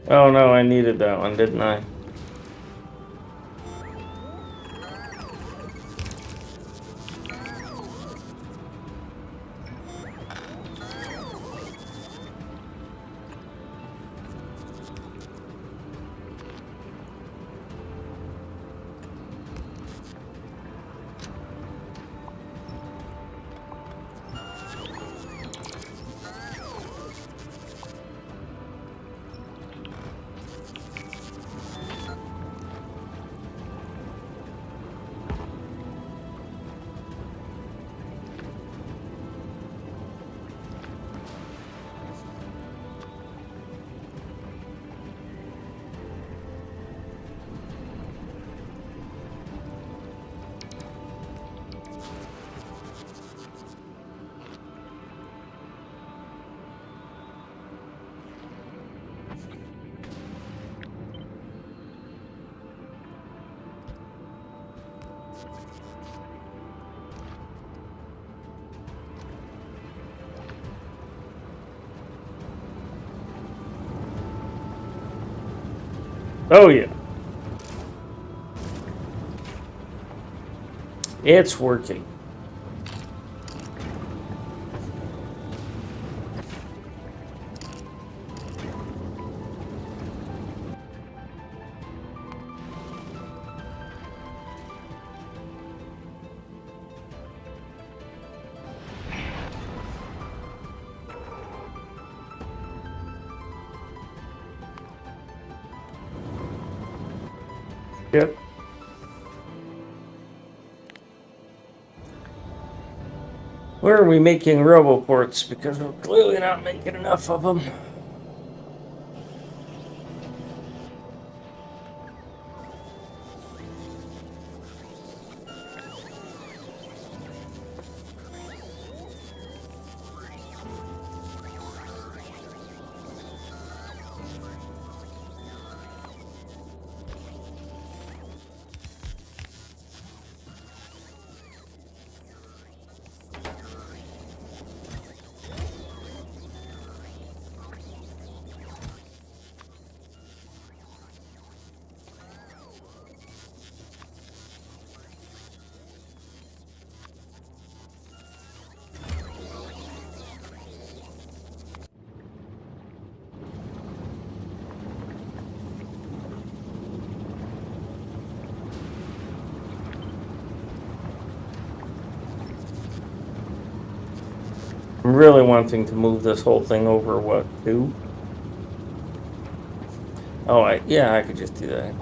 Oh no, I needed that one, didn't I? Oh yeah. It's working. Yep. Where are we making roboports? Because we're clearly not making enough of them. I'm really wanting to move this whole thing over, what, 2? Oh, yeah, I could just do that.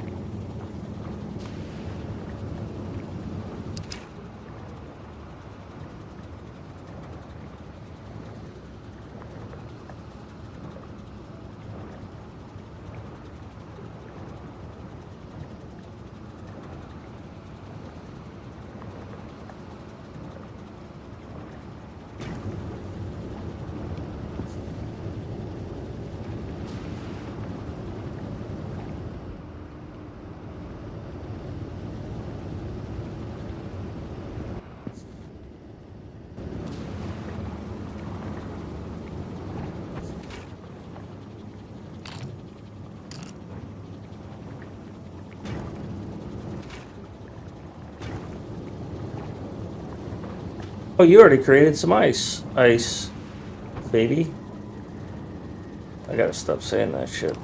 Oh, you already created some ice. Ice, baby. I gotta stop saying that shit.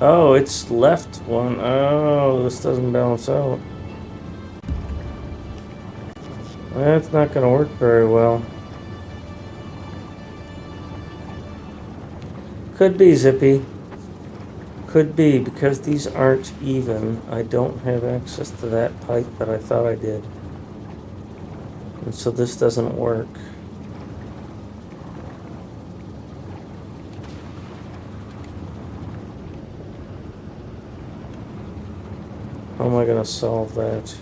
Oh, it's left one. Oh, this doesn't balance out. That's not gonna work very well. Could be, Zippy. Could be, because these aren't even. I don't have access to that pipe that I thought I did. And so this doesn't work. How am I gonna solve that?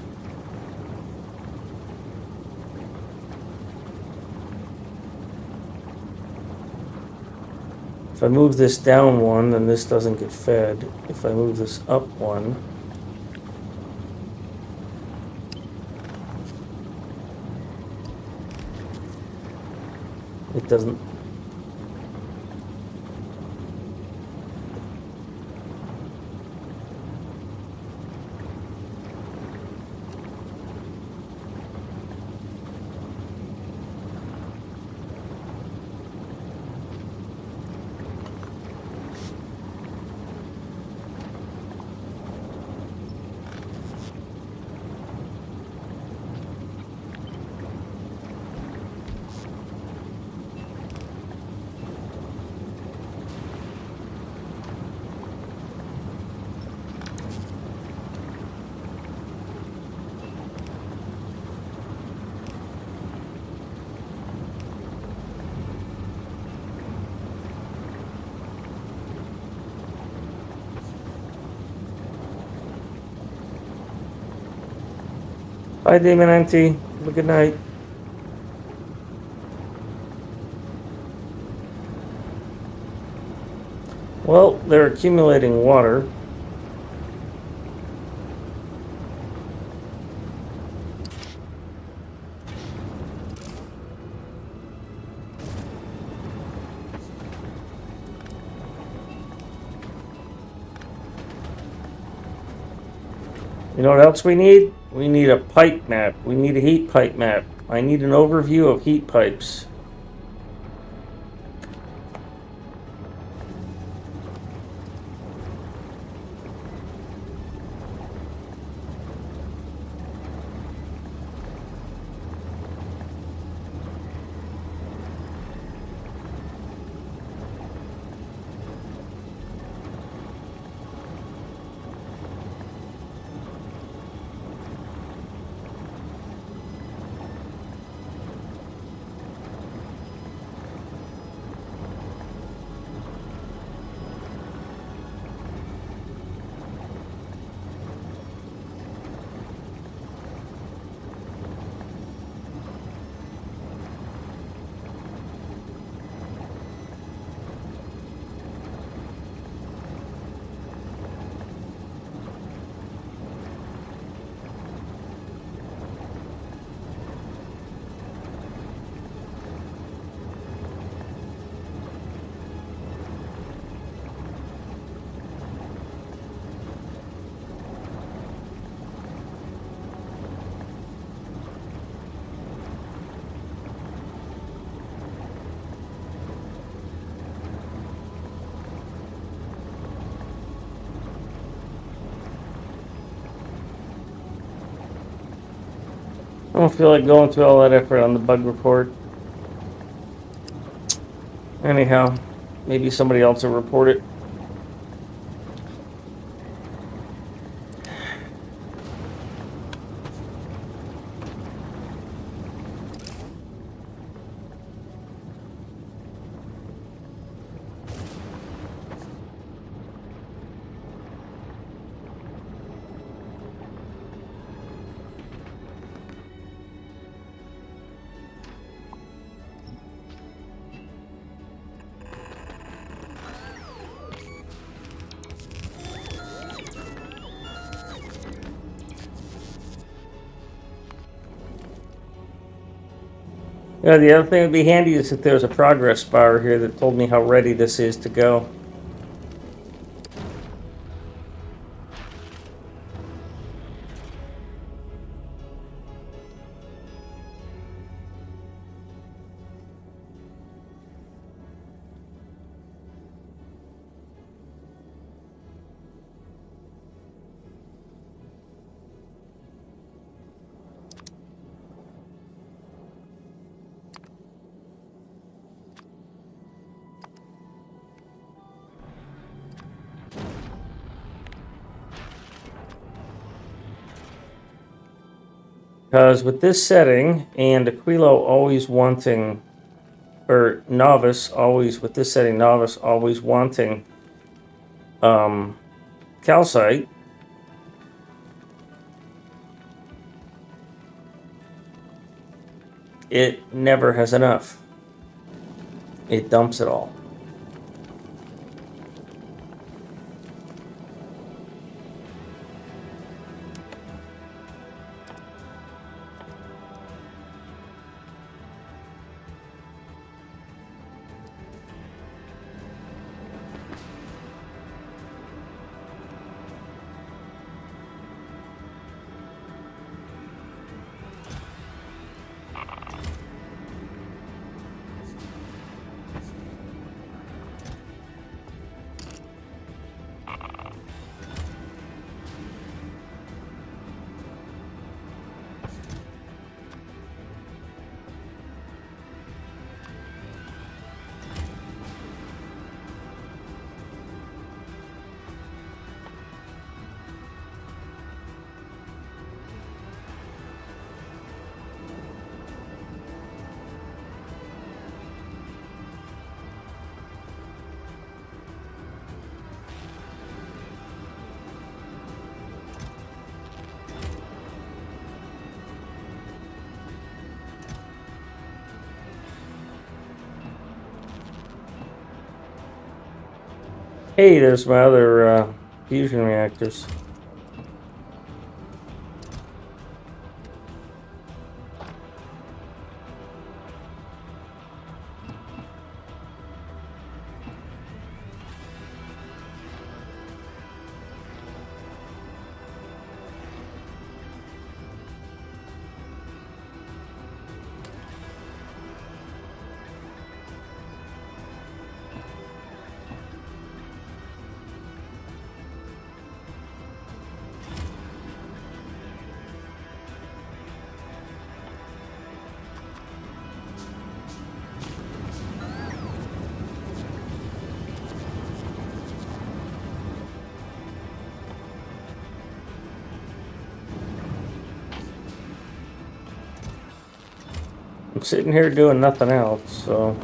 If I move this down one, then this doesn't get fed. If I move this up one, it doesn't. Bye, Demon Auntie. Have a good night. Well, they're accumulating water. You know what else we need? We need a pipe map. We need a heat pipe map. I need an overview of heat pipes. don't feel like going through all that effort on the bug report. Anyhow, maybe somebody else will report it. Yeah, the other thing that'd be handy is if there's a progress bar here that told me how ready this is to go. Because with this setting and Aquilo always wanting, or novice always, with this setting, novice always wanting calcite, it never has enough. It dumps it all. Hey, there's my other fusion reactors. I'm sitting here doing nothing else, so...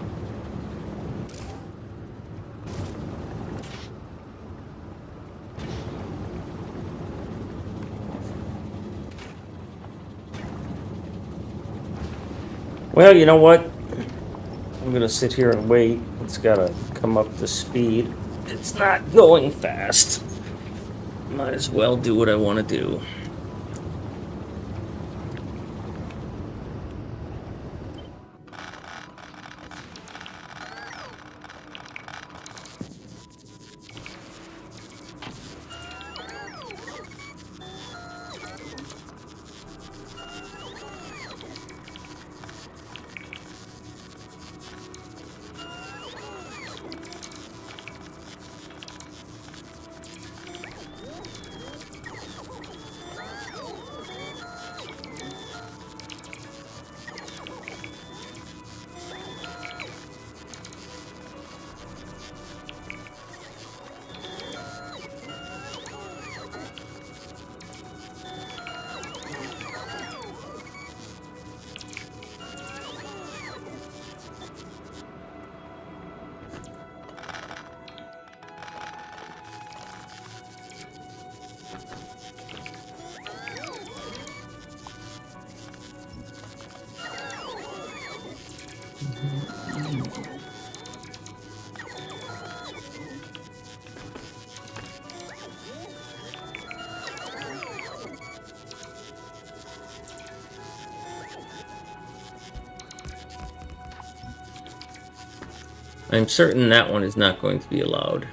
Well, you know what? I'm gonna sit here and wait. It's gotta come up to speed. It's not going fast. Might as well do what I want to do. I'm certain that one is not going to be allowed.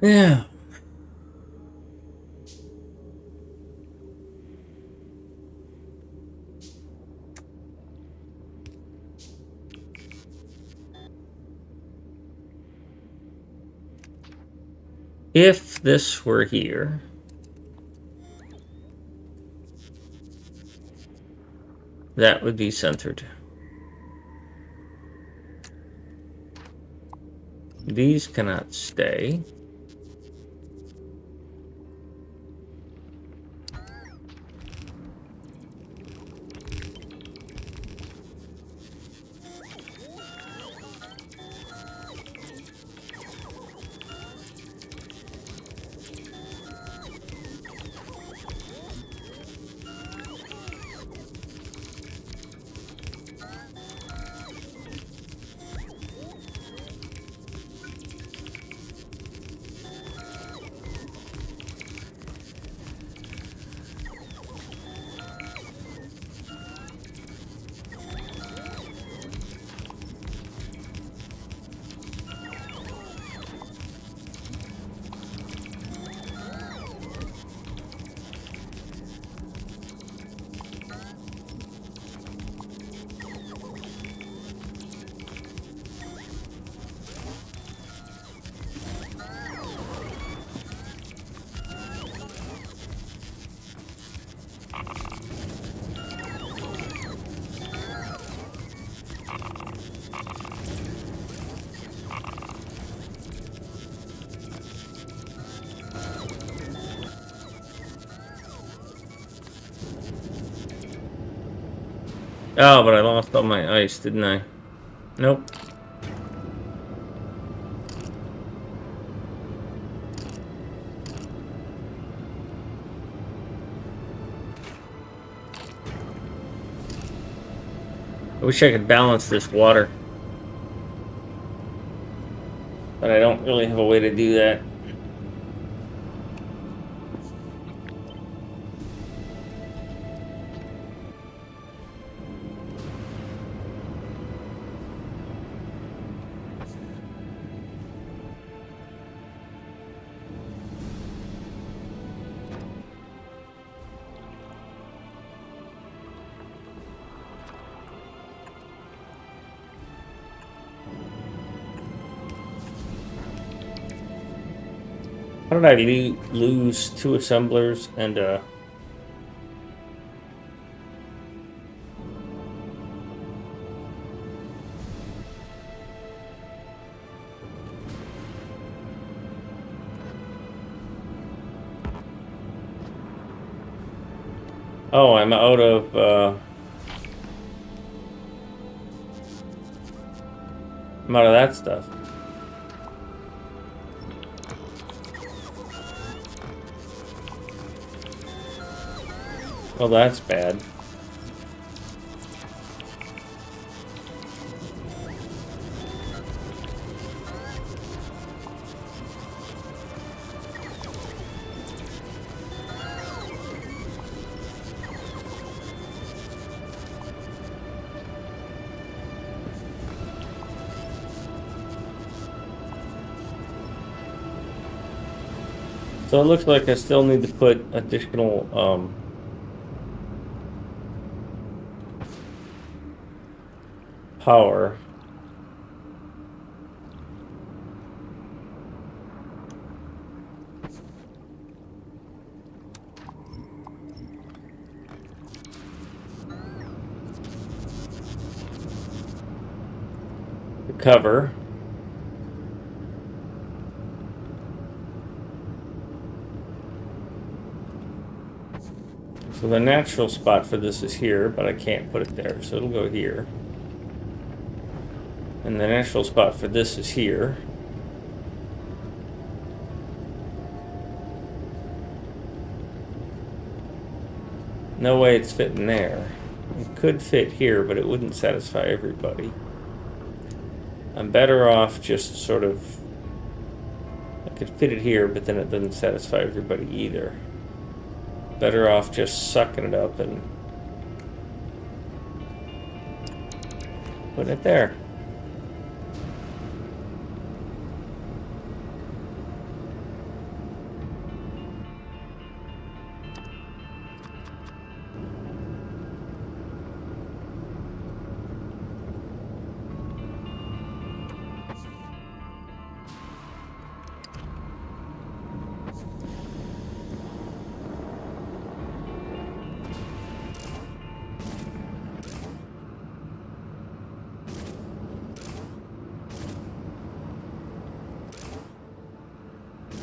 Yeah. If this were here, that would be centered. These cannot stay. Oh, but I lost all my ice, didn't I? Nope. I wish I could balance this water. But I don't really have a way to do that. How did I lose 2 assemblers and oh, I'm out of that stuff. Well, that's bad. So it looks like I still need to put additional power. The cover. So the natural spot for this is here, but I can't put it there, so it'll go here. And the natural spot for this is here. No way it's fitting there. It could fit here, but it wouldn't satisfy everybody. I'm better off just sort of... I could fit it here, but then it doesn't satisfy everybody either. Better off just sucking it up and putting it there.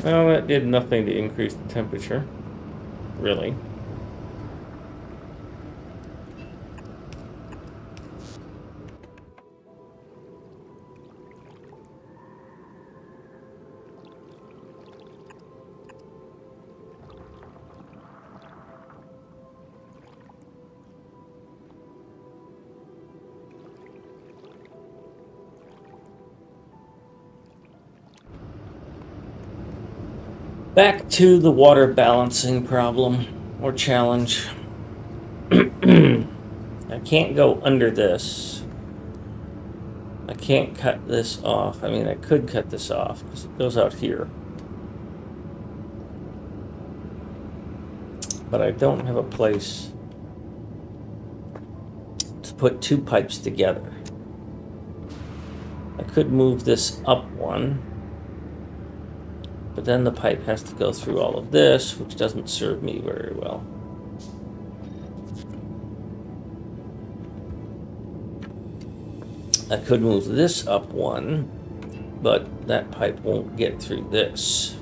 Well, that did nothing to increase the temperature, really. Back to the water balancing problem, or challenge. I can't go under this. I can't cut this off. I mean, I could cut this off, because it goes out here. But I don't have a place to put two pipes together. I could move this up one. But then the pipe has to go through all of this, which doesn't serve me very well. I could move this up one, but that pipe won't get through this.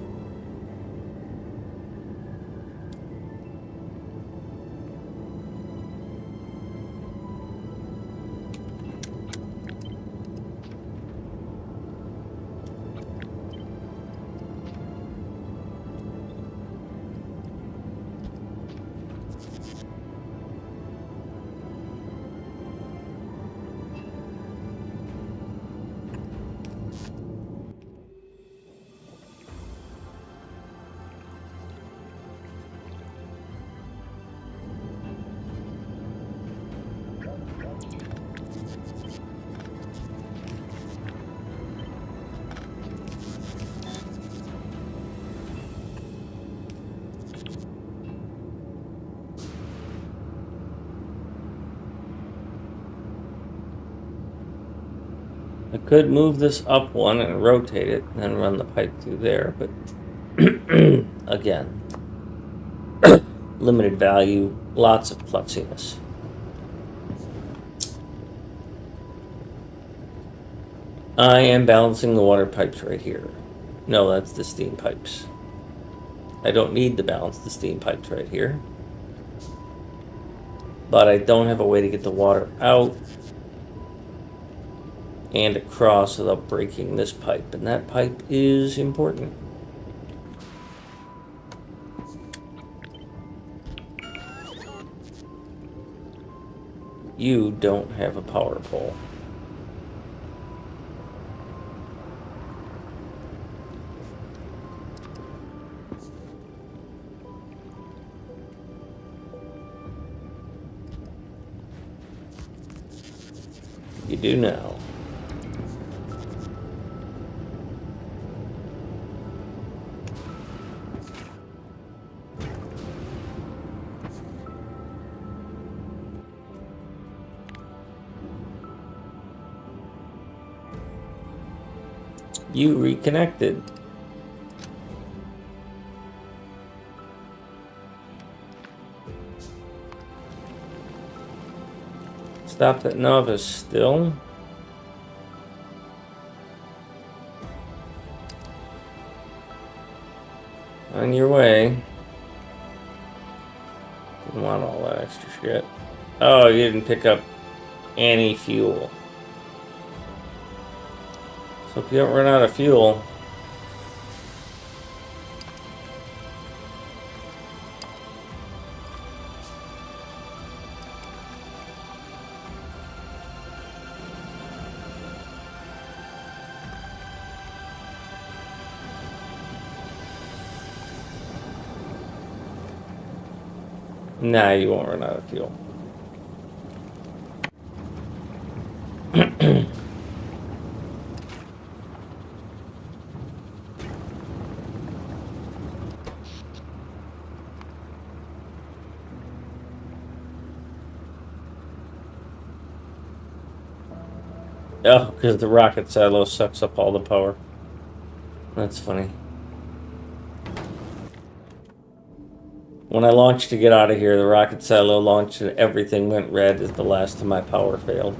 I could move this up one and rotate it and then run the pipe through there, but again, limited value, lots of flutziness. I am balancing the water pipes right here. No, that's the steam pipes. I don't need to balance the steam pipes right here. But I don't have a way to get the water out and across without breaking this pipe, and that pipe is important. You don't have a power pole. You do now. You reconnected. Stop at Novice still. On your way. Didn't want all that extra shit. Oh, you didn't pick up any fuel. So if you don't run out of fuel, nah, you won't run out of fuel. Oh, because the rocket silo sucks up all the power. That's funny. When I launched to get out of here, the rocket silo launched and everything went red as the last of my power failed.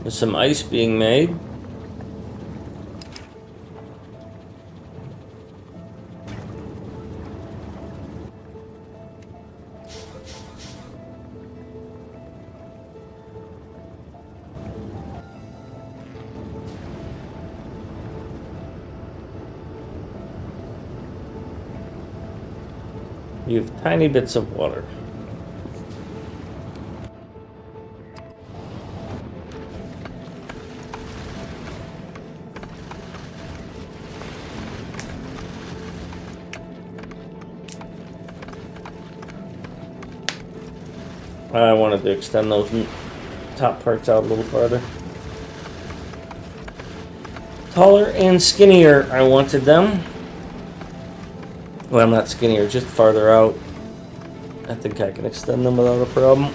There's some ice being made. You have tiny bits of water. I wanted to extend those top parts out a little farther. Taller and skinnier, I wanted them. Well, not skinnier, just farther out. I think I can extend them without a problem.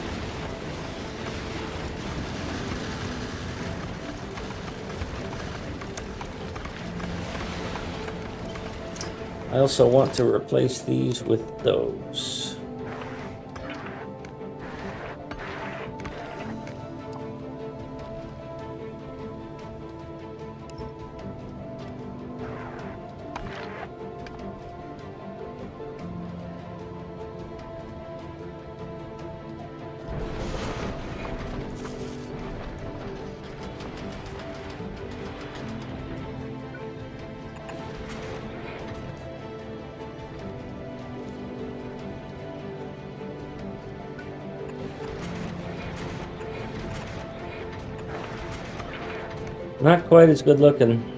I also want to replace these with those. Not quite as good looking.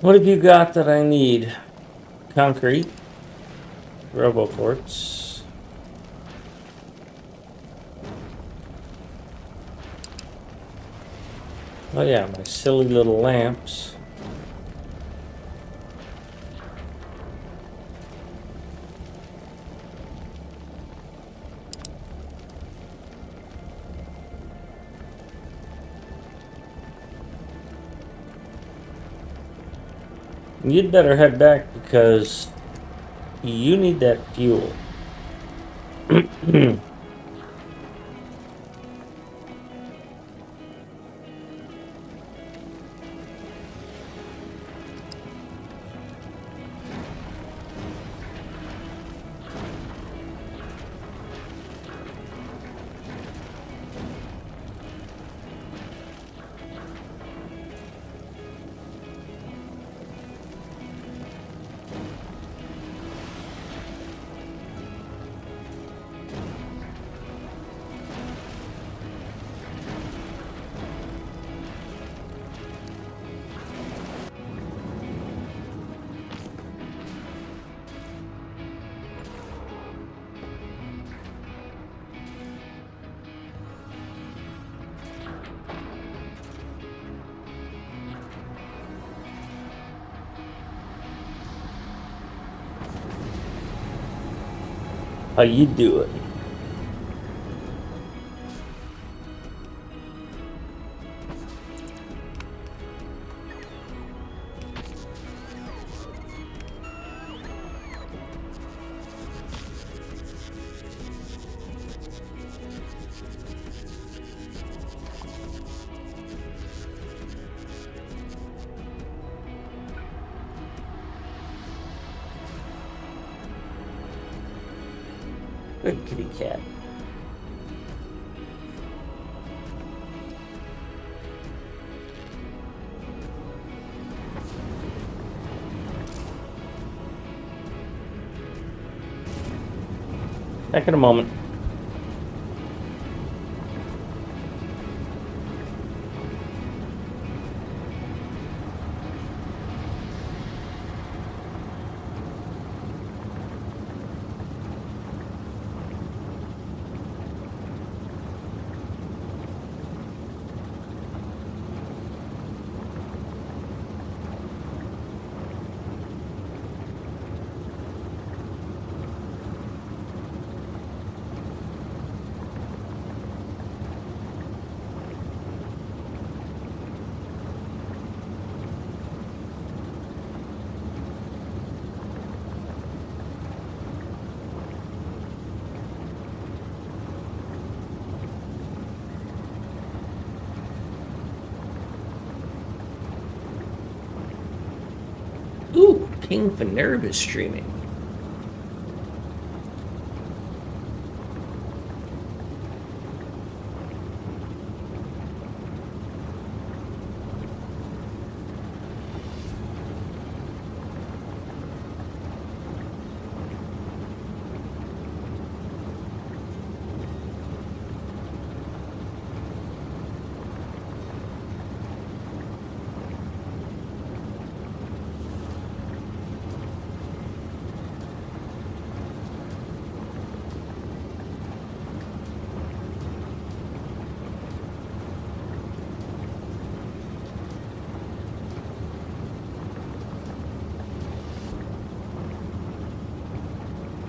What have you got that I need? Concrete, roboports. Oh yeah, my silly little lamps. You'd better head back because you need that fuel. How you doing? Good kitty cat. Back in a moment. Ooh, King Finerb is streaming.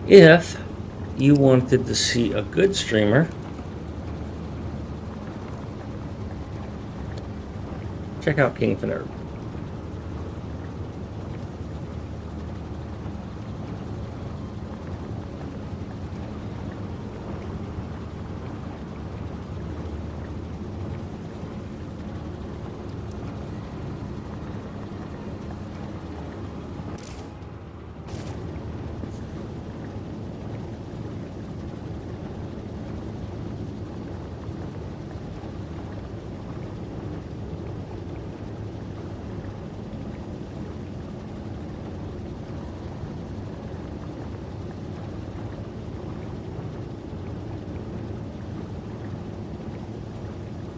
If you wanted to see a good streamer, check out King Finerb.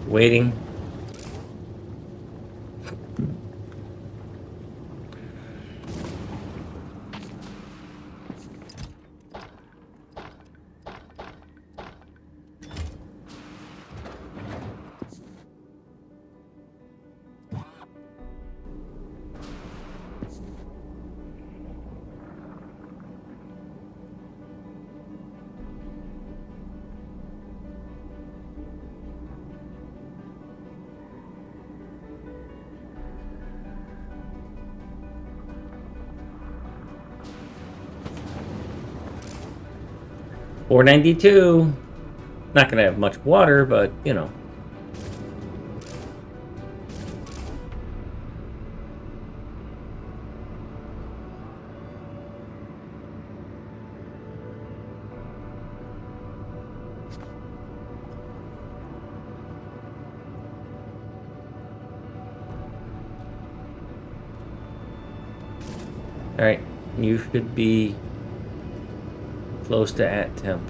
Waiting. 492. Not gonna have much water, but you know. Alright, you should be close to at temp.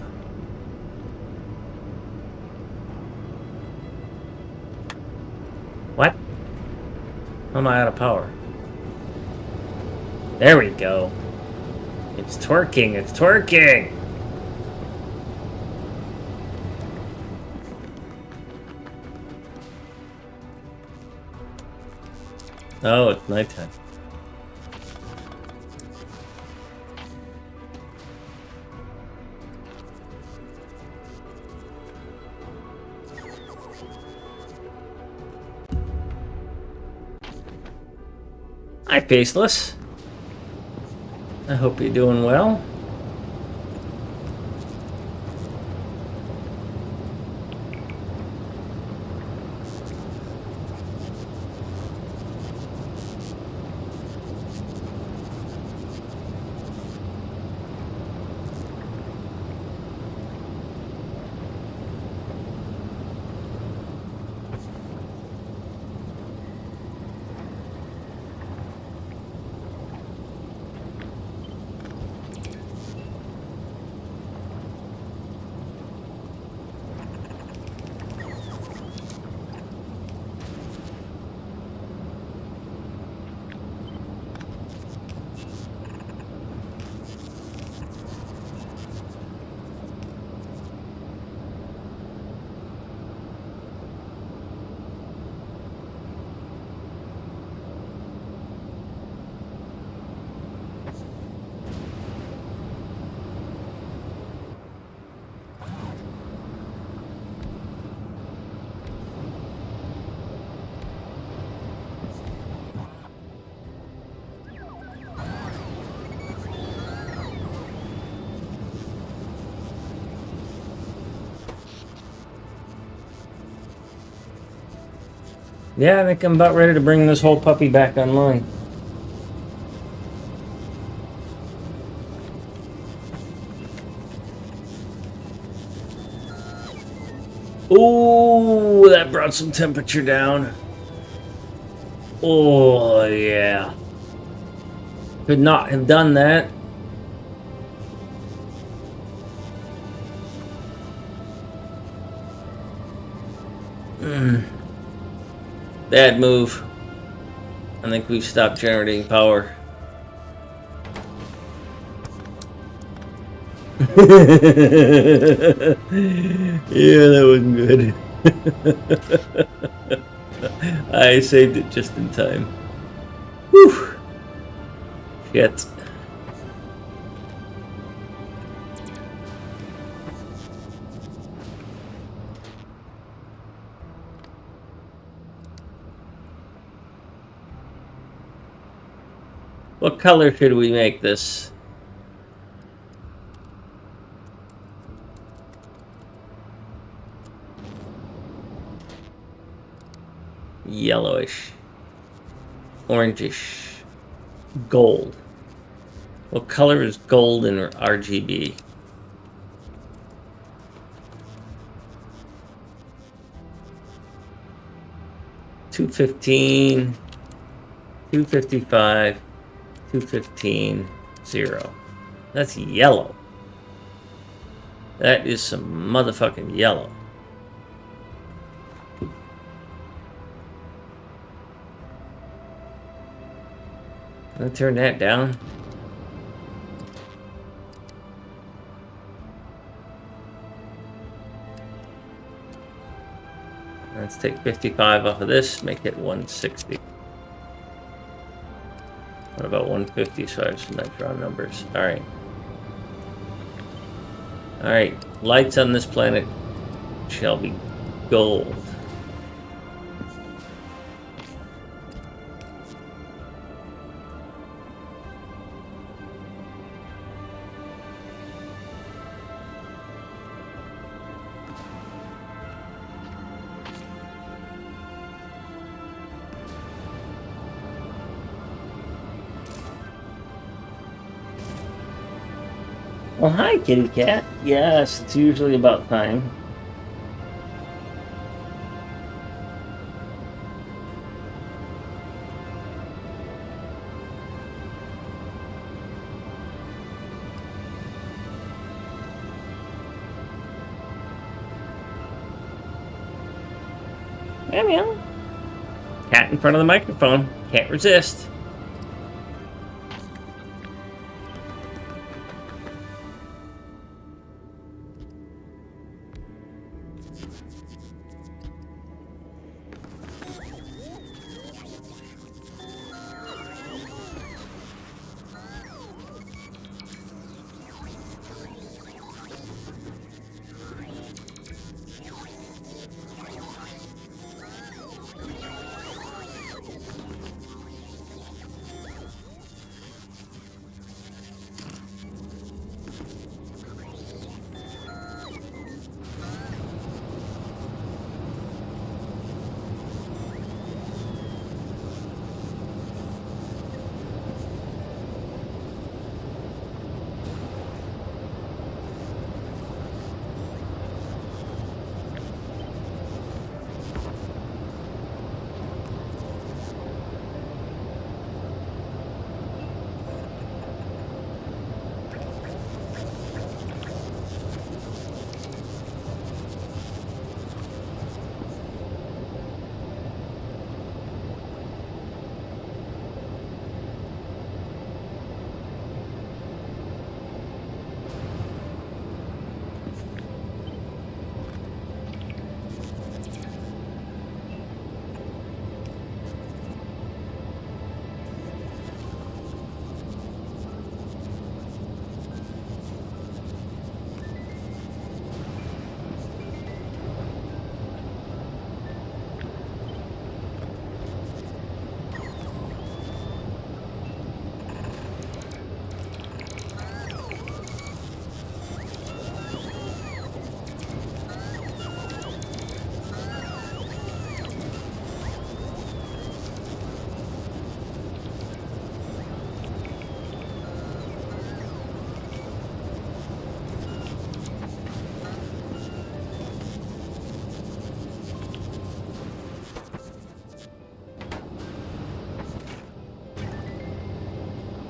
What? How am I out of power? There we go. It's twerking, it's twerking! Oh, it's nighttime. Hi, Faceless. I hope you're doing well. Yeah, I think I'm about ready to bring this whole puppy back online. Ooh, that brought some temperature down. Oh, yeah. Could not have done that. Bad move. I think we've stopped generating power. Yeah, that wasn't good. I saved it just in time. Whew. Shit. What color should we make this? Yellowish. Orangish. Gold. What color is gold in RGB? $215, $255, $215, 0. That's yellow. That is some motherfucking yellow. Can I turn that down? Let's take 55 off of this, make it 160. What about 150? So I have some nice round numbers. Alright. Alright. Lights on this planet shall be gold. Well, hi, kitty cat. Yes, it's usually about time. Yeah, meow. Cat in front of the microphone. Can't resist.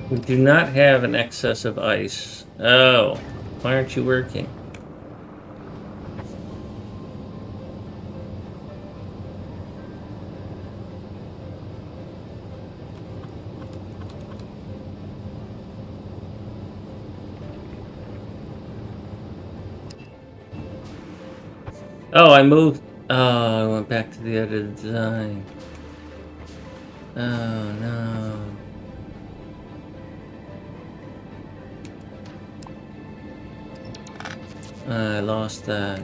We do not have an excess of ice. Oh, why aren't you working? Oh, I moved. Oh, I went back to the other design. Oh, no. I lost that.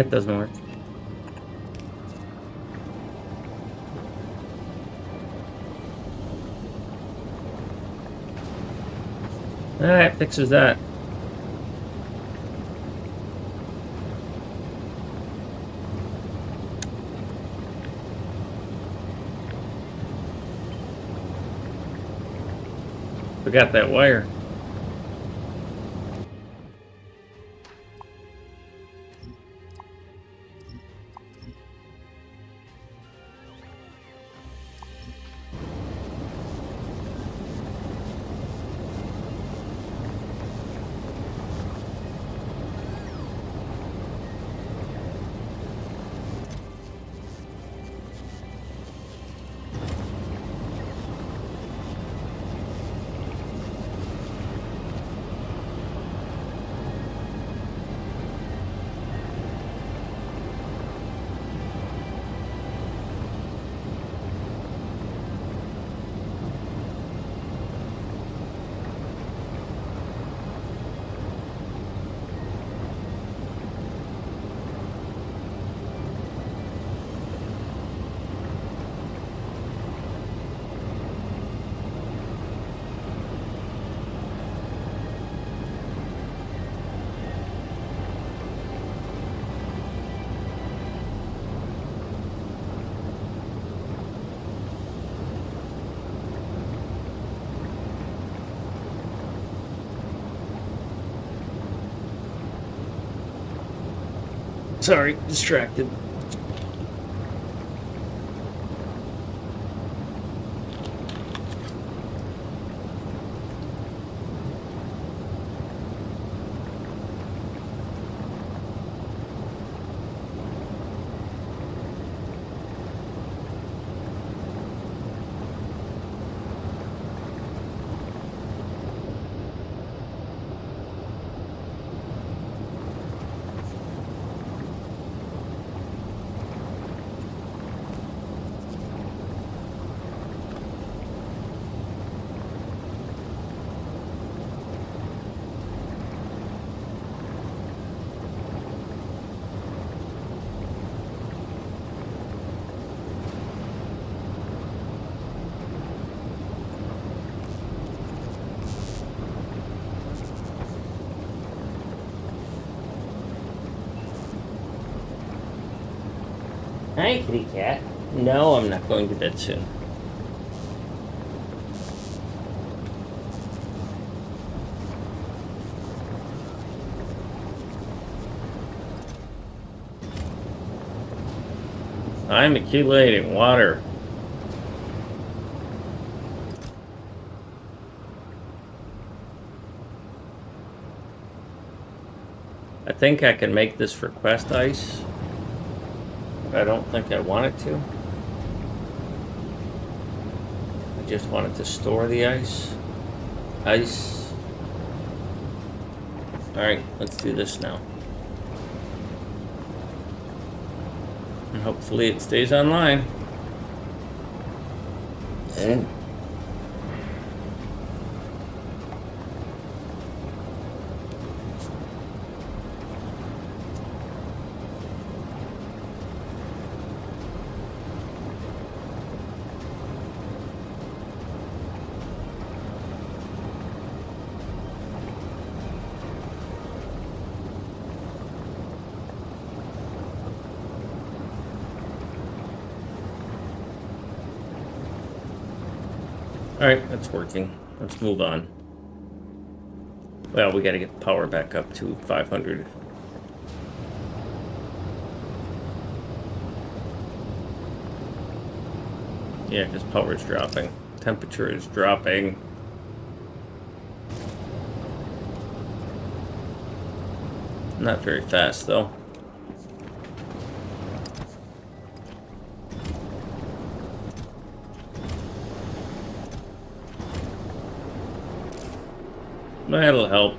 It doesn't work. Alright, fixes that. Forgot that wire. Sorry, distracted. Hi, kitty cat. No, I'm not going to bed soon. I'm accumulating water. I think I can make this request ice. I don't think I want it to. I just wanted to store the ice. Ice. Alright, let's do this now. And hopefully it stays online. And alright, that's working. Let's move on. Well, we gotta get the power back up to 500. Yeah, because power is dropping. Temperature is dropping. Not very fast, though. That'll help.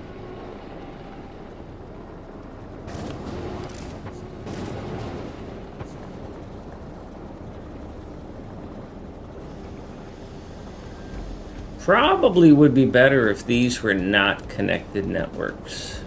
Probably would be better if these were not connected networks.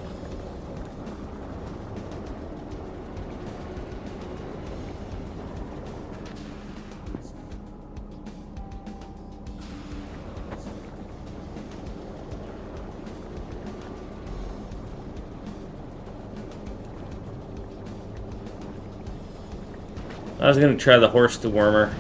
I was gonna try the horse dewormer.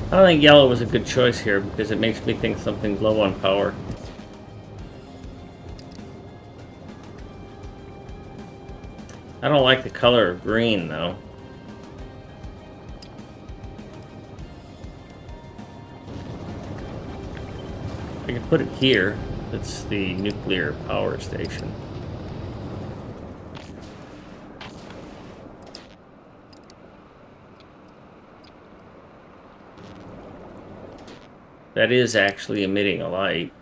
I don't think yellow was a good choice here because it makes me think something's low on power. I don't like the color of green though. I can put it here. That's the nuclear power station. That is actually emitting a light.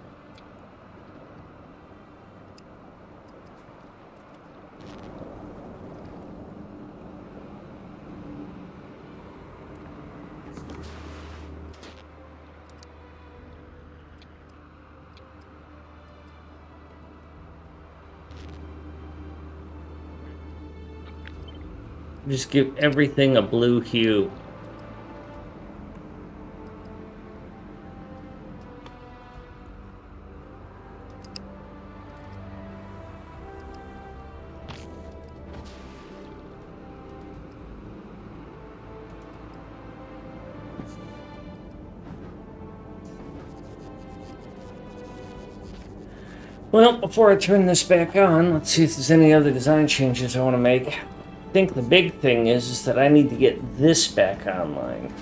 Just give everything a blue hue. Well, before I turn this back on, let's see if there's any other design changes I want to make. I think the big thing is that I need to get this back online.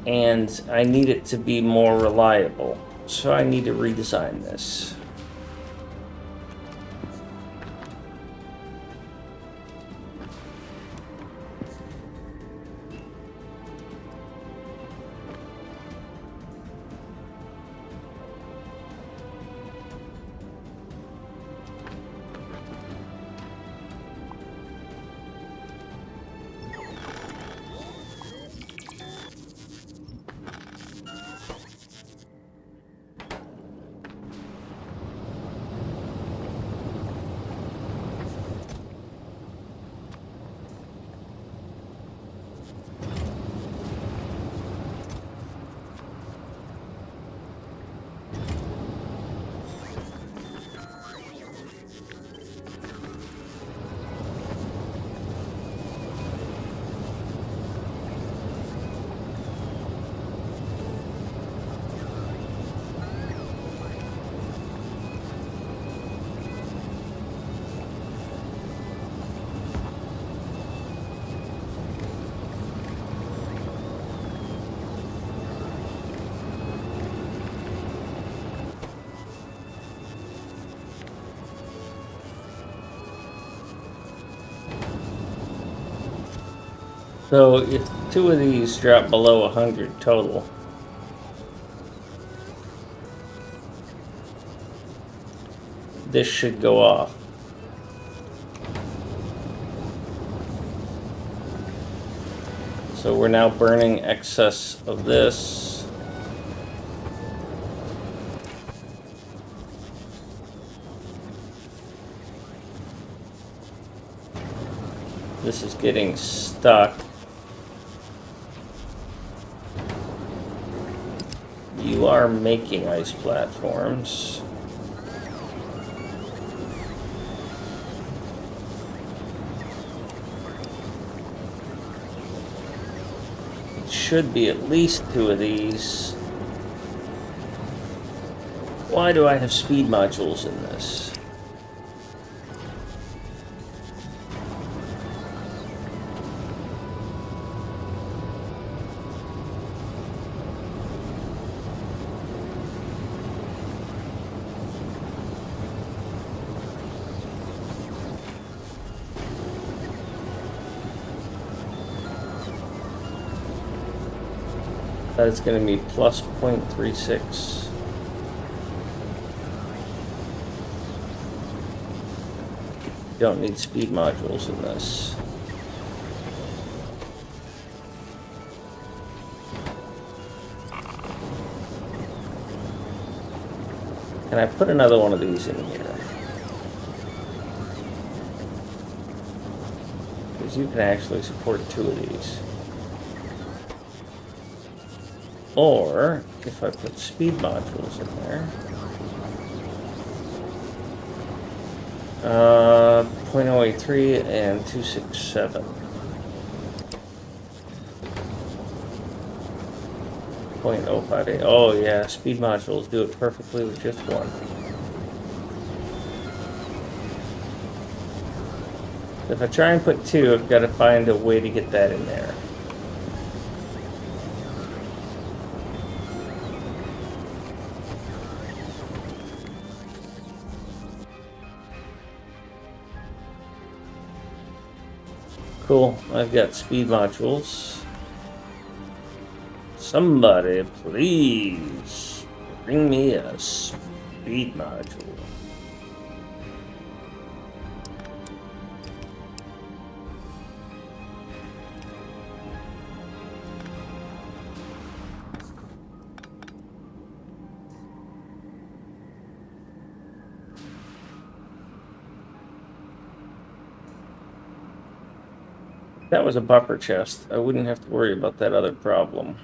And I need it to be more reliable. So I need to redesign this. So if two of these drop below 100 total, this should go off. So we're now burning excess of this. This is getting stuck. You are making ice platforms. It should be at least two of these. Why do I have speed modules in this? That is going to be plus 0.36. Don't need speed modules in this. Can I put another one of these in here? Because you can actually support 2 of these. Or, if I put speed modules in there, 0.083 and 267. 0.058. Oh yeah, speed modules do it perfectly with just one. If I try and put 2, I've got to find a way to get that in there. Cool, I've got speed modules. Somebody please bring me a speed module. If that was a buffer chest, I wouldn't have to worry about that other problem.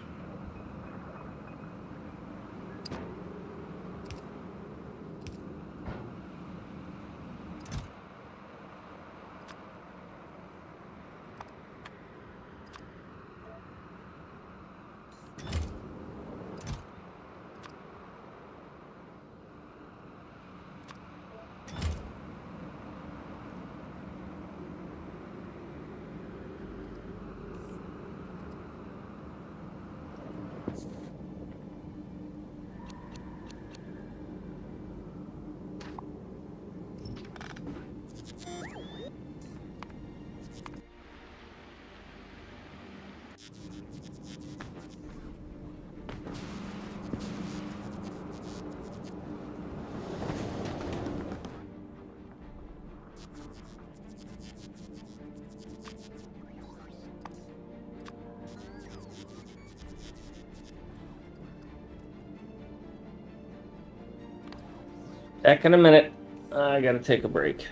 Back in a minute. I gotta take a break.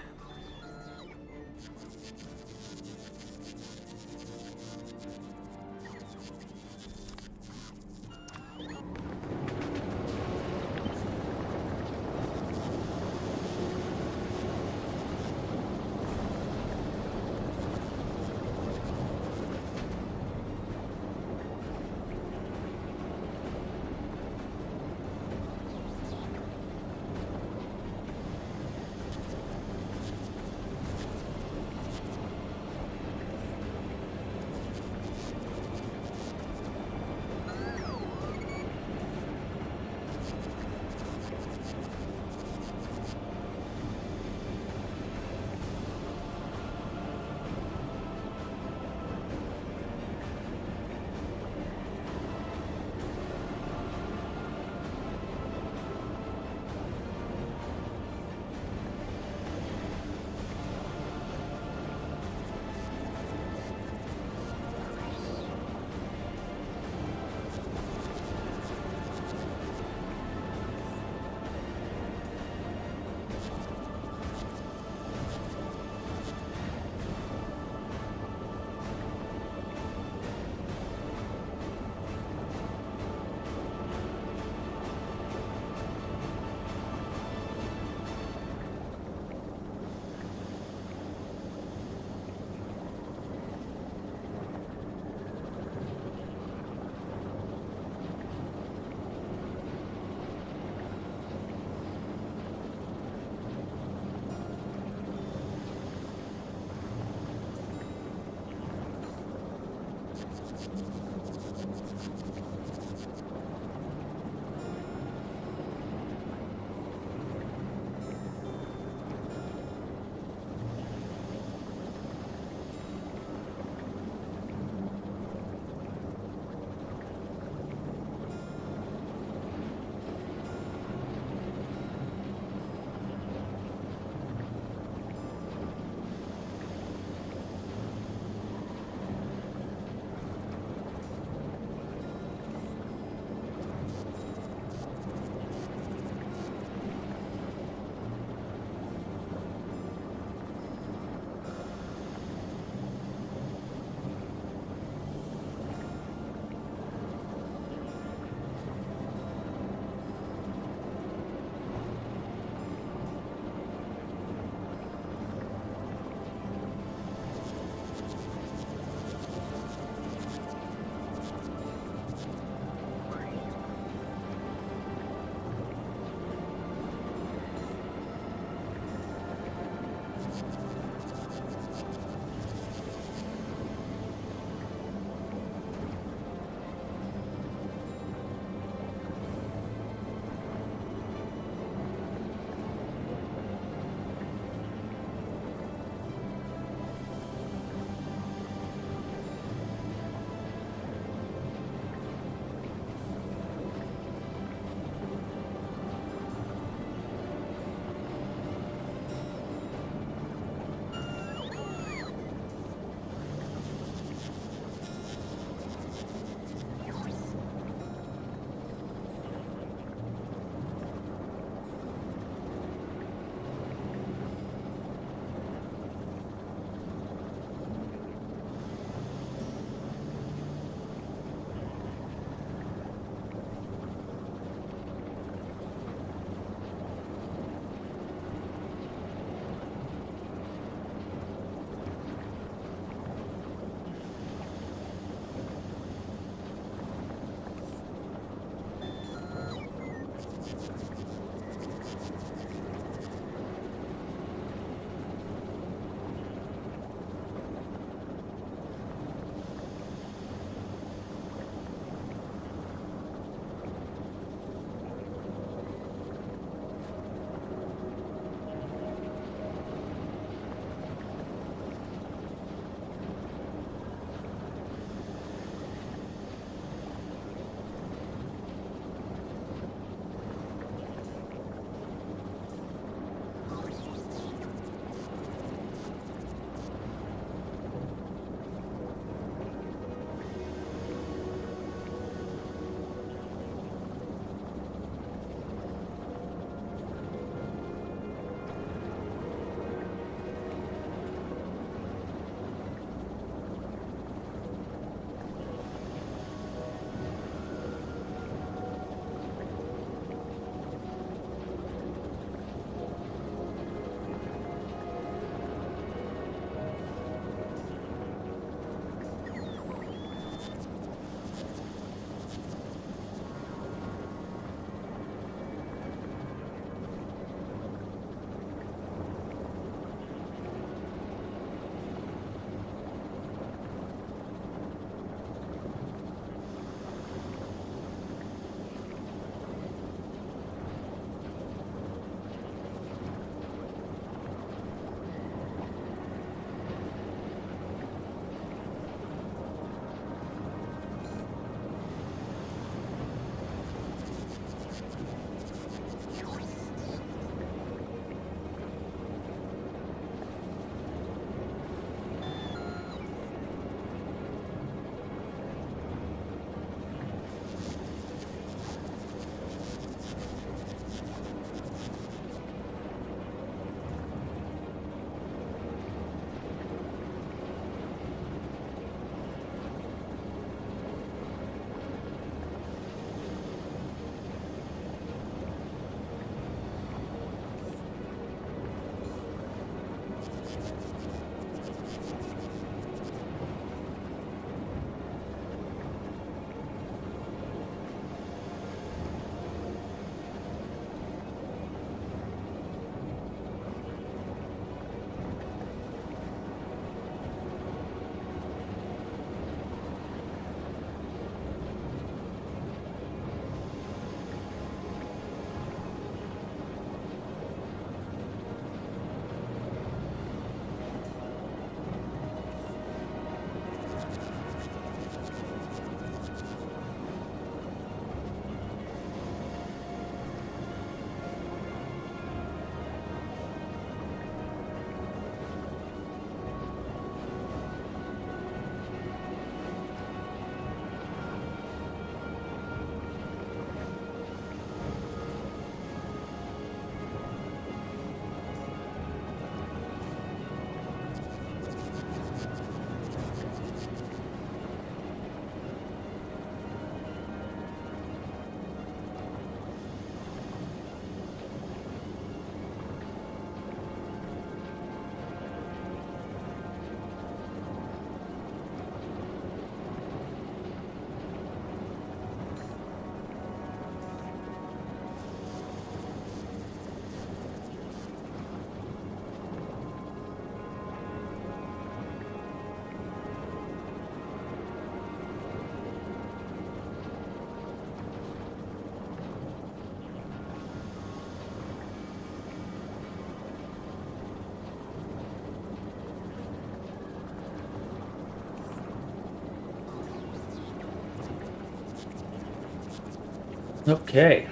Okay.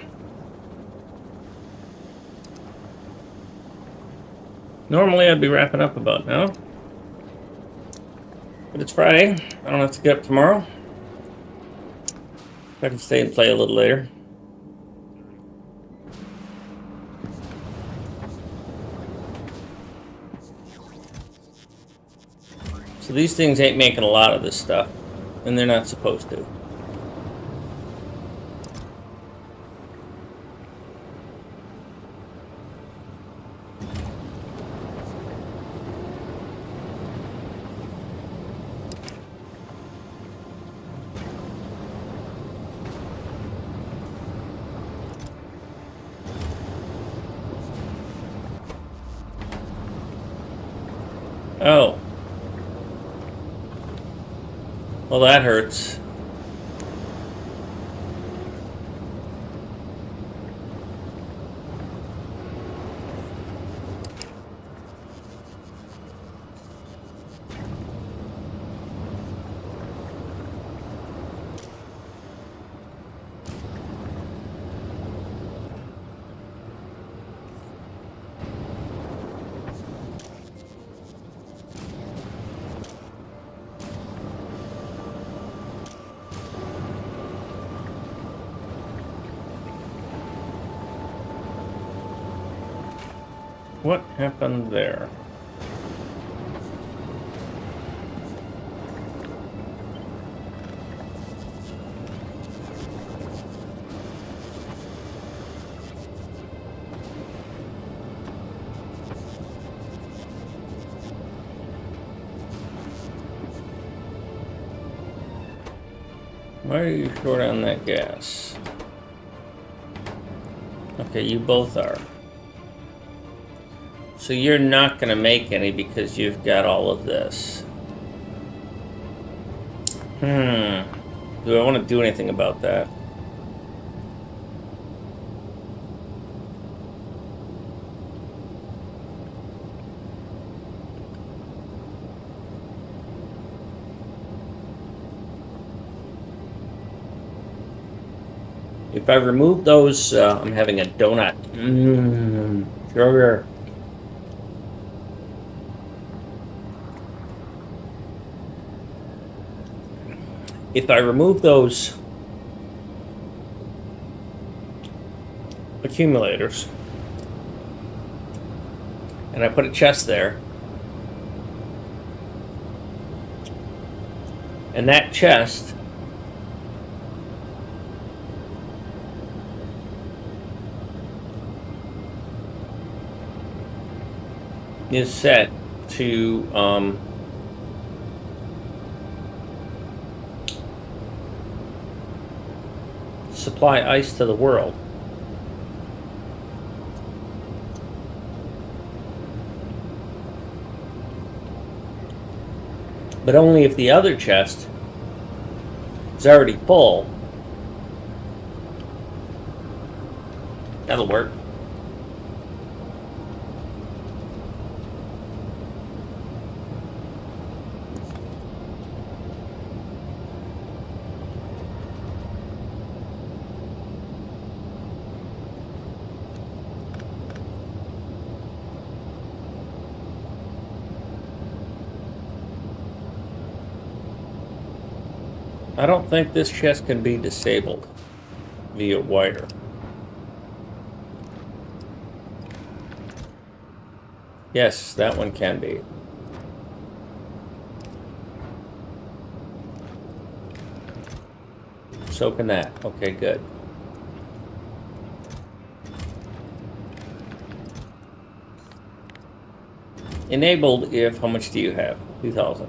Normally I'd be wrapping up about now. But it's Friday. I don't have to get up tomorrow. I can stay and play a little later. So these things ain't making a lot of this stuff. And they're not supposed to. Oh. Well, that hurts. What happened there? Why are you short on that gas? Okay, you both are. So you're not going to make any because you've got all of this. Do I want to do anything about that? If I remove those, I'm having a donut. Sugar. If I remove those accumulators and I put a chest there, and that chest is set to supply ice to the world. But only if the other chest is already full. That'll work. I don't think this chest can be disabled via wire. Yes, that one can be. So can that. Okay, good. Enabled if, how much do you have? 2,000.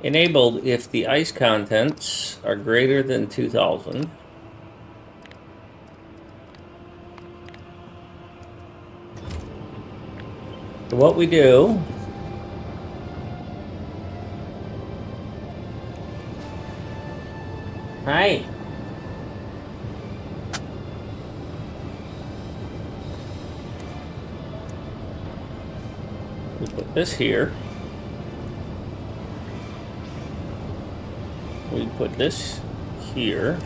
Enabled if the ice contents are greater than 2,000. So what we do Hi. We put this here. We put this here.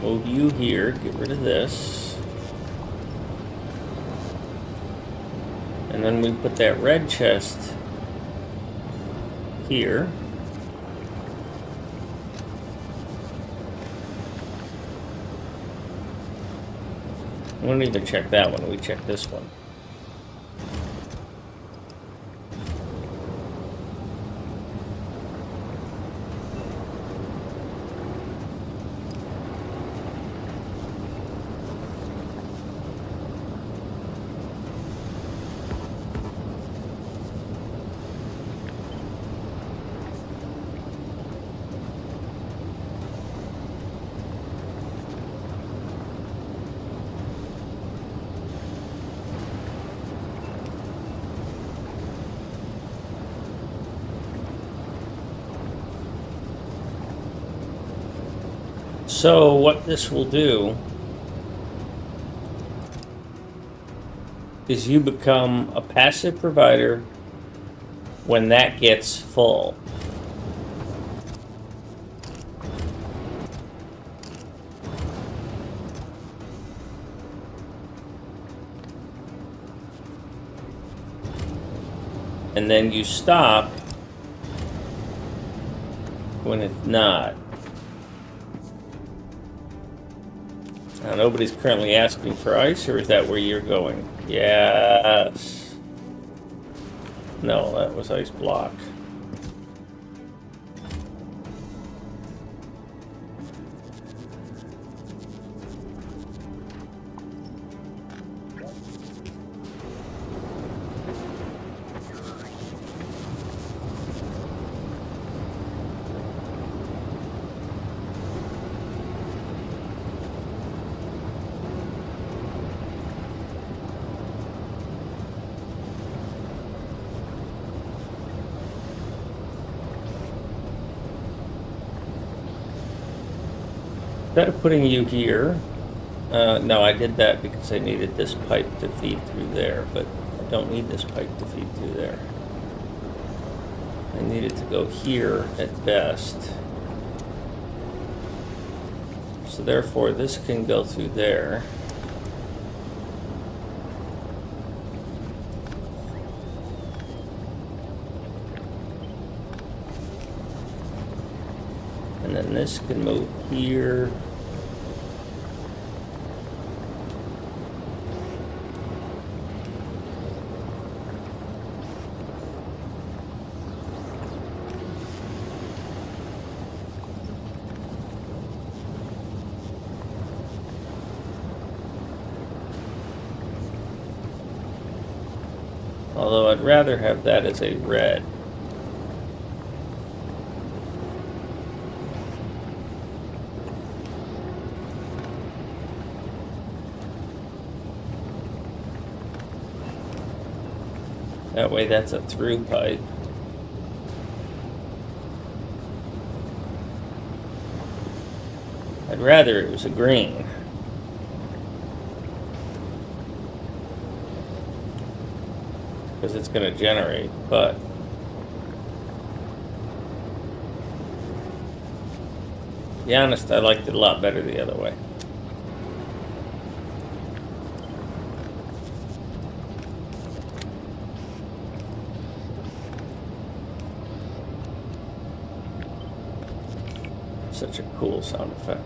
Move you here, get rid of this. And then we put that red chest here. We don't need to check that one, we check this one. So what this will do is you become a passive provider when that gets full. And then you stop when it's not. Now, nobody's currently asking for ice, or is that where you're going? Yes. No, that was ice block. Instead of putting you here, no, I did that because I needed this pipe to feed through there, but I don't need this pipe to feed through there. I need it to go here at best. So therefore, this can go through there. And then this can move here. Although I'd rather have that as a red. That way that's a through pipe. I'd rather it was a green. Because it's going to generate, but to be honest, I liked it a lot better the other way. Such a cool sound effect.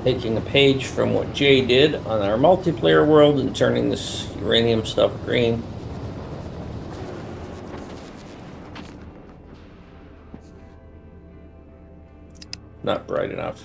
Taking a page from what Jay did on our multiplayer world and turning this uranium stuff green. Not bright enough.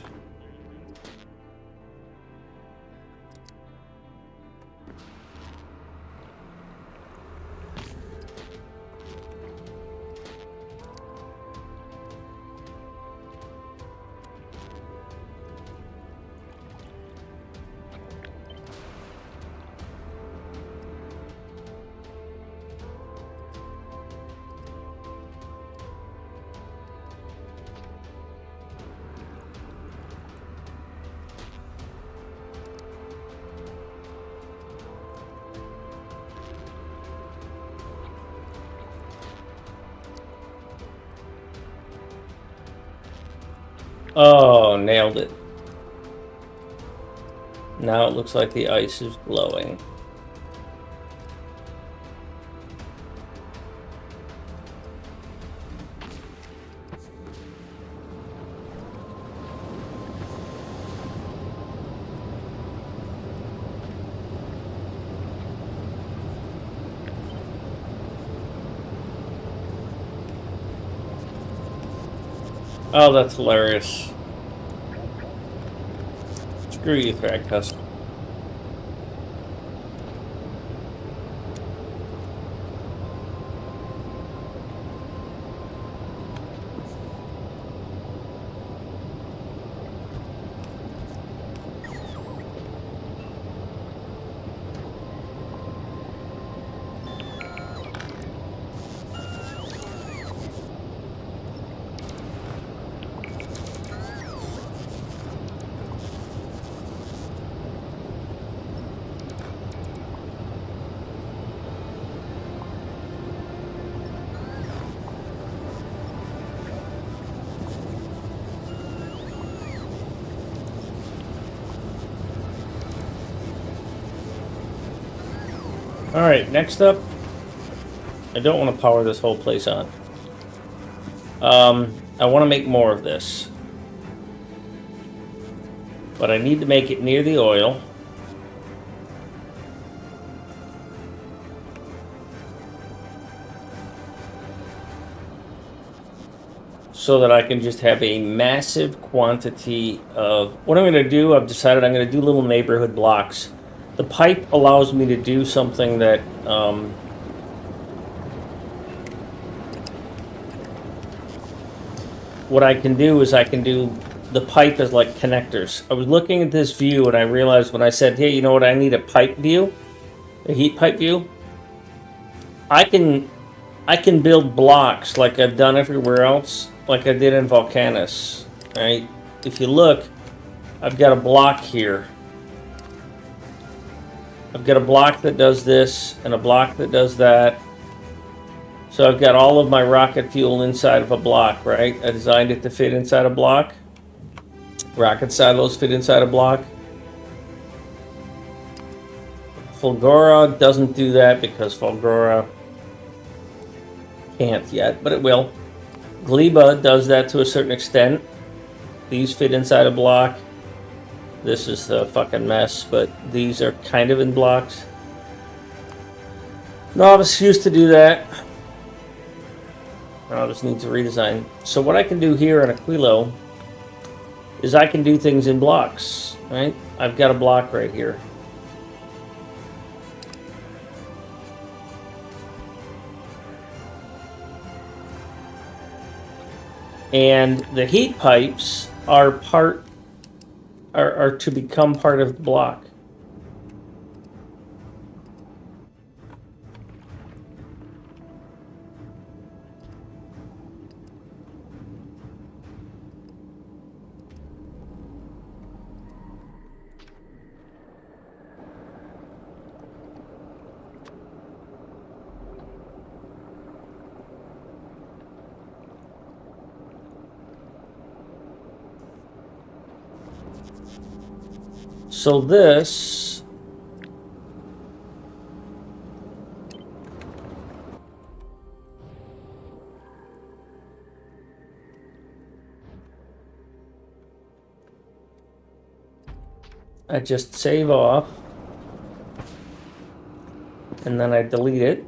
Oh, nailed it. Now it looks like the ice is glowing. Oh, that's hilarious. Screw you, Thragtusk. Alright, next up, I don't want to power this whole place on. I want to make more of this. But I need to make it near the oil. So that I can just have a massive quantity of... What I'm going to do, I've decided I'm going to do little neighborhood blocks. The pipe allows me to do something that... what I can do is I can do the pipe as like connectors. I was looking at this view and I realized when I said, hey, you know what, I need a pipe view, a heat pipe view. I can build blocks like I've done everywhere else, like I did in Volcanus. Right? If you look, I've got a block here. I've got a block that does this and a block that does that. So I've got all of my rocket fuel inside of a block, right? I designed it to fit inside a block. Rocket silos fit inside a block. Fulgora doesn't do that because Fulgora can't yet, but it will. Gleba does that to a certain extent. These fit inside a block. This is a fucking mess, but these are kind of in blocks. Novice used to do that. Novice needs a redesign. So what I can do here on Aquilo is I can do things in blocks, right? I've got a block right here. And the heat pipes are to become part of the block. So this I just save off, and then I delete it.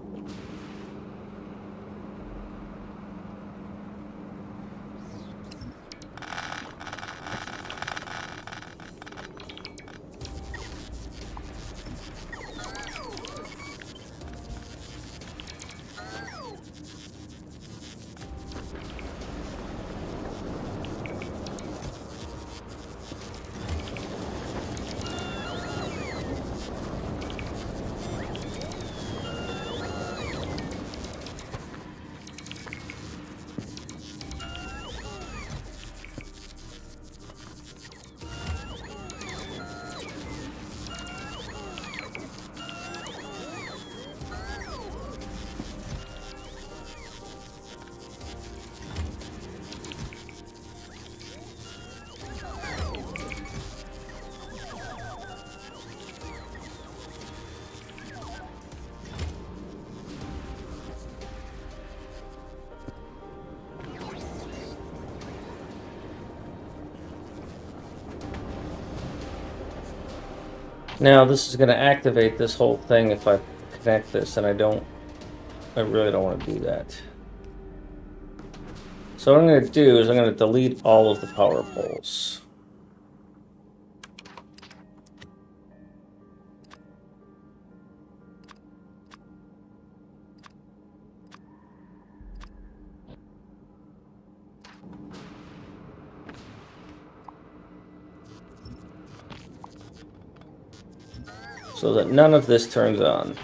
Now this is going to activate this whole thing if I connect this, and I really don't want to do that. So what I'm going to do is I'm going to delete all of the power poles. So that none of this turns on.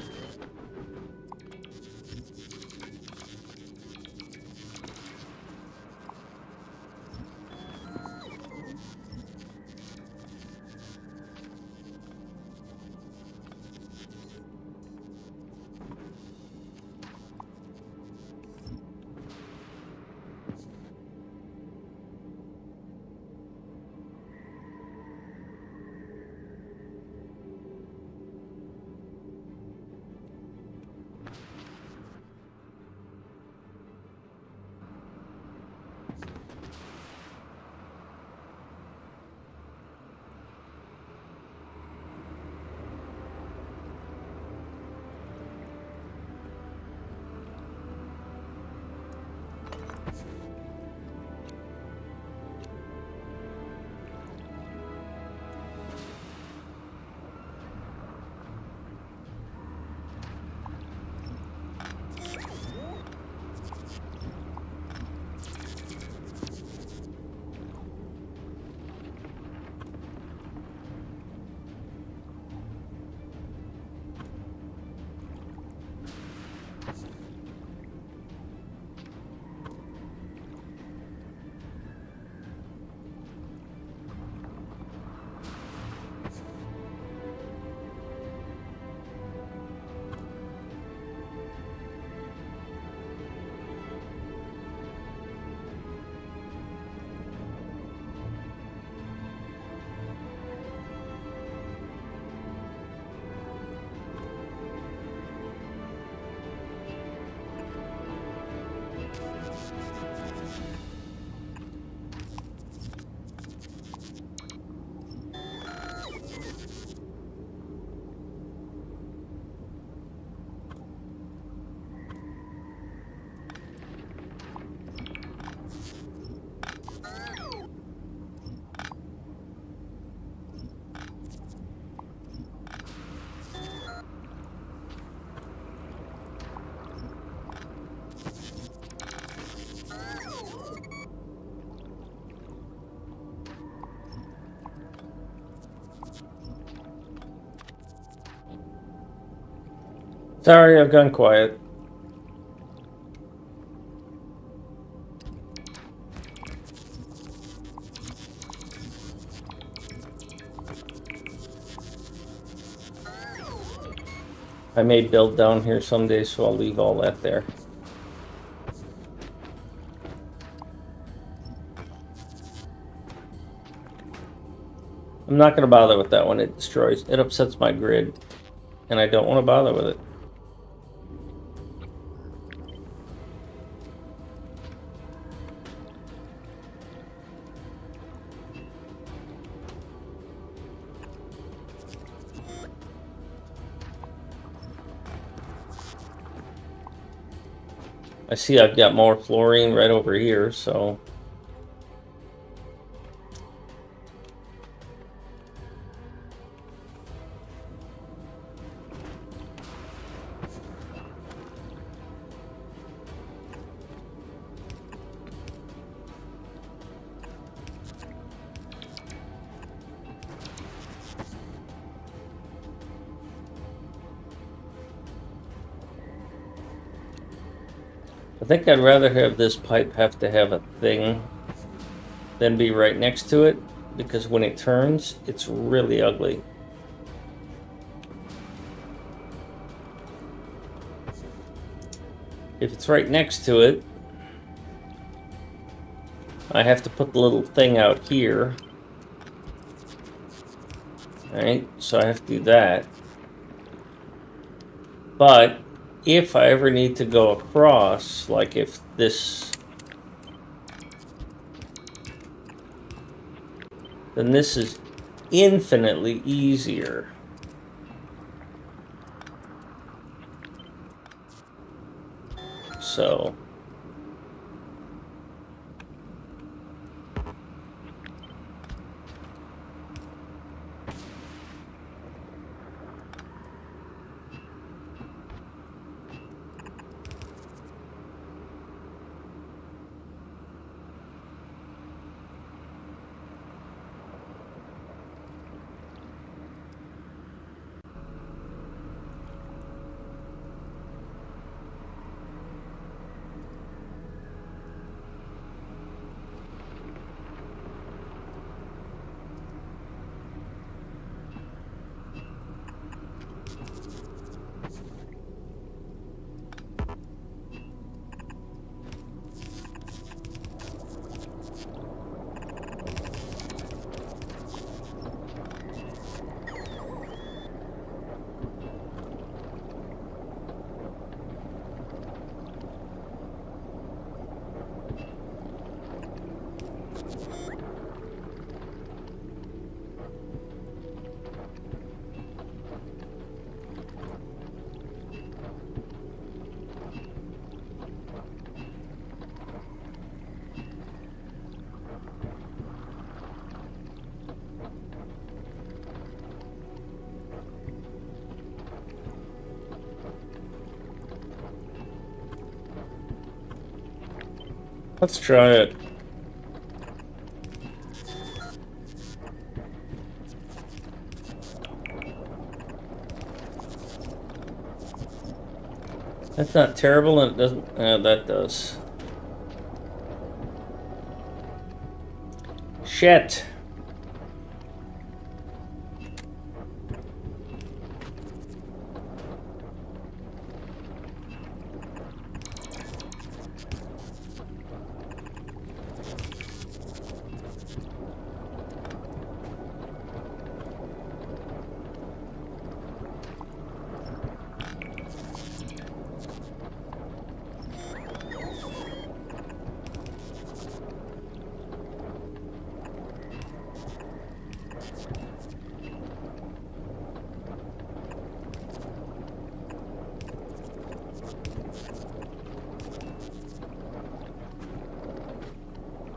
Sorry, I've gone quiet. I may build down here someday, so I'll leave all that there. I'm not going to bother with that one. It upsets my grid, and I don't want to bother with it. I see I've got more fluorine right over here, so... I think I'd rather have this pipe have to have a thing than be right next to it, because when it turns, it's really ugly. If it's right next to it, I have to put the little thing out here. Alright, so I have to do that. But if I ever need to go across, like if this... then this is infinitely easier. So... let's try it. That's not terrible, and it doesn't... that does. Shit.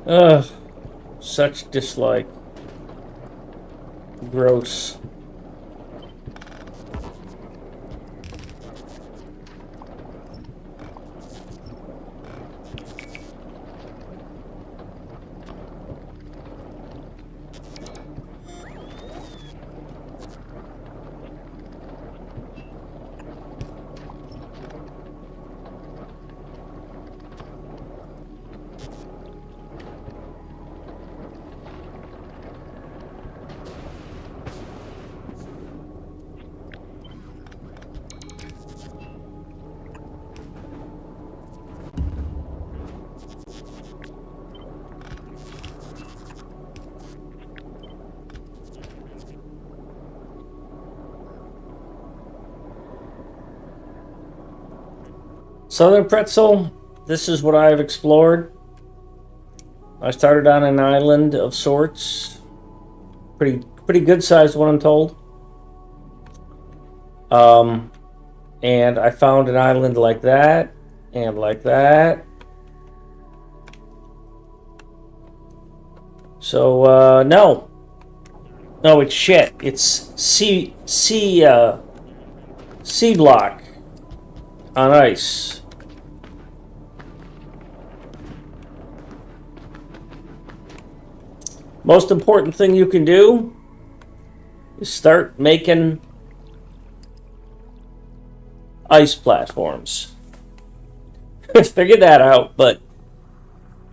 Ugh, such dislike. Gross. Southern Pretzel, this is what I've explored. I started on an island of sorts. Pretty good sized one, I'm told. And I found an island like that, And like that. So, no. No, it's shit. It's C block on ice. Most important thing you can do is start making ice platforms. Figure that out, but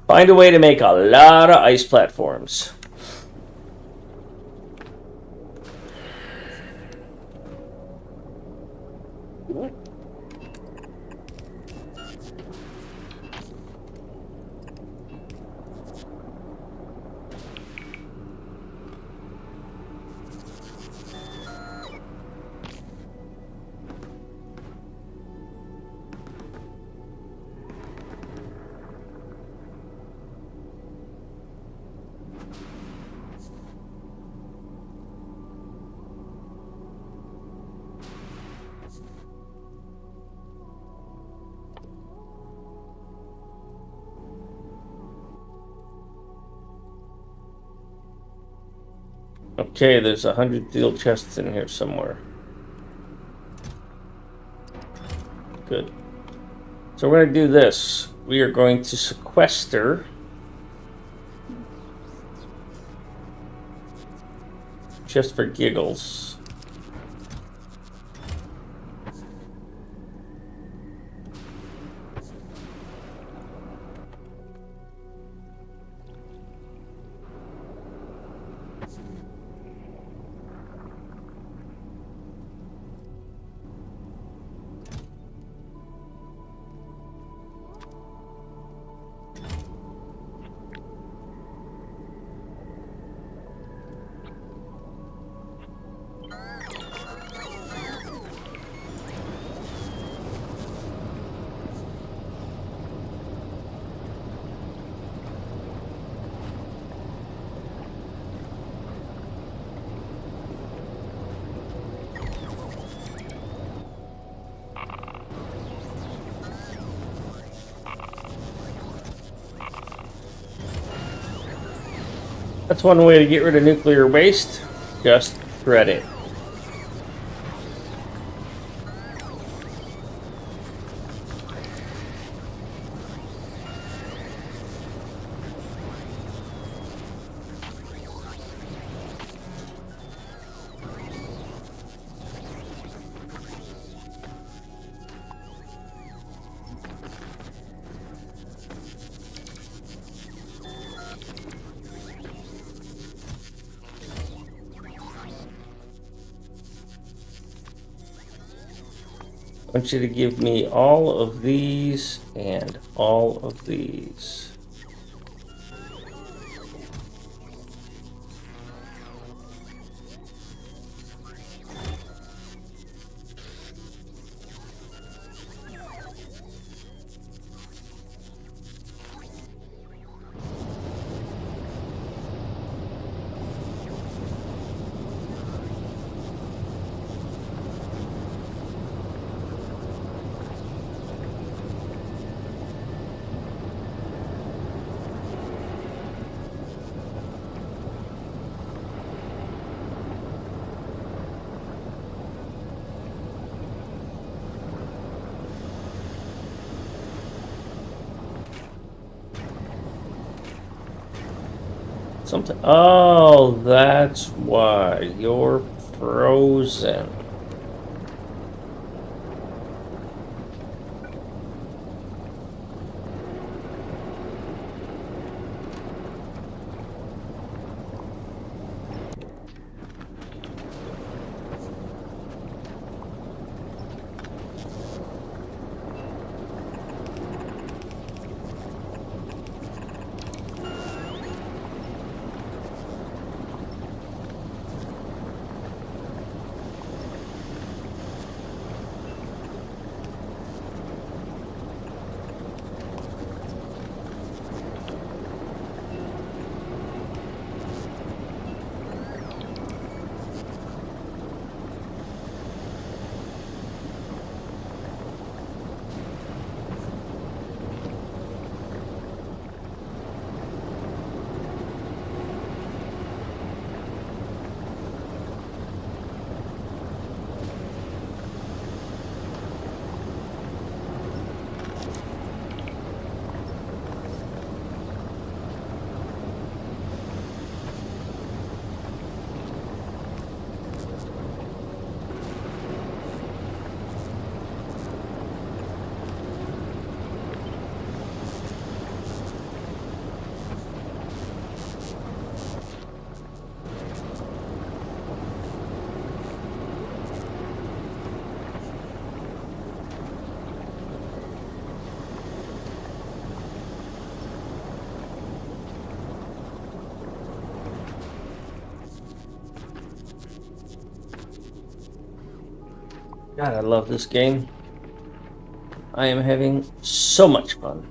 find a way to make a lot of ice platforms. Okay, there's 100 steel chests in here somewhere. Good. So we're going to do this. We are going to sequester just for giggles. That's one way to get rid of nuclear waste. Just shred it. I want you to give me all of these and all of these. Something. Oh, that's why you're frozen. God, I love this game. I am having so much fun.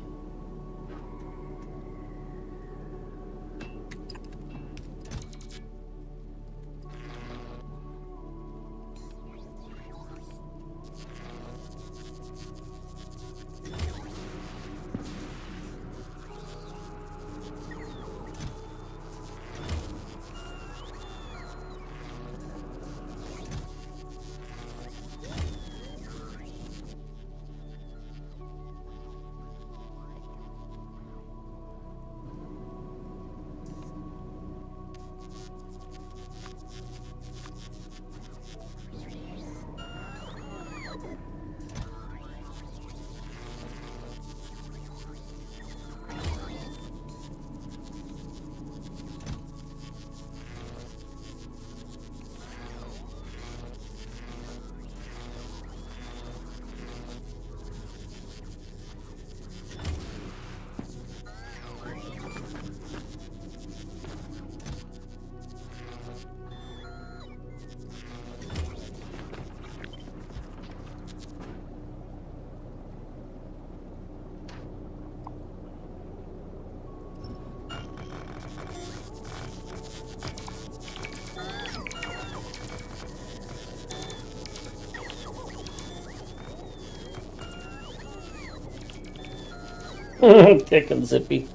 Kicking Zippy.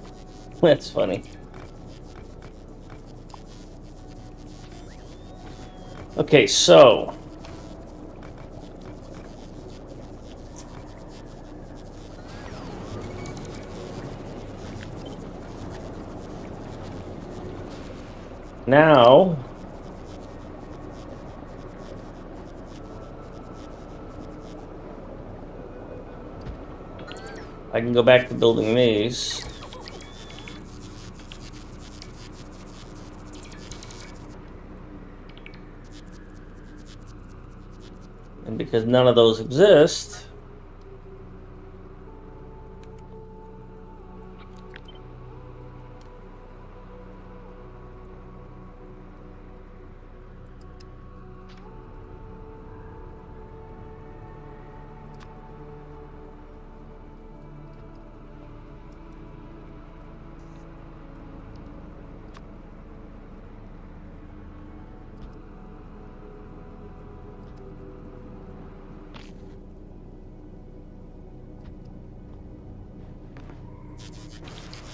That's funny. Okay, so now I can go back to building these. And because none of those exist,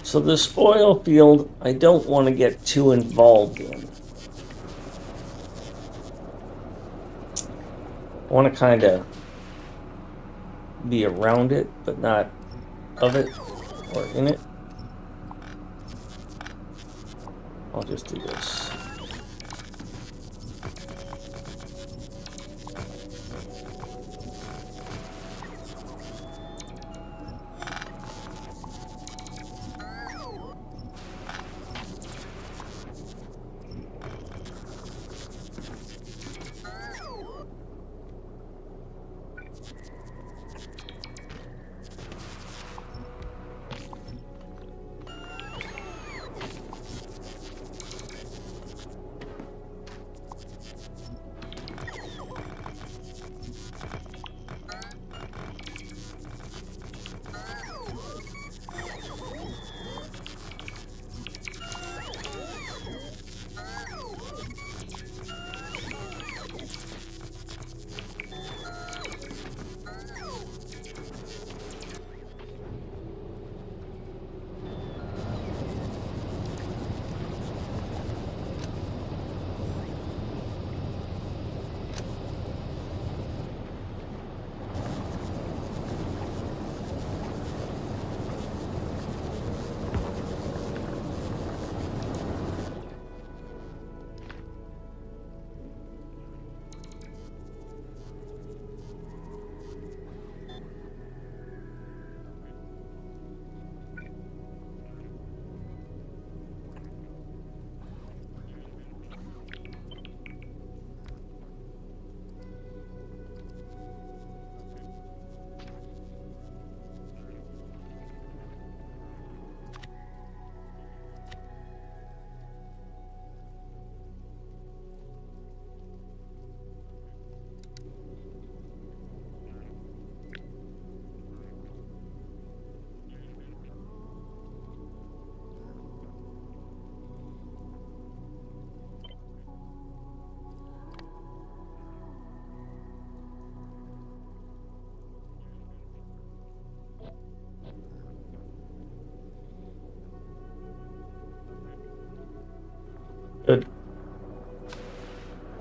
so this oil field, I don't want to get too involved in. I want to kind of be around it, but not of it or in it. I'll just do this.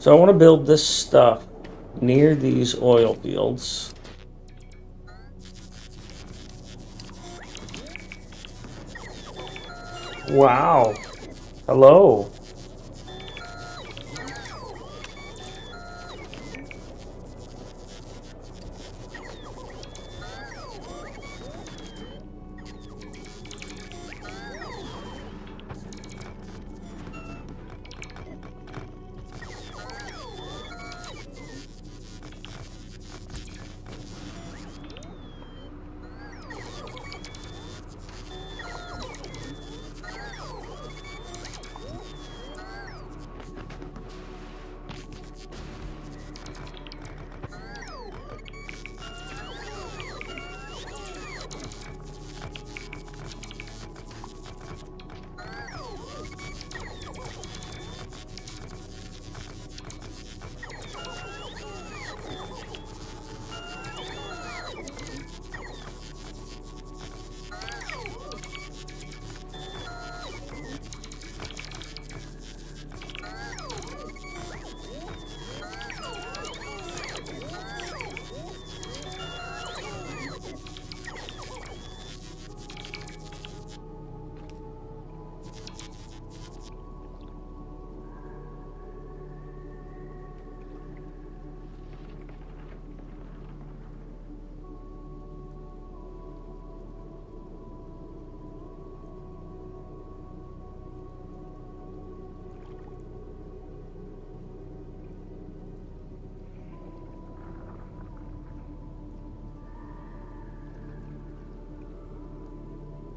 So I want to build this stuff near these oil fields. Wow. Hello.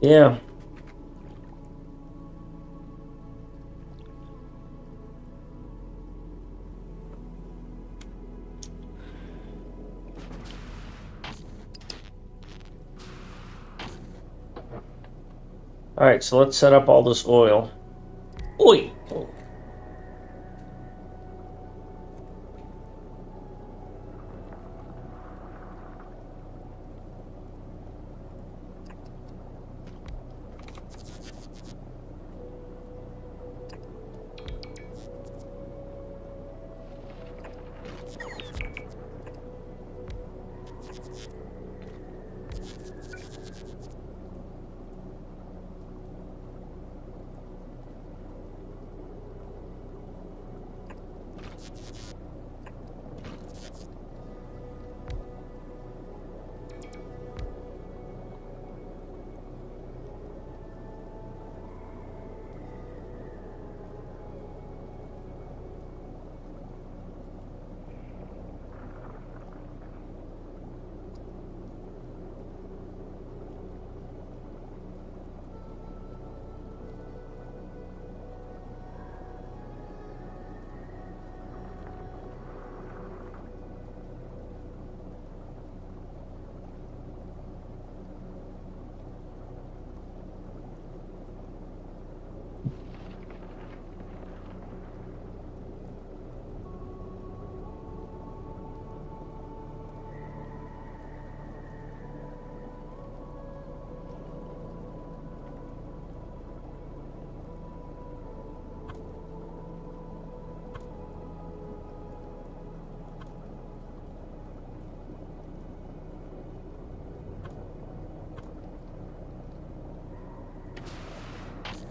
Yeah. All right, so let's set up all this oil. Oi! Oh.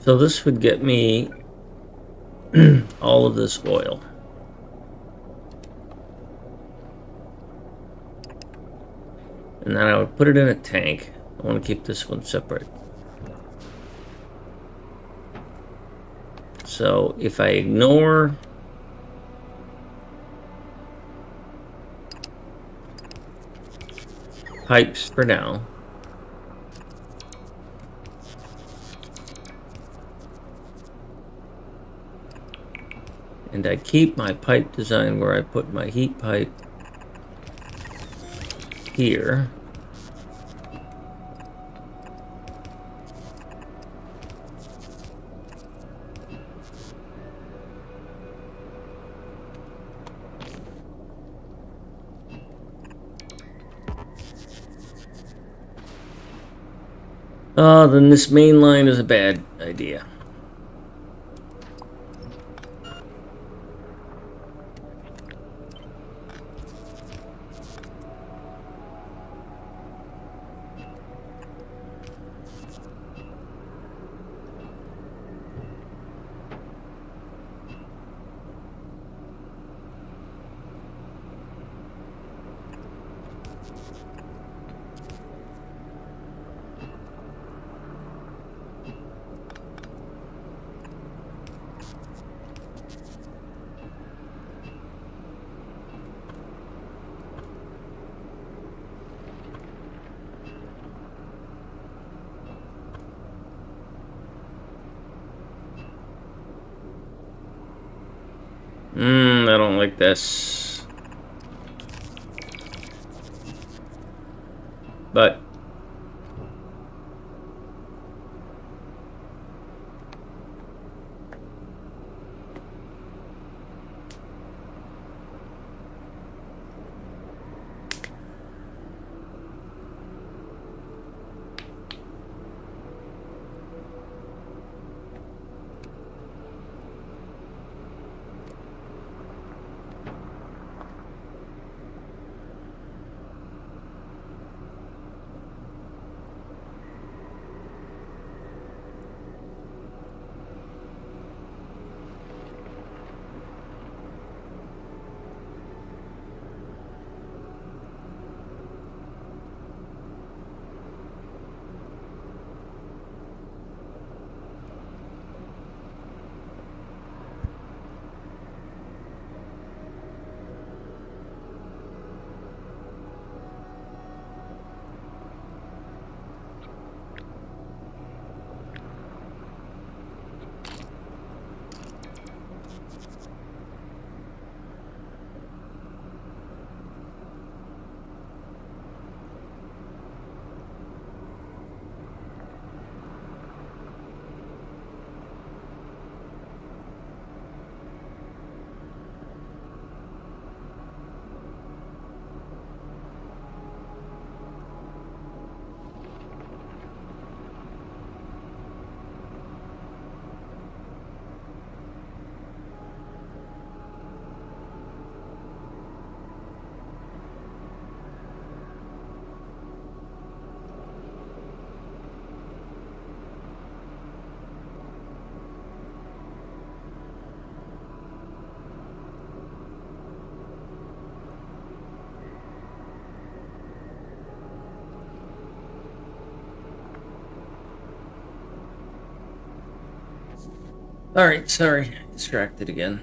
So this would get me all of this oil. And then I would put it in a tank. I want to keep this one separate. So if I ignore pipes for now, and I keep my pipe design where I put my heat pipe here, then this main line is a bad idea. something like this. But alright, sorry, distracted again.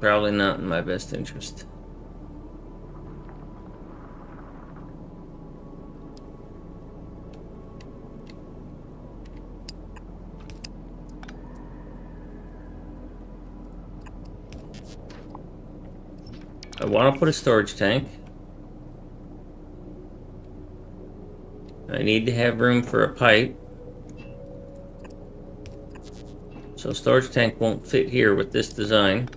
Probably not in my best interest. I want to put a storage tank. I need to have room for a pipe. So storage tank won't fit here with this design.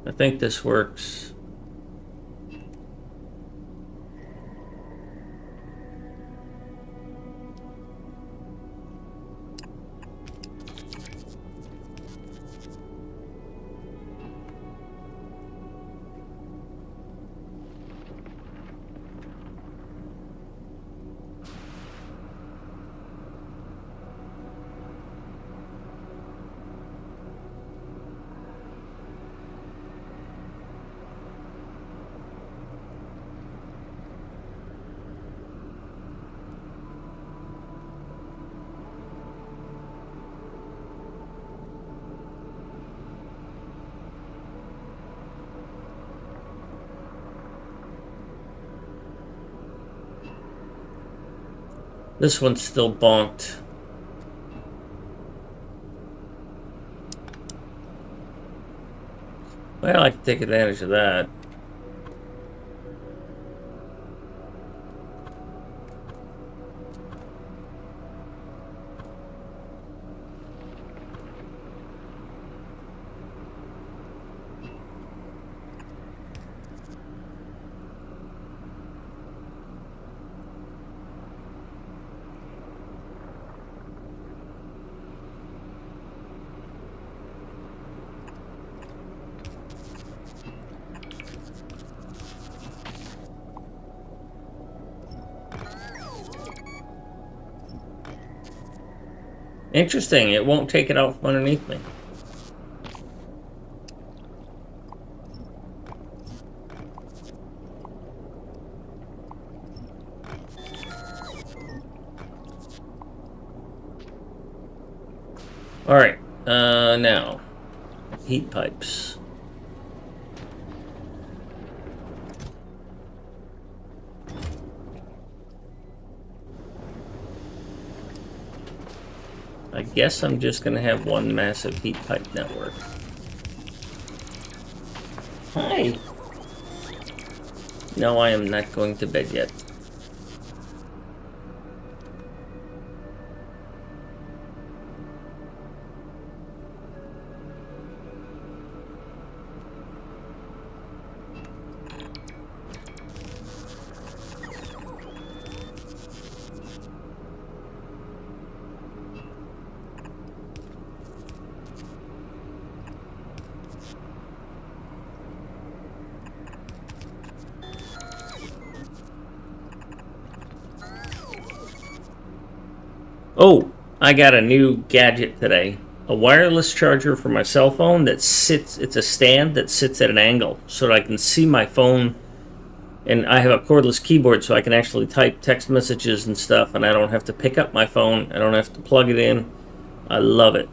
I think this works. This one's still bonked. Well, I can take advantage of that. Interesting, it won't take it out from underneath me. Alright, now, heat pipes. I guess I'm just going to have one massive heat pipe network. Hi! No, I am not going to bed yet. Oh, I got a new gadget today. A wireless charger for my cell phone that sits, it's a stand that sits at an angle so that I can see my phone, and I have a cordless keyboard so I can actually type text messages and stuff, and I don't have to pick up my phone, I don't have to plug it in. I love it.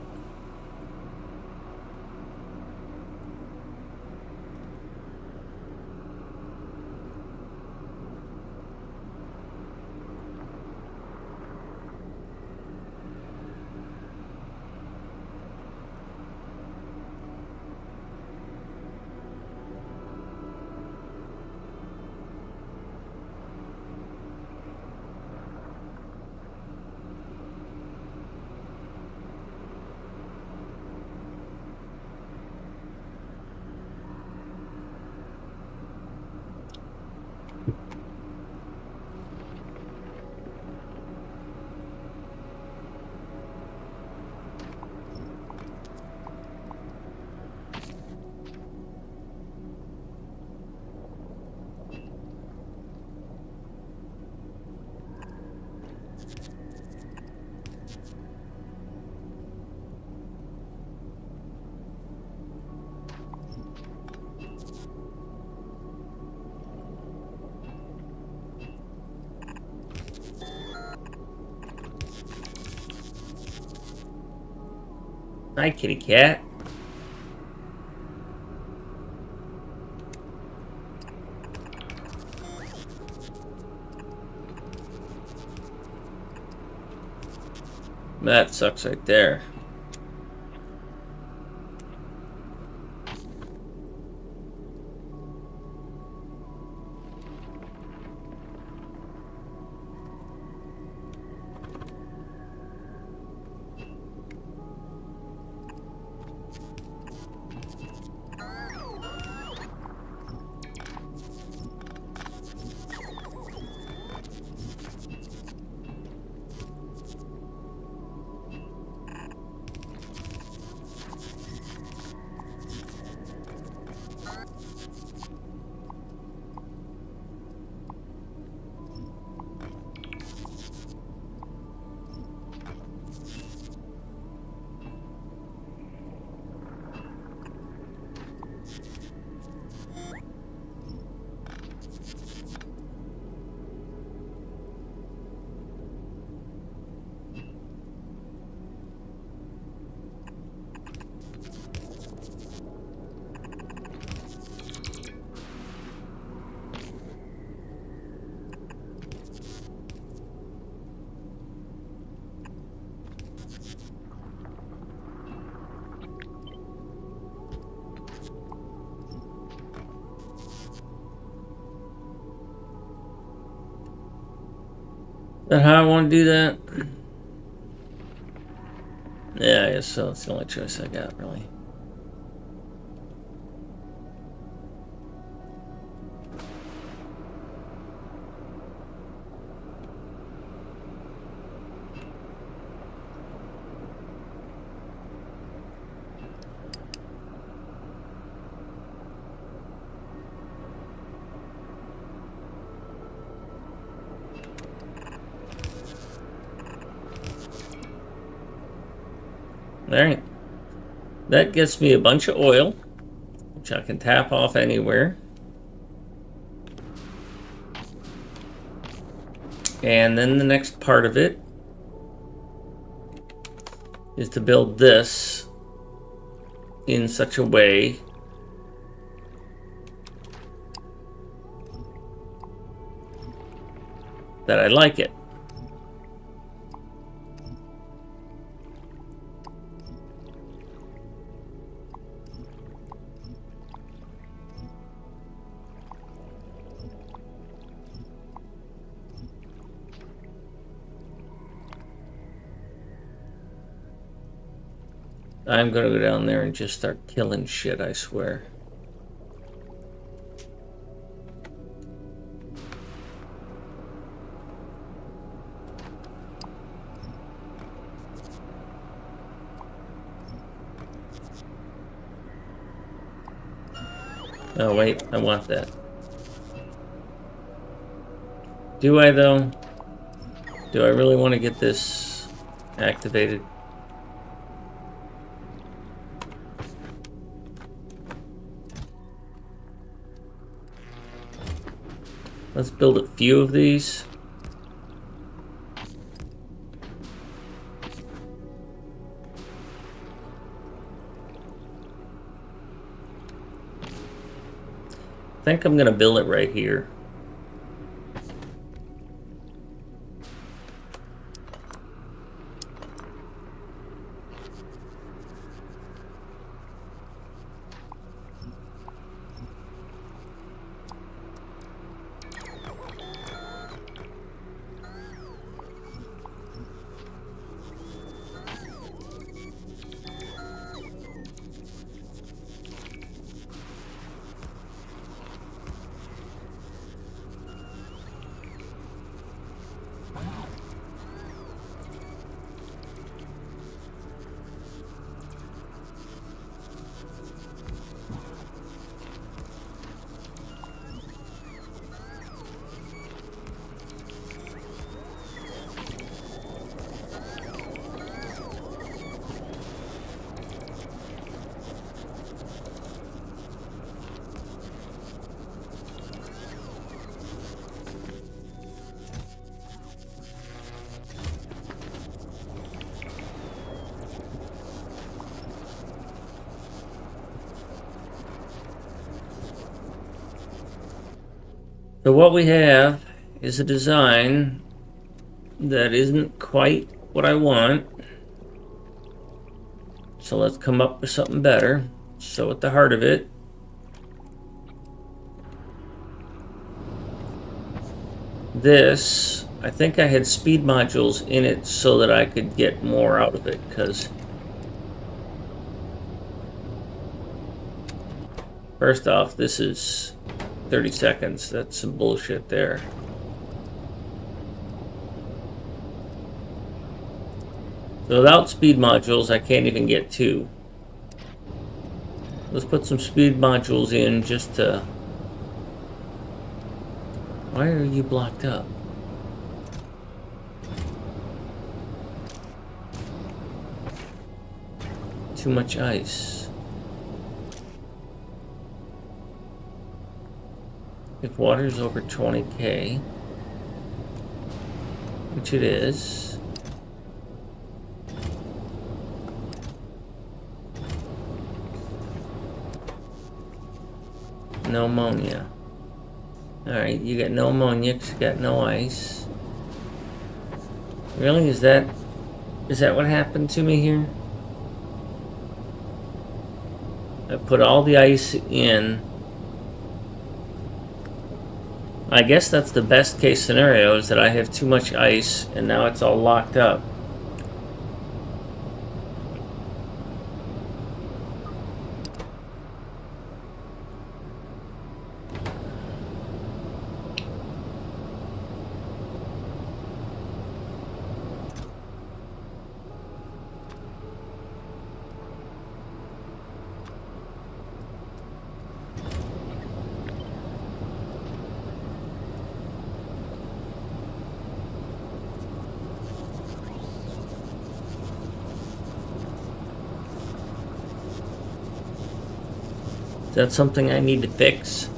Hi, kitty cat. That sucks right there. Is that how I want to do that? Yeah, I guess so. It's the only choice I got, really. Alright. That gets me a bunch of oil, which I can tap off anywhere. And then the next part of it is to build this in such a way that I like it. I'm gonna go down there and just start killing shit, I swear. Oh wait, I want that. Do I though? Do I really want to get this activated? Let's build a few of these. I think I'm gonna build it right here. So what we have is a design that isn't quite what I want. So let's come up with something better. So at the heart of it, this, I think I had speed modules in it so that I could get more out of it, because first off, this is 30 seconds. That's some bullshit there. So without speed modules, I can't even get 2. Let's put some speed modules in just to... Why are you blocked up? Too much ice. If water is over 20K, which it is, no ammonia. Alright, you got no ammonia because you got no ice. Really? Is that what happened to me here? I put all the ice in. I guess that's the best case scenario, is that I have too much ice and now it's all locked up. Is that something I need to fix?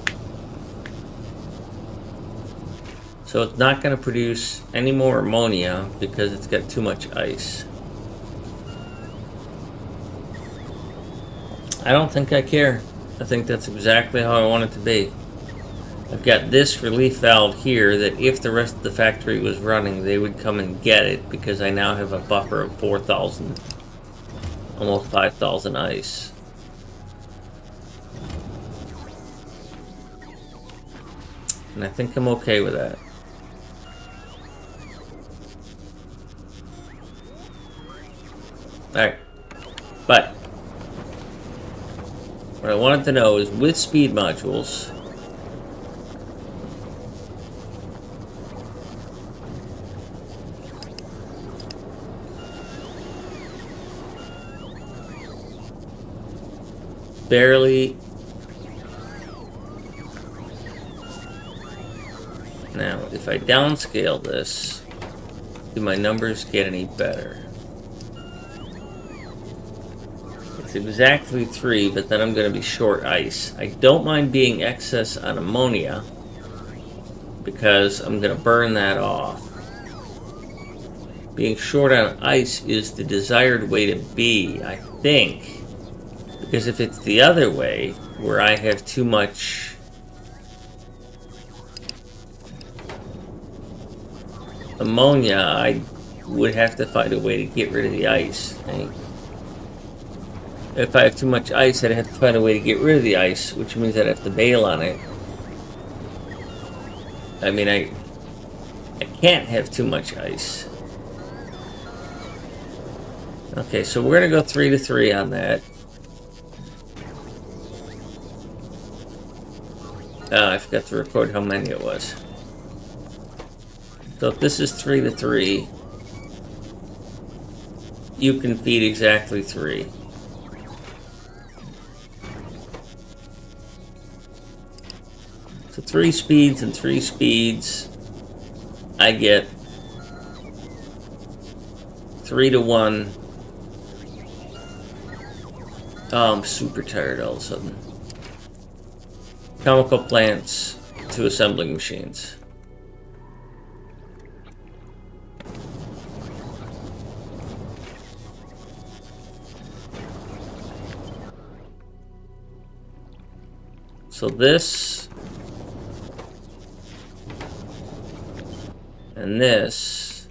So it's not going to produce any more ammonia because it's got too much ice. I don't think I care. I think that's exactly how I want it to be. I've got this relief valve here that if the rest of the factory was running, they would come and get it because I now have a buffer of 4,000, almost 5,000 ice. And I think I'm okay with that. Alright. But what I wanted to know is with speed modules, barely. Now, if I downscale this, do my numbers get any better? It's exactly 3, but then I'm going to be short ice. I don't mind being excess on ammonia because I'm going to burn that off. Being short on ice is the desired way to be, I think. Because if it's the other way, where I have too much ammonia, I would have to find a way to get rid of the ice. If I have too much ice, I'd have to find a way to get rid of the ice, which means I'd have to bail on it. I mean, I can't have too much ice. Okay, so we're going to go 3 to 3 on that. I forgot to record how many it was. So if this is 3 to 3, you can feed exactly 3. So 3 speeds and 3 speeds, I get 3 to 1. Oh, I'm super tired all of a sudden. Chemical plants to assembling machines. So this and this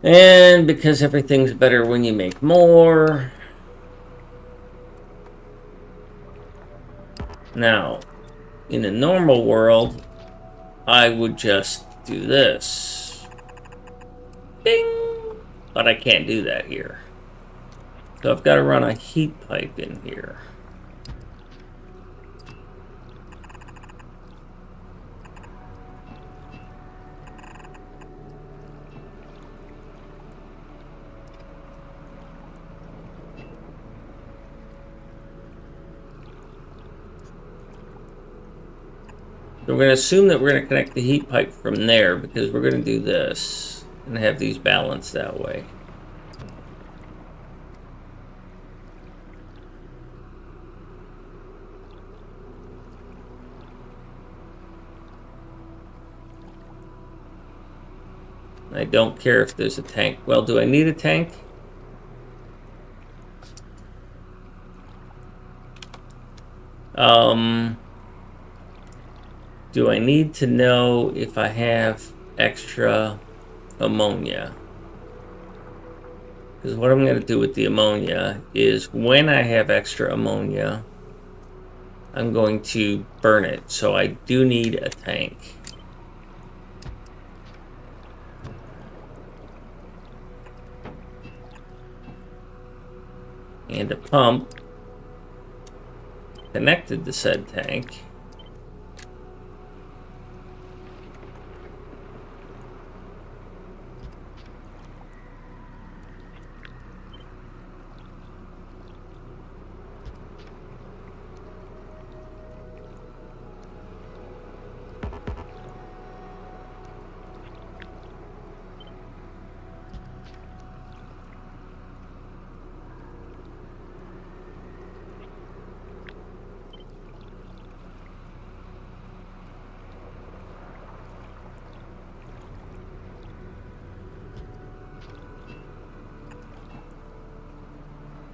and because everything's better when you make more. Now, in a normal world, I would just do this. Ding! But I can't do that here. So I've got to run a heat pipe in here. So we're going to assume that we're going to connect the heat pipe from there because we're going to do this and have these balanced that way. I don't care if there's a tank. Well, do I need a tank? Do I need to know if I have extra ammonia? Because what I'm going to do with the ammonia is when I have extra ammonia, I'm going to burn it. So I do need a tank. And a pump connected to said tank.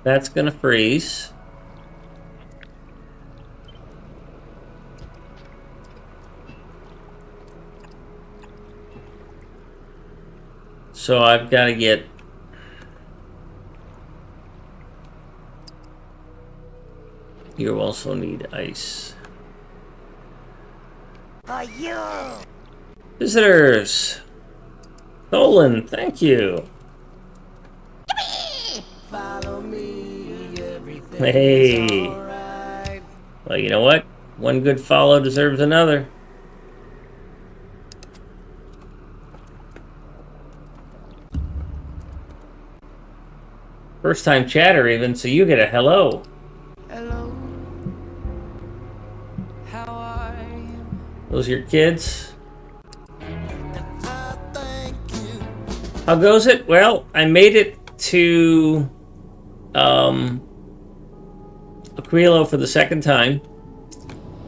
That's gonna freeze. So I've got to get... You also need ice. For you. Visitors! Nolan, thank you. Follow me, everything Hey. is alright. Well, you know what? One good follow deserves another. First time chatter even, so you get a hello. Hello. How are you? Those your kids? I thank you. How goes it? Well, I made it to Aquilo for the second time.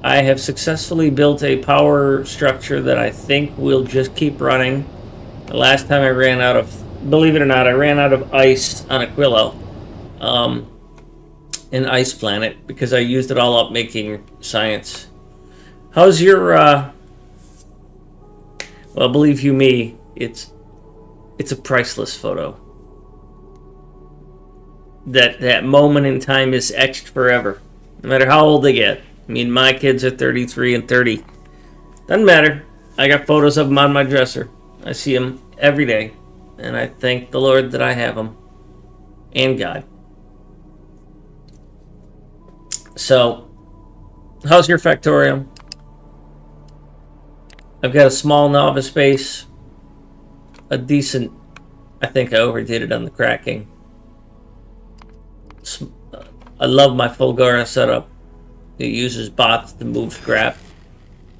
I have successfully built a power structure that I think will just keep running. The last time I ran out of, believe it or not, I ran out of ice on Aquilo, an ice planet, because I used it all up making science. How's your, well, believe you me, it's a priceless photo. That moment in time is etched forever, no matter how old they get. I mean, my kids are 33 and 30. Doesn't matter. I got photos of them on my dresser. I see them every day, and I thank the Lord that I have them, and God. So, how's your Factorio? I've got a small novice base, a decent... I think I overdid it on the cracking. I love my Fulgara setup. It uses bots to move scrap.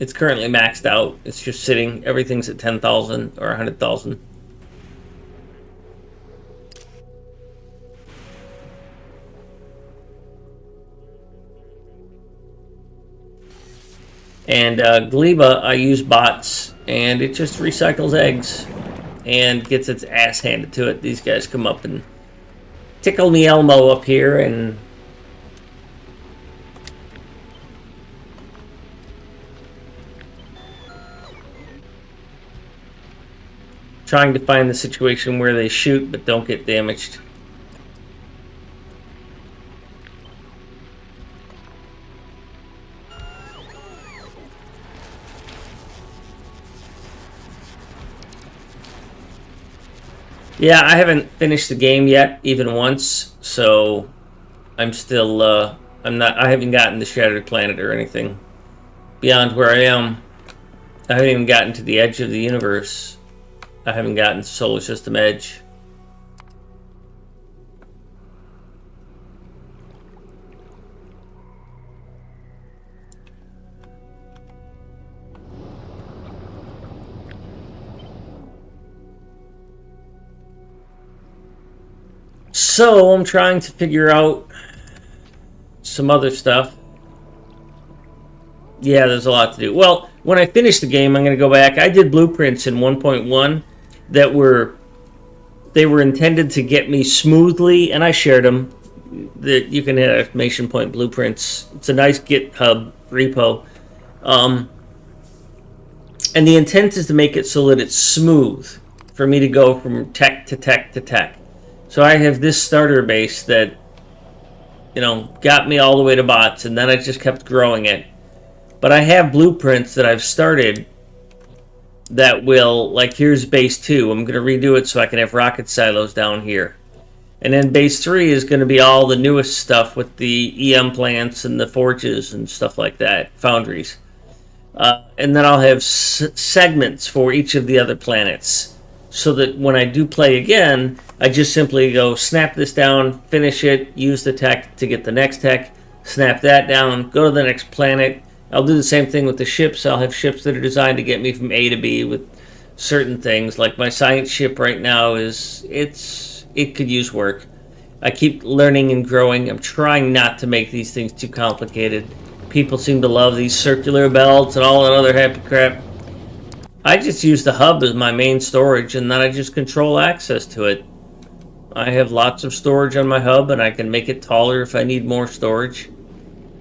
It's currently maxed out. It's just sitting. Everything's at 10,000 or 100,000. And Gleba, I use bots, and it just recycles eggs and gets its ass handed to it. These guys come up and tickle me Elmo up here, and trying to find the situation where they shoot but don't get damaged. Yeah, I haven't finished the game yet, even once, so I'm still, I haven't gotten to Shattered Planet or anything beyond where I am. I haven't even gotten to the edge of the universe. I haven't gotten to Solar System Edge. So I'm trying to figure out some other stuff. Yeah, there's a lot to do. Well, when I finish the game, I'm going to go back. I did blueprints in 1.1 that were intended to get me smoothly, and I shared them. That you can hit exclamation point blueprints. It's a nice GitHub repo. And the intent is to make it so that it's smooth for me to go from tech to tech to tech. So I have this starter base that, you know, got me all the way to bots, and then I just kept growing it. But I have blueprints that I've started that will, like, here's base 2. I'm going to redo it so I can have rocket silos down here. And then base 3 is going to be all the newest stuff with the EM plants and the forges and stuff like that, foundries. And then I'll have segments for each of the other planets, so that when I do play again, I just simply go snap this down, finish it, use the tech to get the next tech, snap that down, go to the next planet. I'll do the same thing with the ships. I'll have ships that are designed to get me from A to B with certain things. Like my science ship right now it could use work. I keep learning and growing. I'm trying not to make these things too complicated. People seem to love these circular belts and all that other happy crap. I just use the hub as my main storage, and then I just control access to it. I have lots of storage on my hub, and I can make it taller if I need more storage.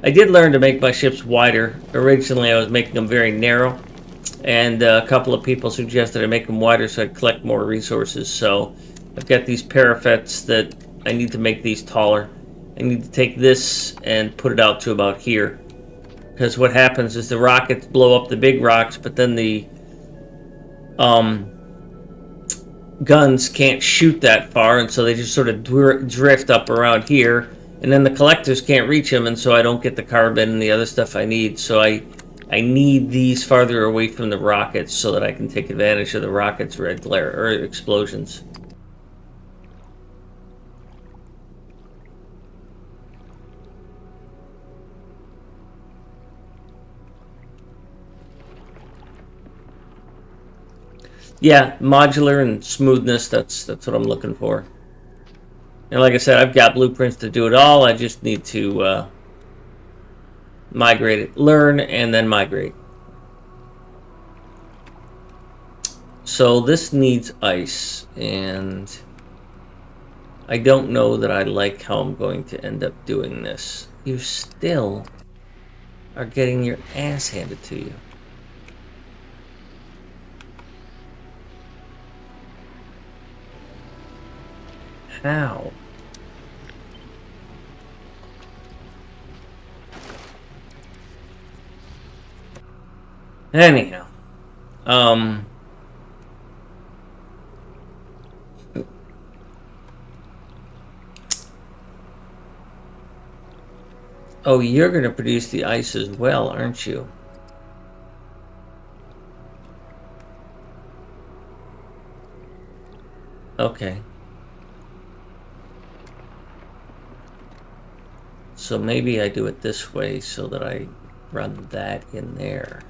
I did learn to make my ships wider. Originally, I was making them very narrow, and a couple of people suggested I make them wider so I'd collect more resources. So I've got these parapets that I need to make these taller. I need to take this and put it out to about here. Because what happens is the rockets blow up the big rocks, but then the guns can't shoot that far, and so they just sort of drift up around here. And then the collectors can't reach them, and so I don't get the carbon and the other stuff I need. So I need these farther away from the rockets so that I can take advantage of the rockets' red glare or explosions. Yeah, modular and smoothness, that's what I'm looking for. And like I said, I've got blueprints to do it all. I just need to migrate it, learn, and then migrate. So this needs ice, and I don't know that I like how I'm going to end up doing this. You still are getting your ass handed to you. How? Anyhow, oh, you're going to produce the ice as well, aren't you? Okay. So maybe I do it this way so that I run that in there.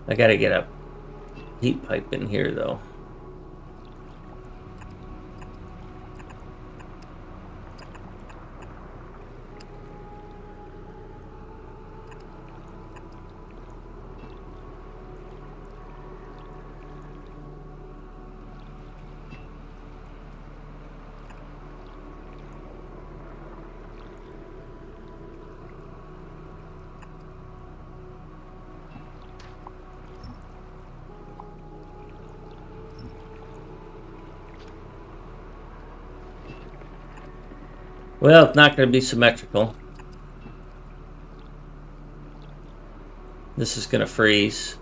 I gotta get a heat pipe in here though. Well, it's not going to be symmetrical. This is going to freeze.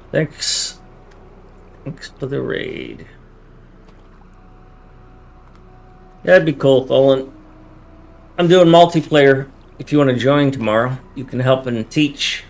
Thanks for the raid. Yeah, that'd be cool, Colin. I'm doing multiplayer. If you want to join tomorrow, you can help and teach.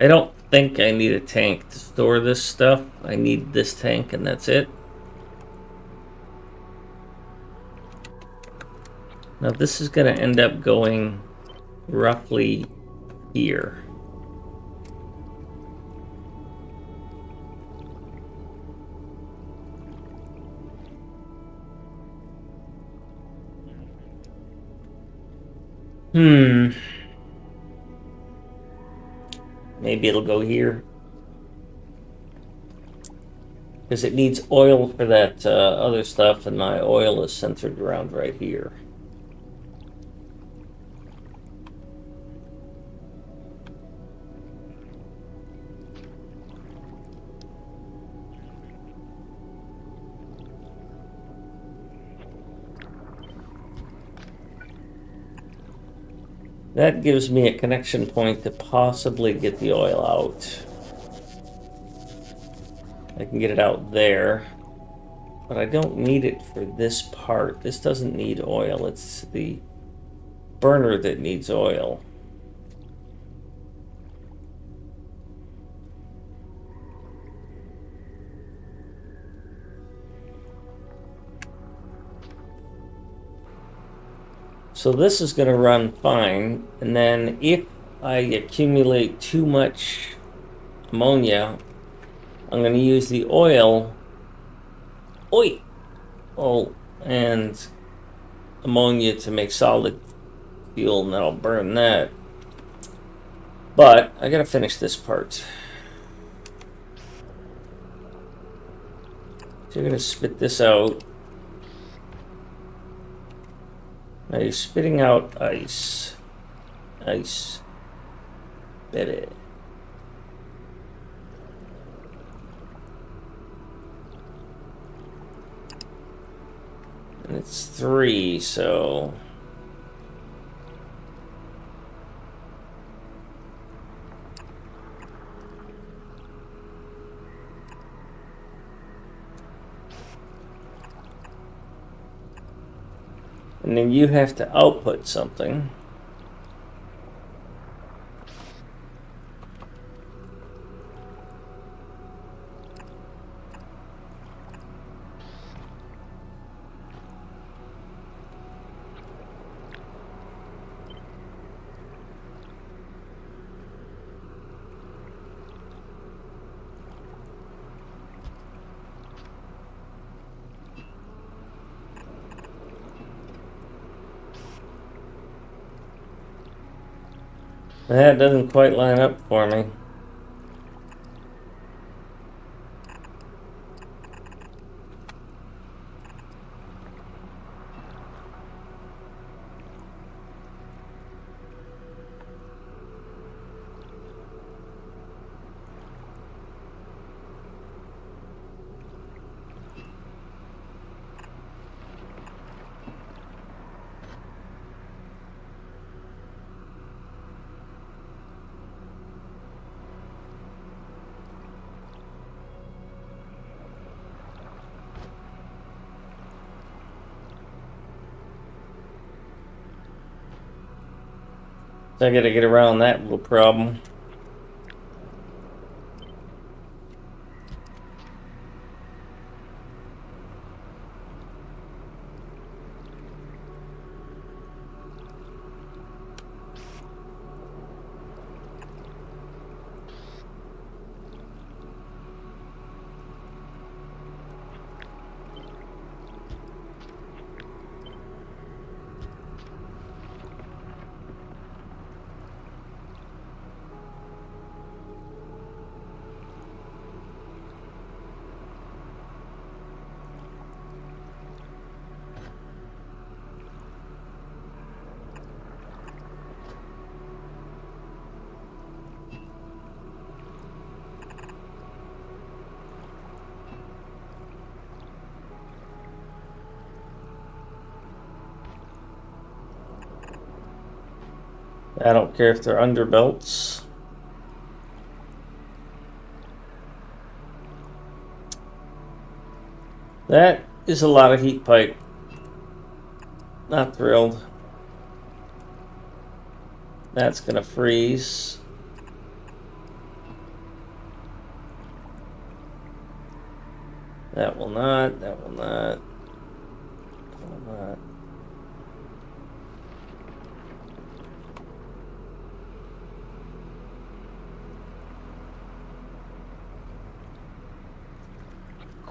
I don't think I need a tank to store this stuff. I need this tank and that's it. Now this is going to end up going roughly here. Maybe it'll go here. Because it needs oil for that other stuff, and my oil is centered around right here. That gives me a connection point to possibly get the oil out. I can get it out there, but I don't need it for this part. This doesn't need oil. It's the burner that needs oil. So this is going to run fine, and then if I accumulate too much ammonia, I'm going to use the oil, and ammonia to make solid fuel, and then I'll burn that. But I got to finish this part. So you're going to spit this out. Now you're spitting out ice. Ice. Spit it. And it's 3, so... And then you have to output something. That doesn't quite line up for me. So I gotta get around that little problem. I don't care if they're underbelts. That is a lot of heat pipe. Not thrilled. That's gonna freeze. That will not, that will not, that will not.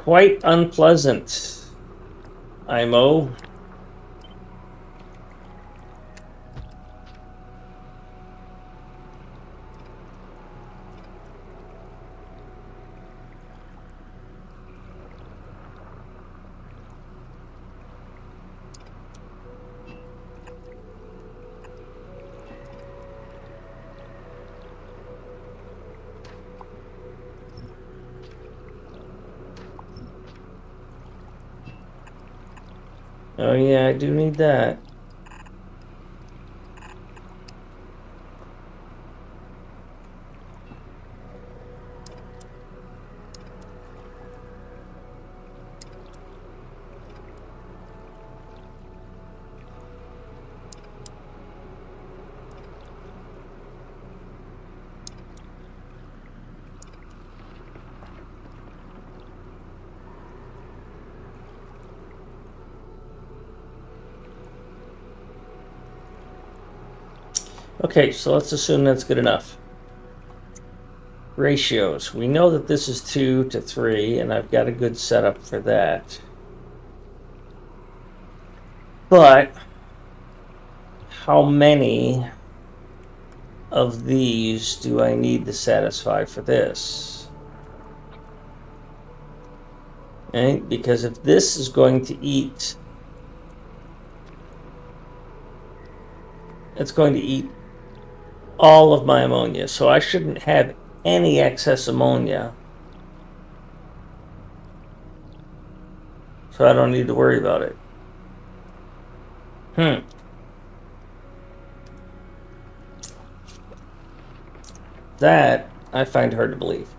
quite unpleasant, IMO. Oh yeah, I do need that. Okay, so let's assume that's good enough. Ratios. We know that this is 2 to 3, and I've got a good setup for that. But how many of these do I need to satisfy for this? Right? Because if this is going to eat, it's going to eat all of my ammonia, so I shouldn't have any excess ammonia. So I don't need to worry about it. That I find hard to believe.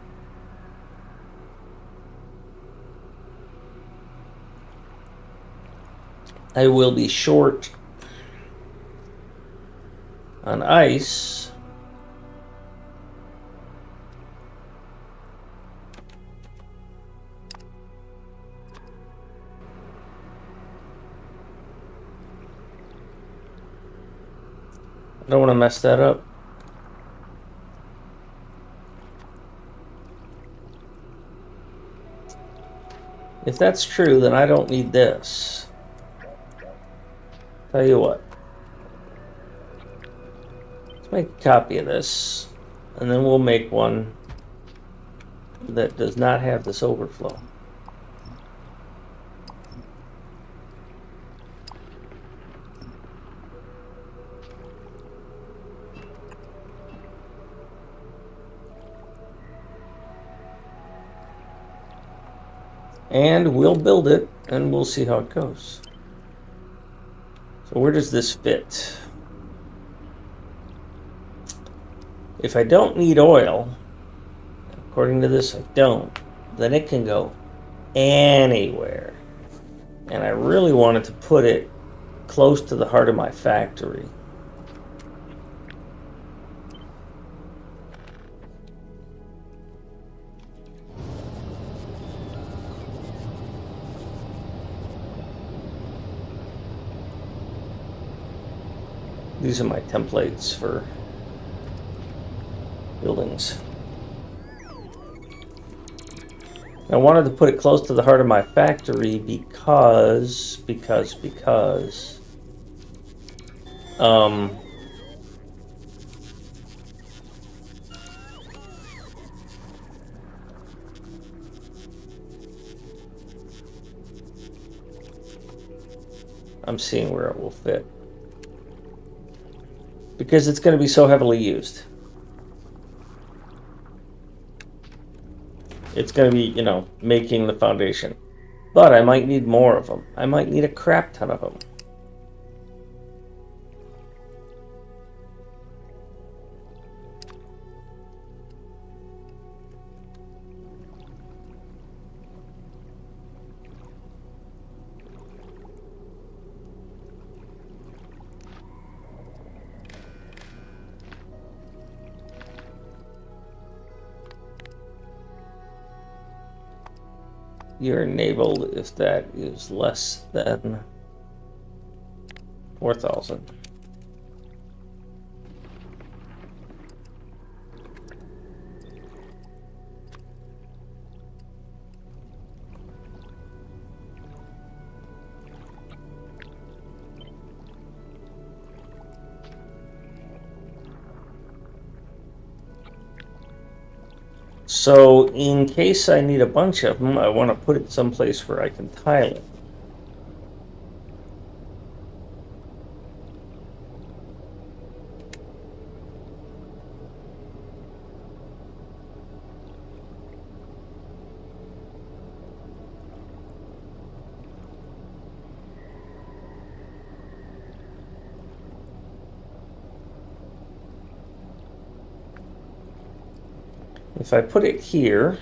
I will be short on ice. I don't want to mess that up. If that's true, then I don't need this. Tell you what. Let's make a copy of this, and then we'll make one that does not have this overflow. And we'll build it, and we'll see how it goes. So where does this fit? If I don't need oil, according to this I don't, then it can go anywhere. And I really wanted to put it close to the heart of my factory. These are my templates for buildings. I wanted to put it close to the heart of my factory because I'm seeing where it will fit. Because it's going to be so heavily used. It's going to be, you know, making the foundation. But I might need more of them. I might need a crap ton of them. You're enabled if that is less than 4,000. So in case I need a bunch of them, I want to put it someplace where I can tile it. If I put it here,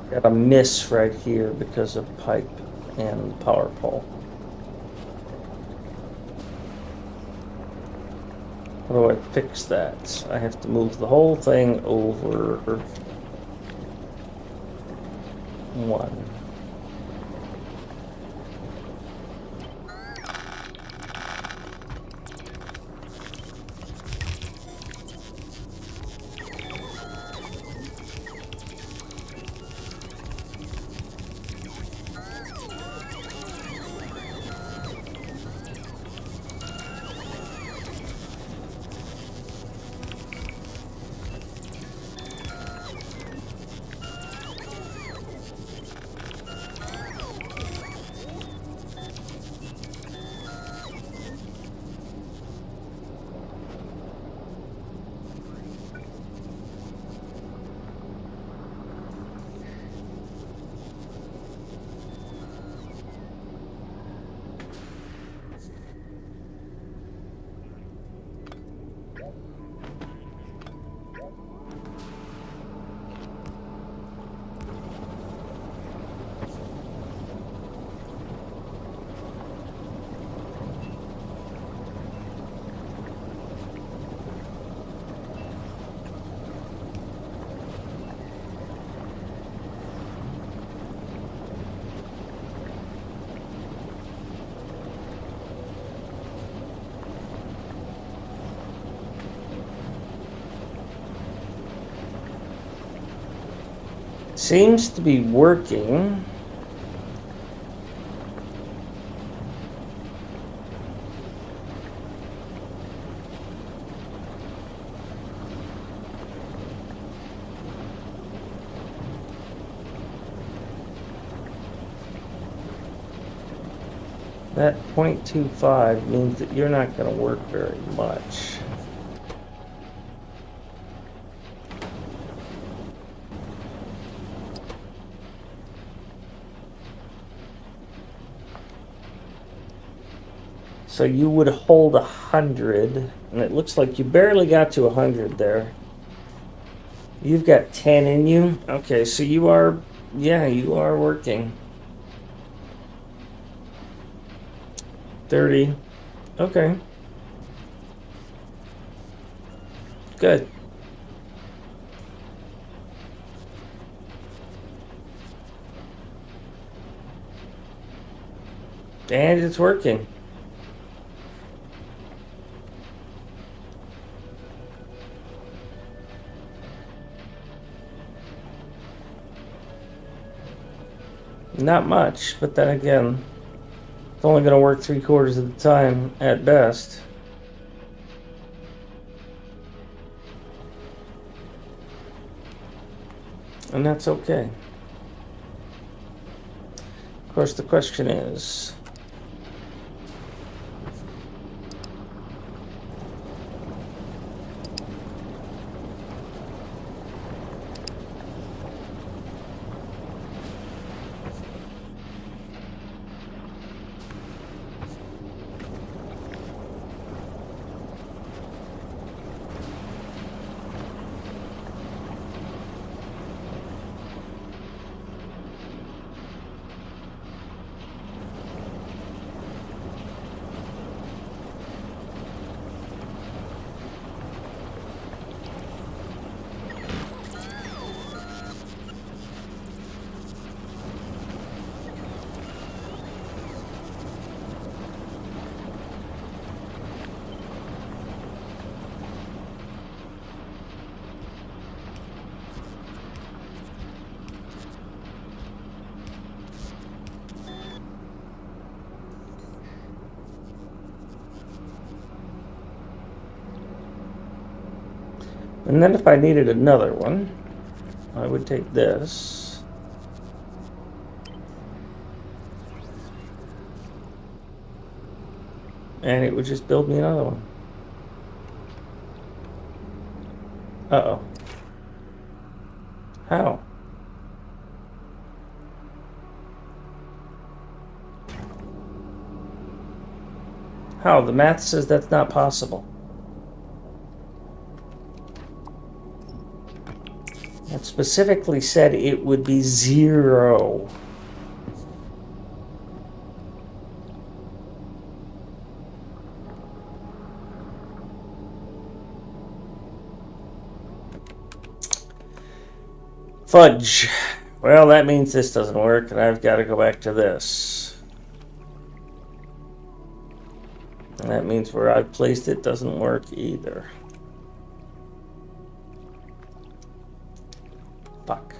got a miss right here because of pipe and power pole. How do I fix that? I have to move the whole thing over one. Seems to be working. That 0.25 means that you're not going to work very much. So you would hold 100, and it looks like you barely got to 100 there. You've got 10 in you. Okay, so you are, yeah, you are working. 30. Okay. Good. And it's working. Not much, but then again, it's only going to work 3/4 of the time at best. And that's okay. Of course, the question is, and then if I needed another one, I would take this. And it would just build me another one. Uh-oh. How? How? The math says that's not possible. It specifically said it would be 0. Fudge. Well, that means this doesn't work, and I've got to go back to this. And that means where I've placed it doesn't work either. Fuck.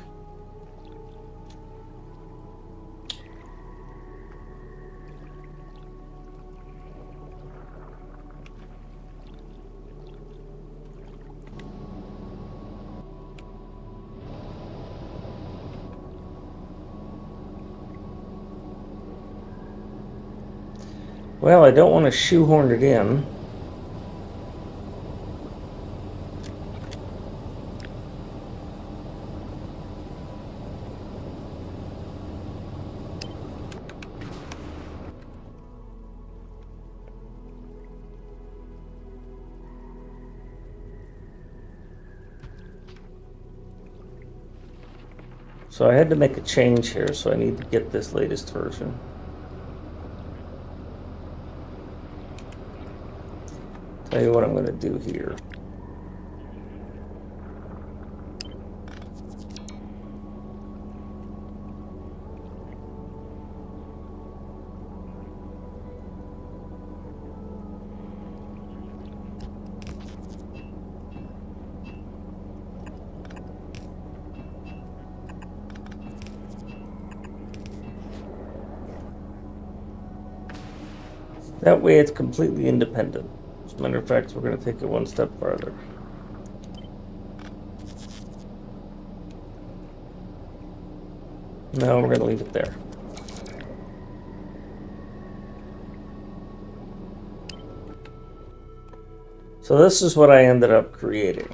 Well, I don't want to shoehorn it in. So I had to make a change here, so I need to get this latest version. Tell you what I'm going to do here. That way it's completely independent. As a matter of fact, we're going to take it one step farther. No, we're going to leave it there. So this is what I ended up creating.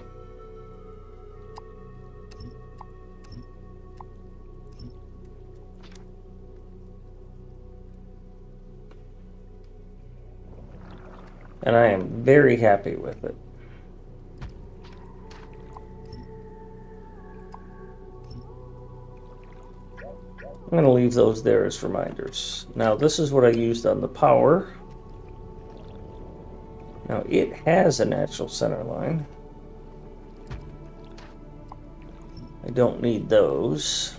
And I am very happy with it. I'm going to leave those there as reminders. Now this is what I used on the power. Now it has a natural center line. I don't need those.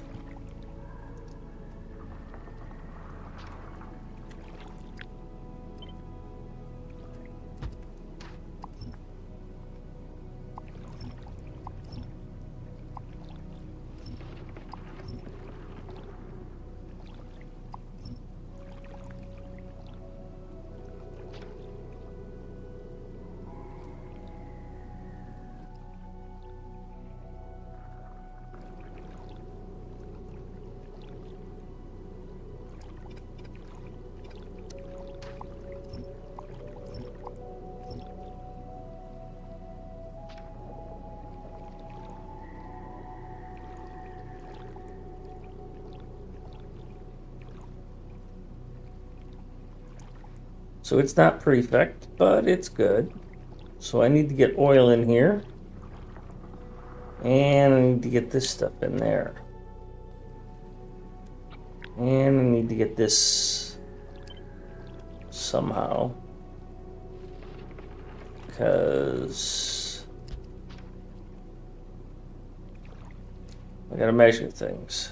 So it's not perfect, but it's good. So I need to get oil in here. And I need to get this stuff in there. And I need to get this somehow. Because I gotta measure things.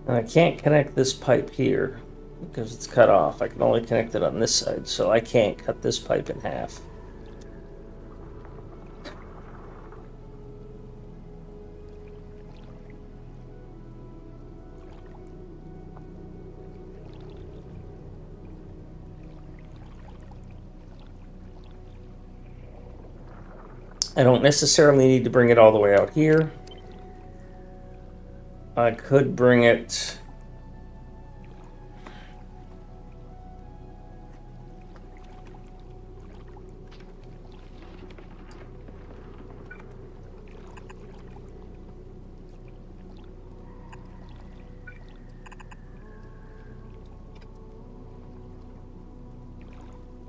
And I can't connect this pipe here because it's cut off. I can only connect it on this side, so I can't cut this pipe in half. I don't necessarily need to bring it all the way out here. I could bring it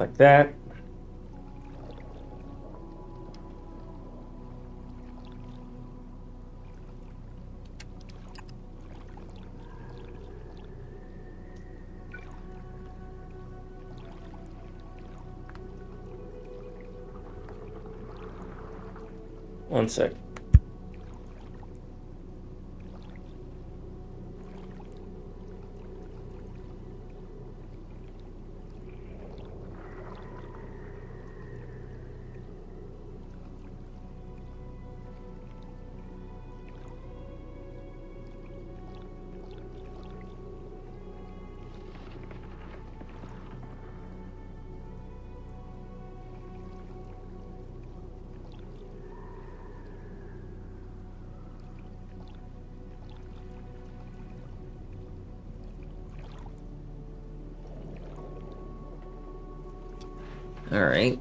like that. One sec. All right.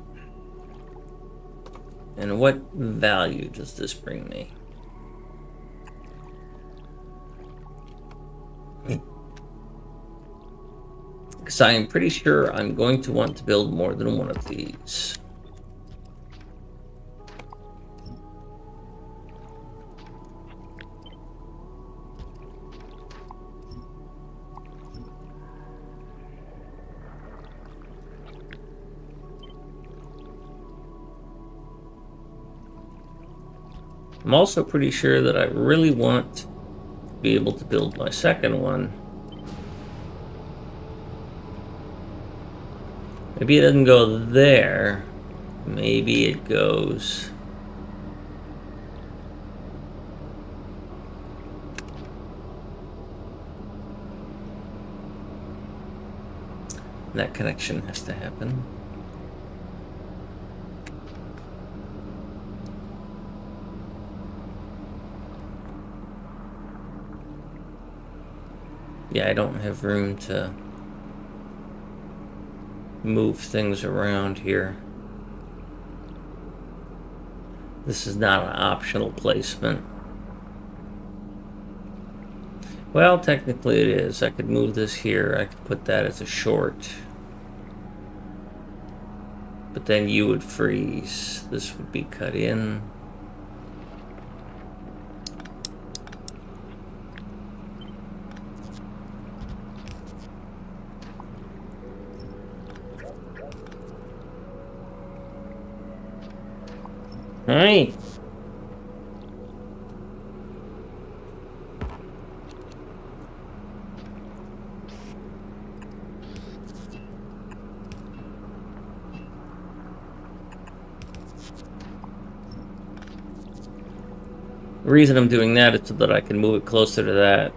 And what value does this bring me? Because I am pretty sure I'm going to want to build more than one of these. I'm also pretty sure that I really want to be able to build my second one. Maybe it doesn't go there. Maybe it goes... That connection has to happen. Yeah, I don't have room to move things around here. This is not an optional placement. Well, technically it is. I could move this here. I could put that as a short. But then you would freeze. This would be cut in. All right. The reason I'm doing that is so that I can move it closer to that.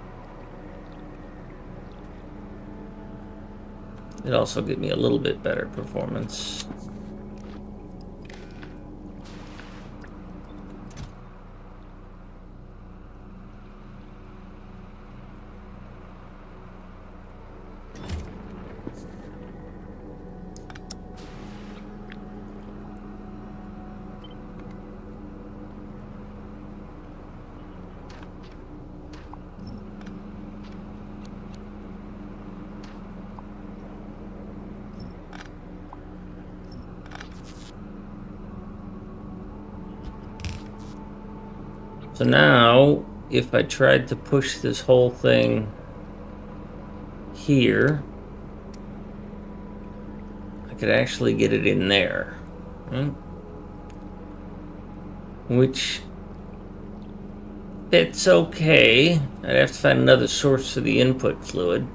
It also gives me a little bit better performance. So now, if I tried to push this whole thing here, I could actually get it in there, right? Which it's okay. I'd have to find another source for the input fluid,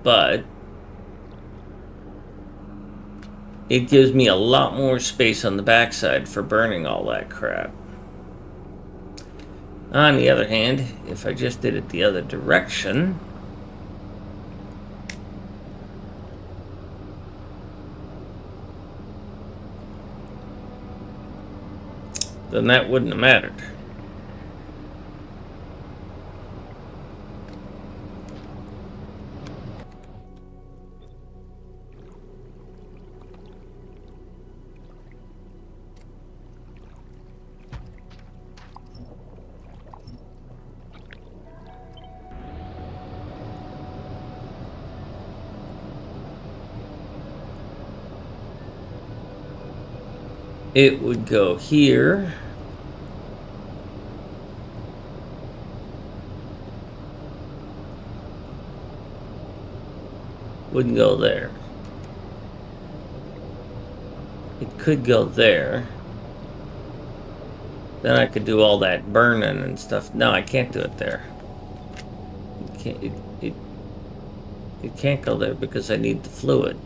but it gives me a lot more space on the backside for burning all that crap. On the other hand, if I just did it the other direction, then that wouldn't have mattered. It would go here. Wouldn't go there. It could go there. Then I could do all that burning and stuff. No, I can't do it there. It can't go there because I need the fluid.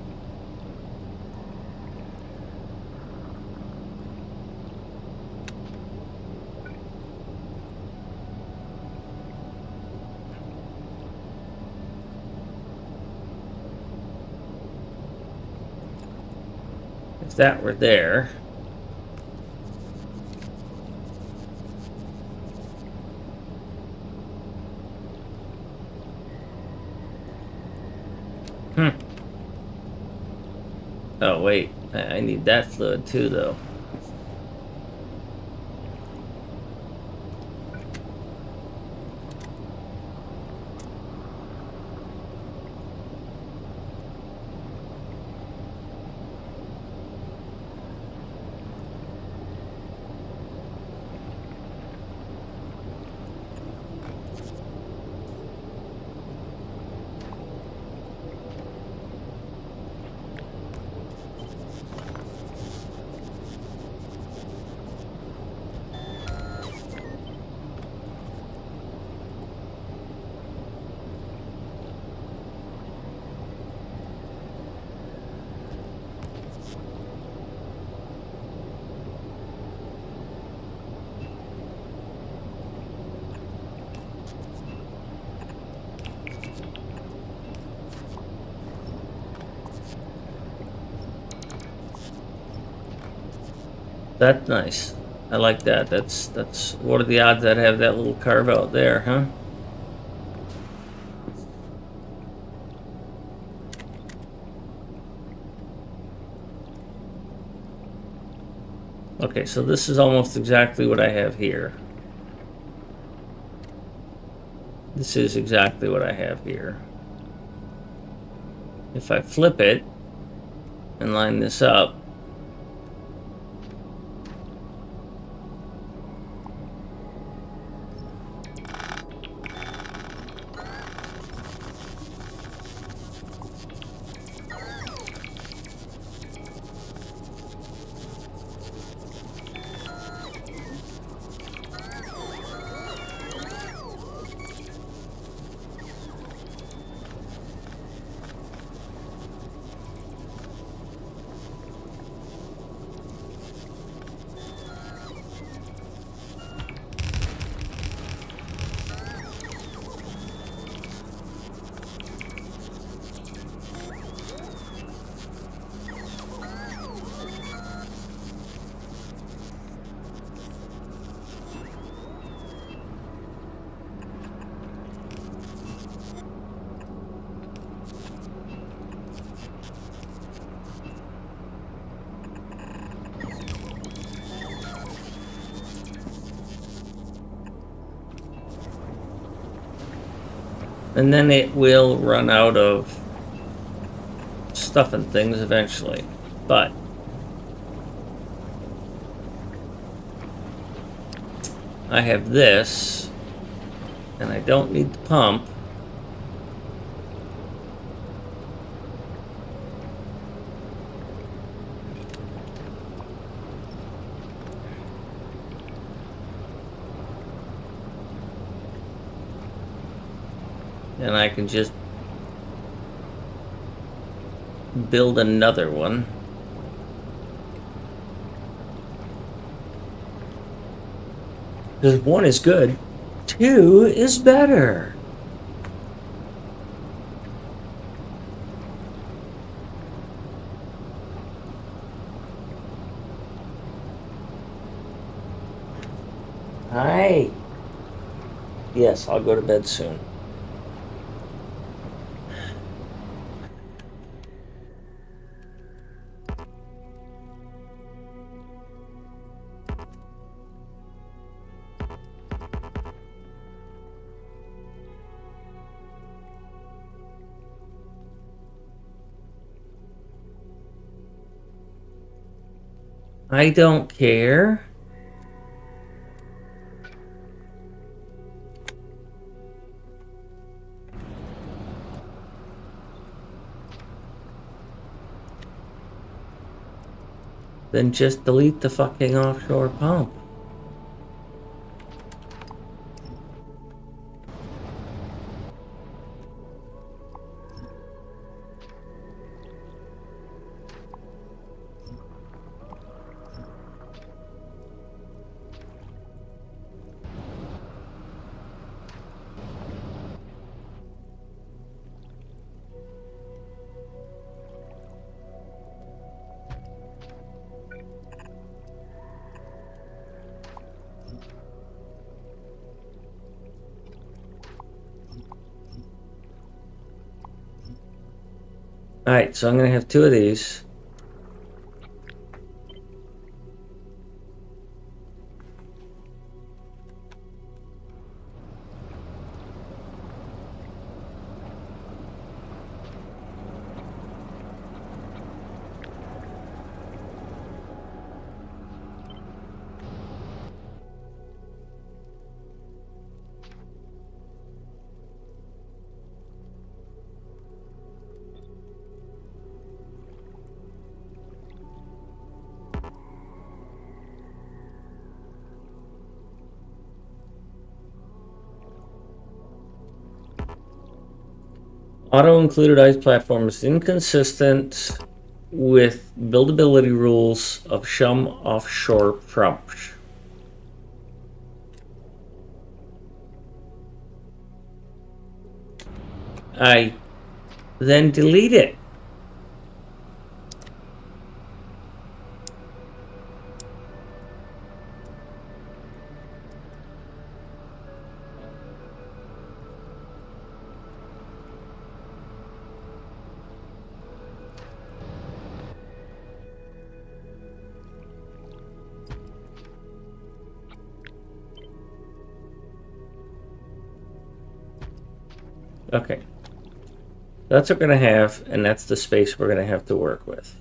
If that were there, oh wait, I need that fluid too though. That's nice. I like that. That's what are the odds I'd have that little carve out there, huh? Okay, so this is almost exactly what I have here. This is exactly what I have here. If I flip it and line this up, and then it will run out of stuff and things eventually. But I have this, and I don't need the pump. And I can just build another one. Because 1 is good, 2 is better. Hi. Yes, I'll go to bed soon. I don't care. Then just delete the fucking offshore pump. Alright, so I'm going to have 2 of these. Auto-included ice platform is inconsistent with buildability rules of some offshore pumps. I then delete it. Okay. That's what we're going to have, and that's the space we're going to have to work with.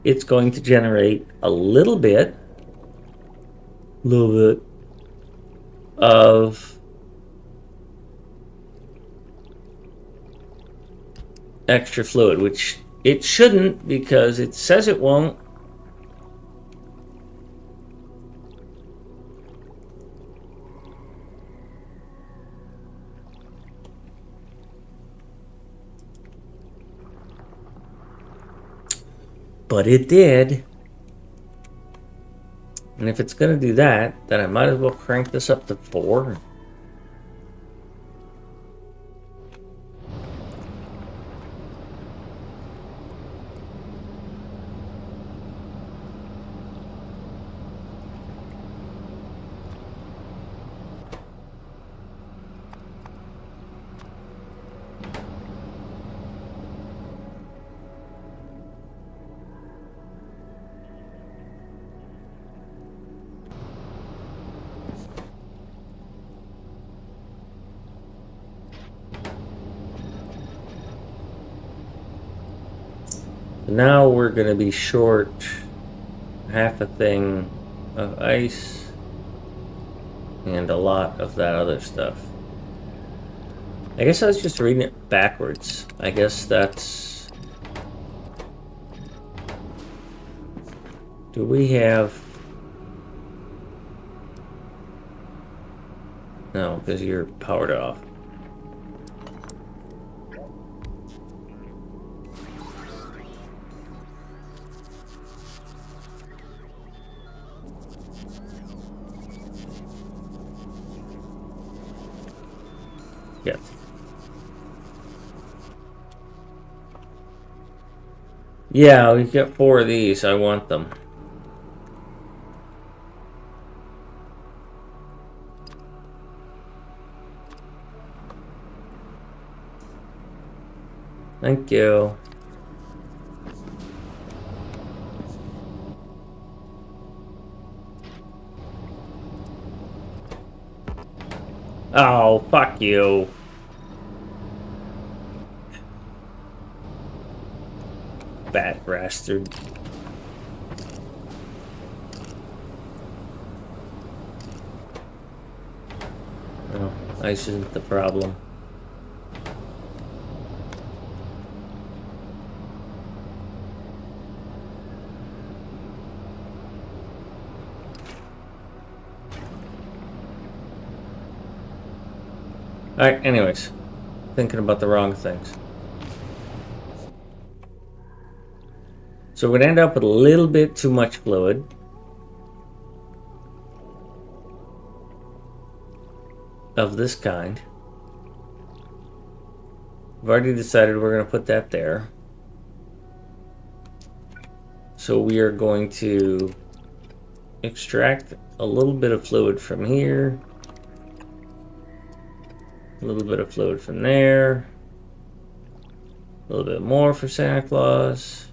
It's going to generate a little bit of extra fluid, which it shouldn't because it says it won't. But it did. And if it's going to do that, then I might as well crank this up to 4. Now we're going to be short half a thing of ice and a lot of that other stuff. I guess I was just reading it backwards. I guess that's... Do we have... No, because you're powered off. Yes. Yeah, we've got 4 of these. I want them. Thank you. Oh, fuck you. Bat bastard. Oh, ice isn't the problem. Alright, anyways. Thinking about the wrong things. So we're going to end up with a little bit too much fluid. Of this kind. We've already decided we're going to put that there. So we are going to extract a little bit of fluid from here. A little bit of fluid from there. A little bit more for Santa Claus.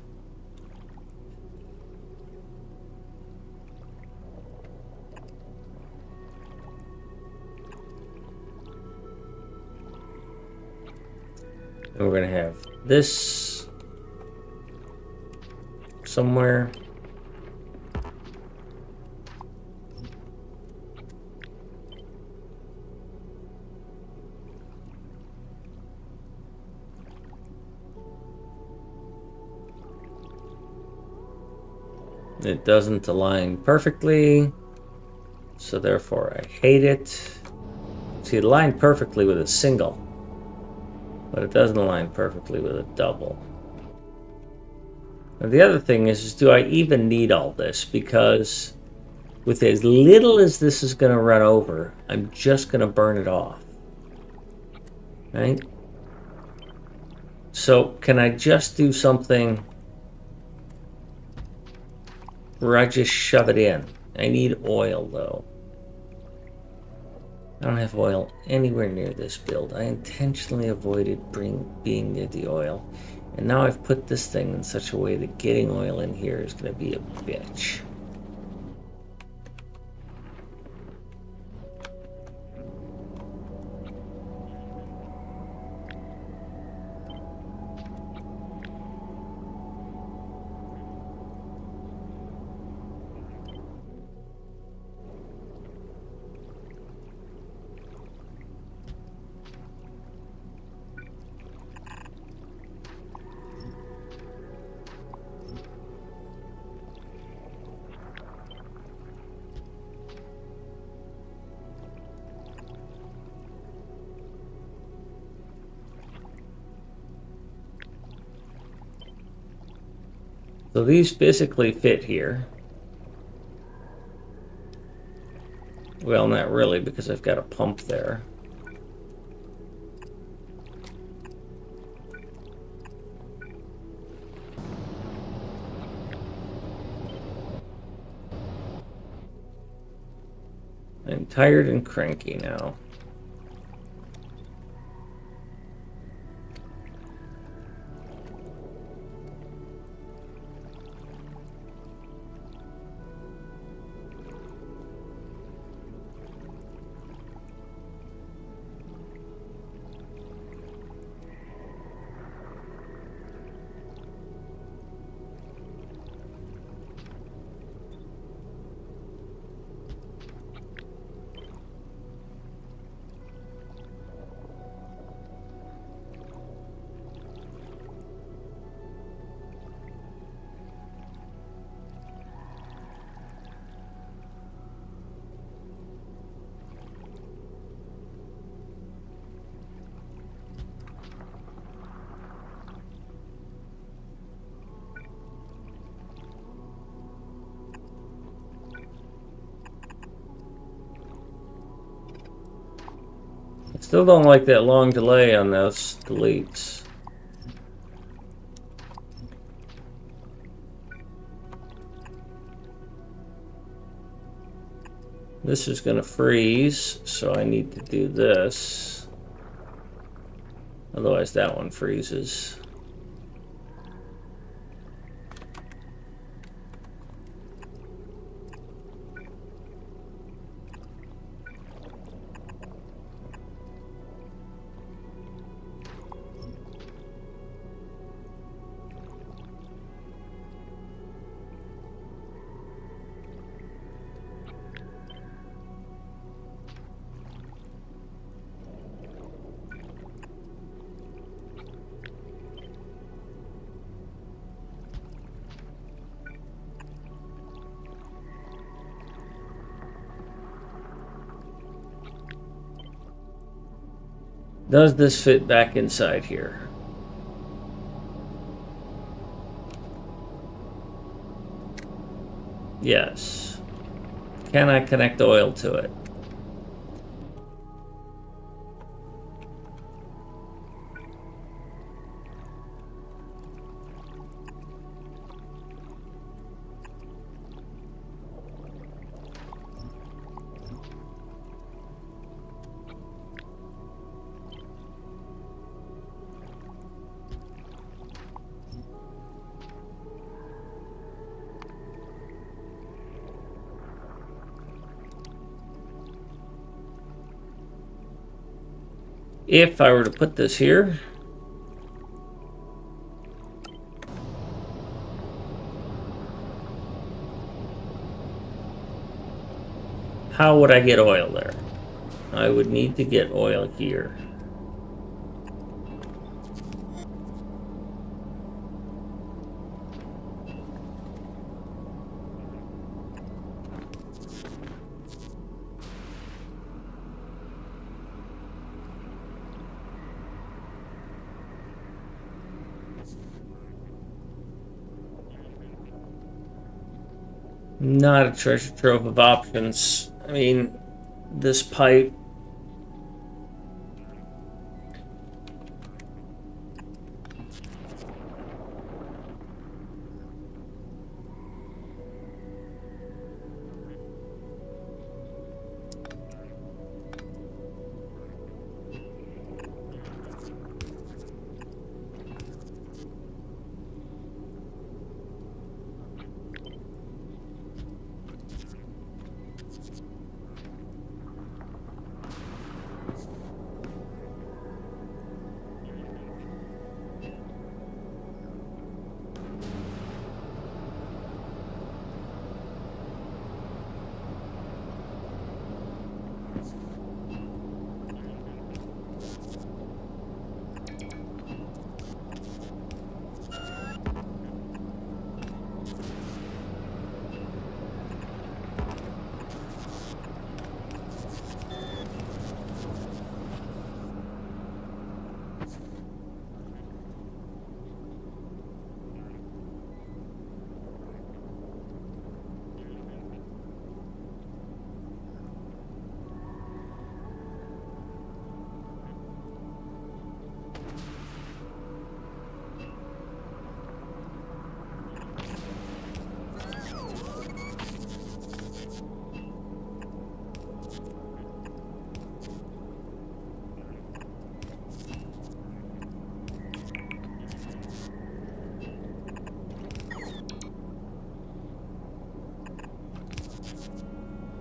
And we're going to have this somewhere. It doesn't align perfectly, so therefore I hate it. See, it aligned perfectly with a single, but it doesn't align perfectly with a double. Now the other thing is do I even need all this? Because with as little as this is going to run over, I'm just going to burn it off. Right? So can I just do something where I just shove it in? I need oil though. I don't have oil anywhere near this build. I intentionally avoided being near the oil. And now I've put this thing in such a way that getting oil in here is going to be a bitch. So these physically fit here. Well, not really, because I've got a pump there. I'm tired and cranky now. Still don't like that long delay on those deletes. This is going to freeze, so I need to do this. Otherwise that one freezes. Does this fit back inside here? Yes. Can I connect oil to it? If I were to put this here, how would I get oil there? I would need to get oil here. Not a treasure trove of options. I mean, this pipe.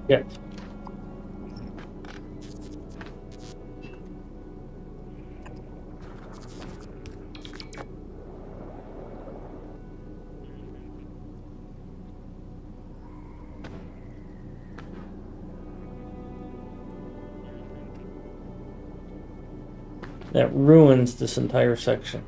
Yeah. That ruins this entire section.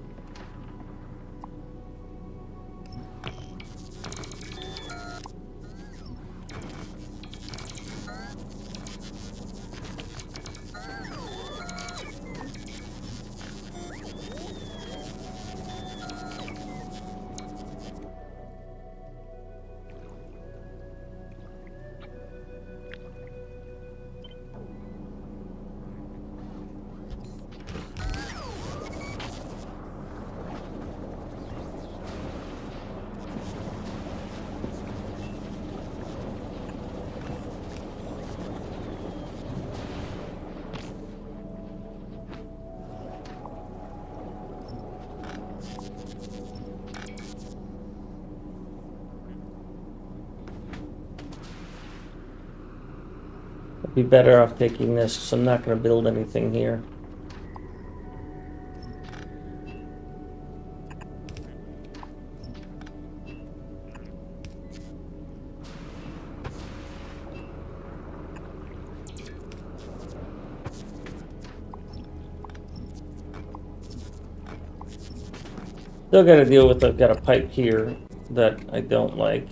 Be better off taking this, because I'm not going to build anything here. Still got to deal with, I've got a pipe here that I don't like.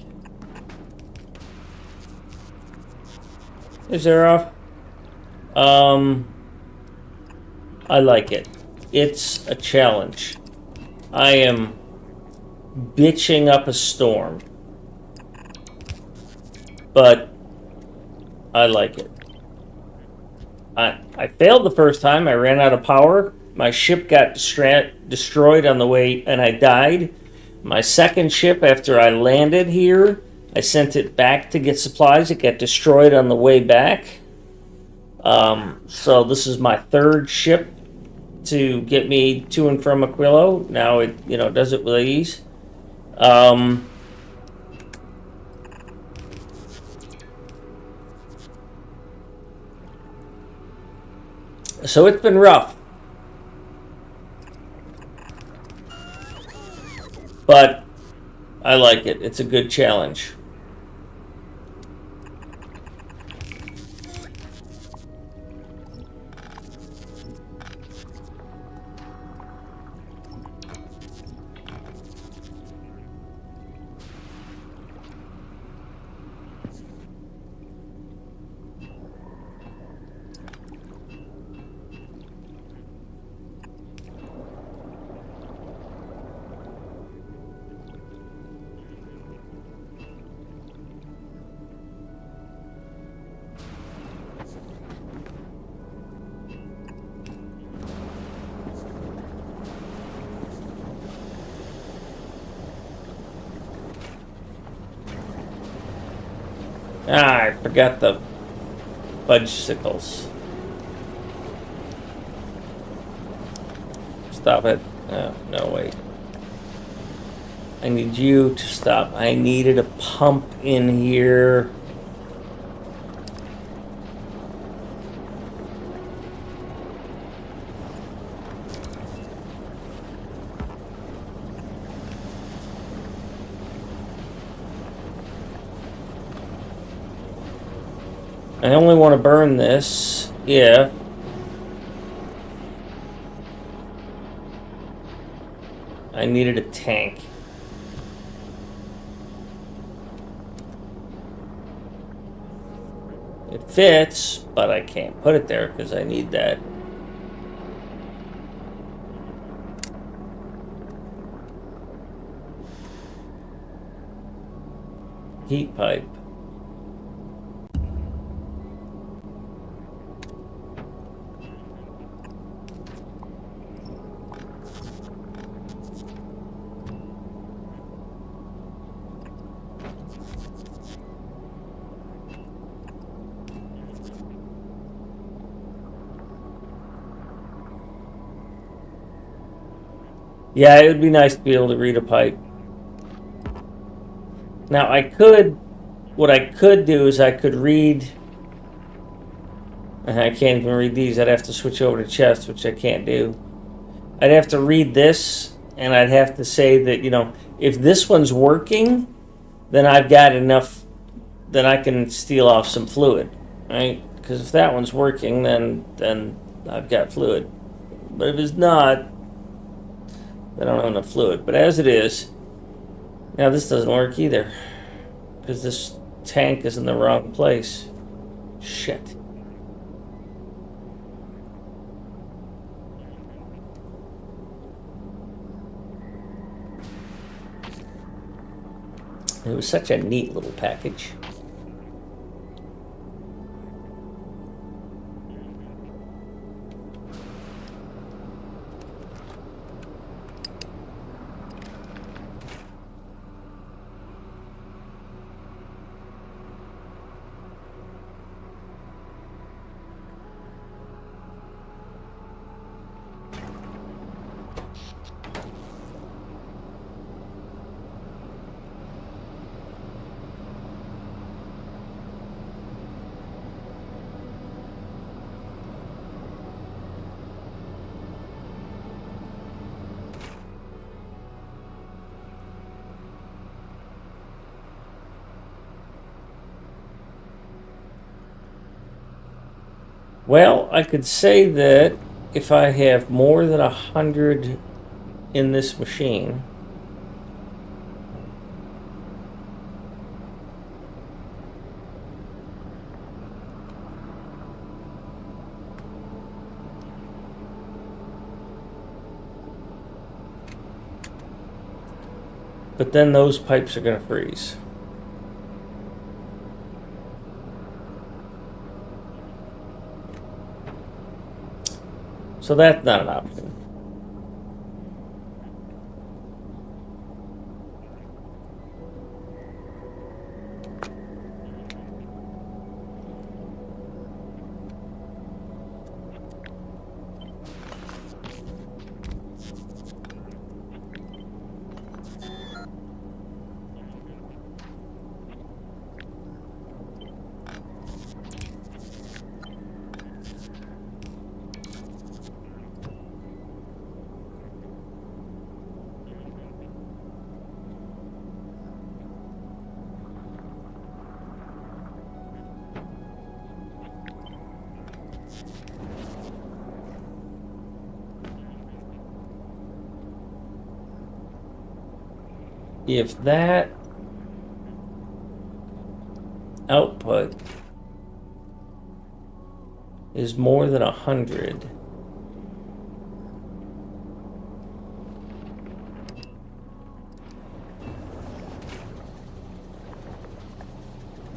Is there off? I like it. It's a challenge. I am bitching up a storm, but I like it. I failed the first time. I ran out of power. My ship got destroyed on the way, and I died. My second ship, after I landed here, I sent it back to get supplies. It got destroyed on the way back. So this is my third ship to get me to and from Aquilo. Now it, does it with ease. So it's been rough. But I like it. It's a good challenge. I forgot the fudgesicles. Stop it. No, wait. I need you to stop. I needed a pump in here. I only want to burn this if I needed a tank. It fits, but I can't put it there because I need that. Heat pipe. Yeah, it would be nice to be able to read a pipe. Now, what I could do is I could read, I can't even read these. I'd have to switch over to chest, which I can't do. I'd have to read this, and I'd have to say that, if this one's working, then I've got enough, then I can steal off some fluid, right? Because if that one's working, then I've got fluid. But if it's not, then I don't have enough fluid. But as it is, now this doesn't work either, because this tank is in the wrong place. Shit. It was such a neat little package. Well, I could say that if I have more than 100 in this machine, but then those pipes are going to freeze. So that's not an option. If that output is more than 100,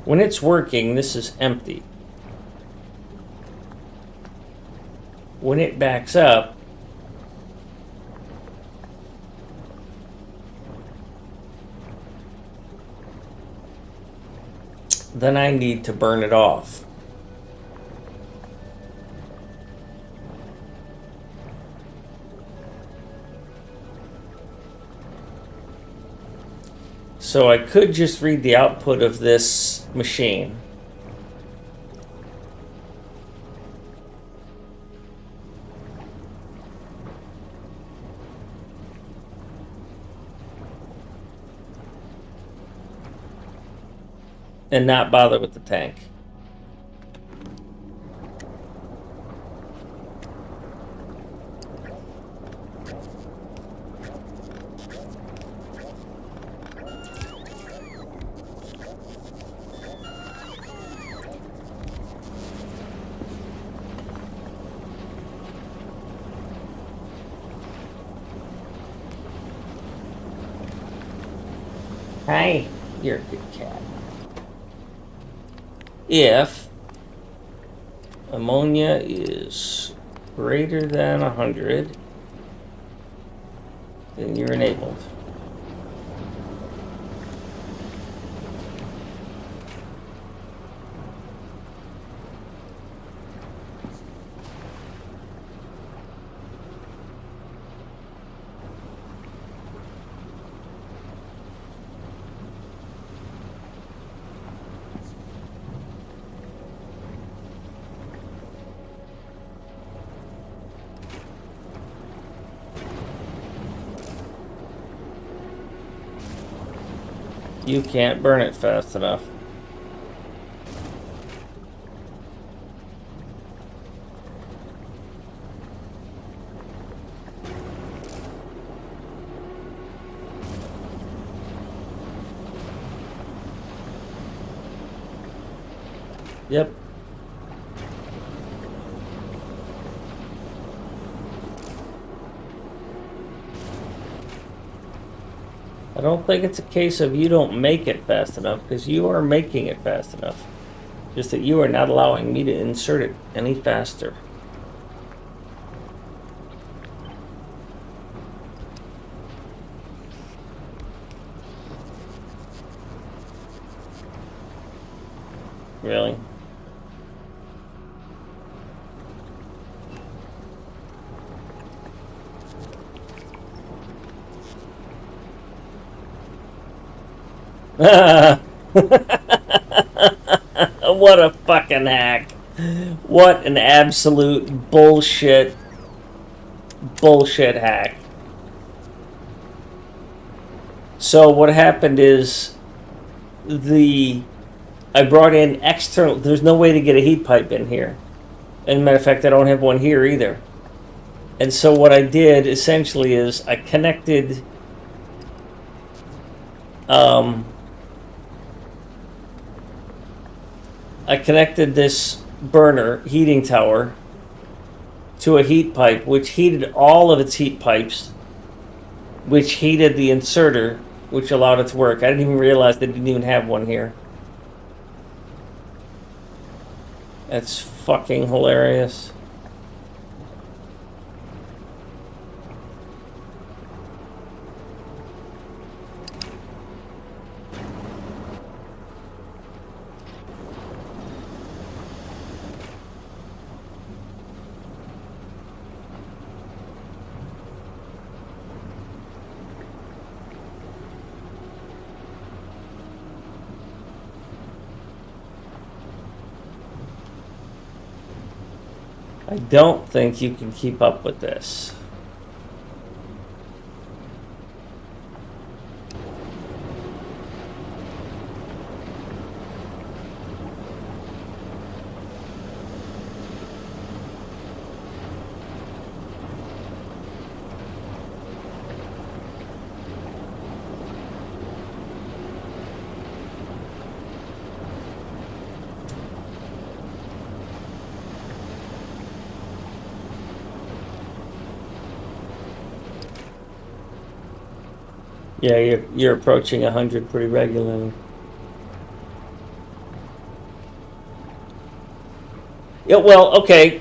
when it's working, this is empty. When it backs up, then I need to burn it off. So I could just read the output of this machine. And not bother with the tank. Hi, you're a good cat. If ammonia is greater than 100, then you're enabled. You can't burn it fast enough. Yep. I don't think it's a case of you don't make it fast enough, because you are making it fast enough. Just that you are not allowing me to insert it any faster. Really? What a fucking hack. What an absolute bullshit hack. So what happened is I brought in external, there's no way to get a heat pipe in here. And matter of fact, I don't have one here either. And so what I did essentially is I connected this burner heating tower to a heat pipe, which heated all of its heat pipes, which heated the inserter, which allowed it to work. I didn't even realize they didn't even have one here. That's fucking hilarious. I don't think you can keep up with this. Yeah, you're approaching 100 pretty regularly. Yeah, well, okay.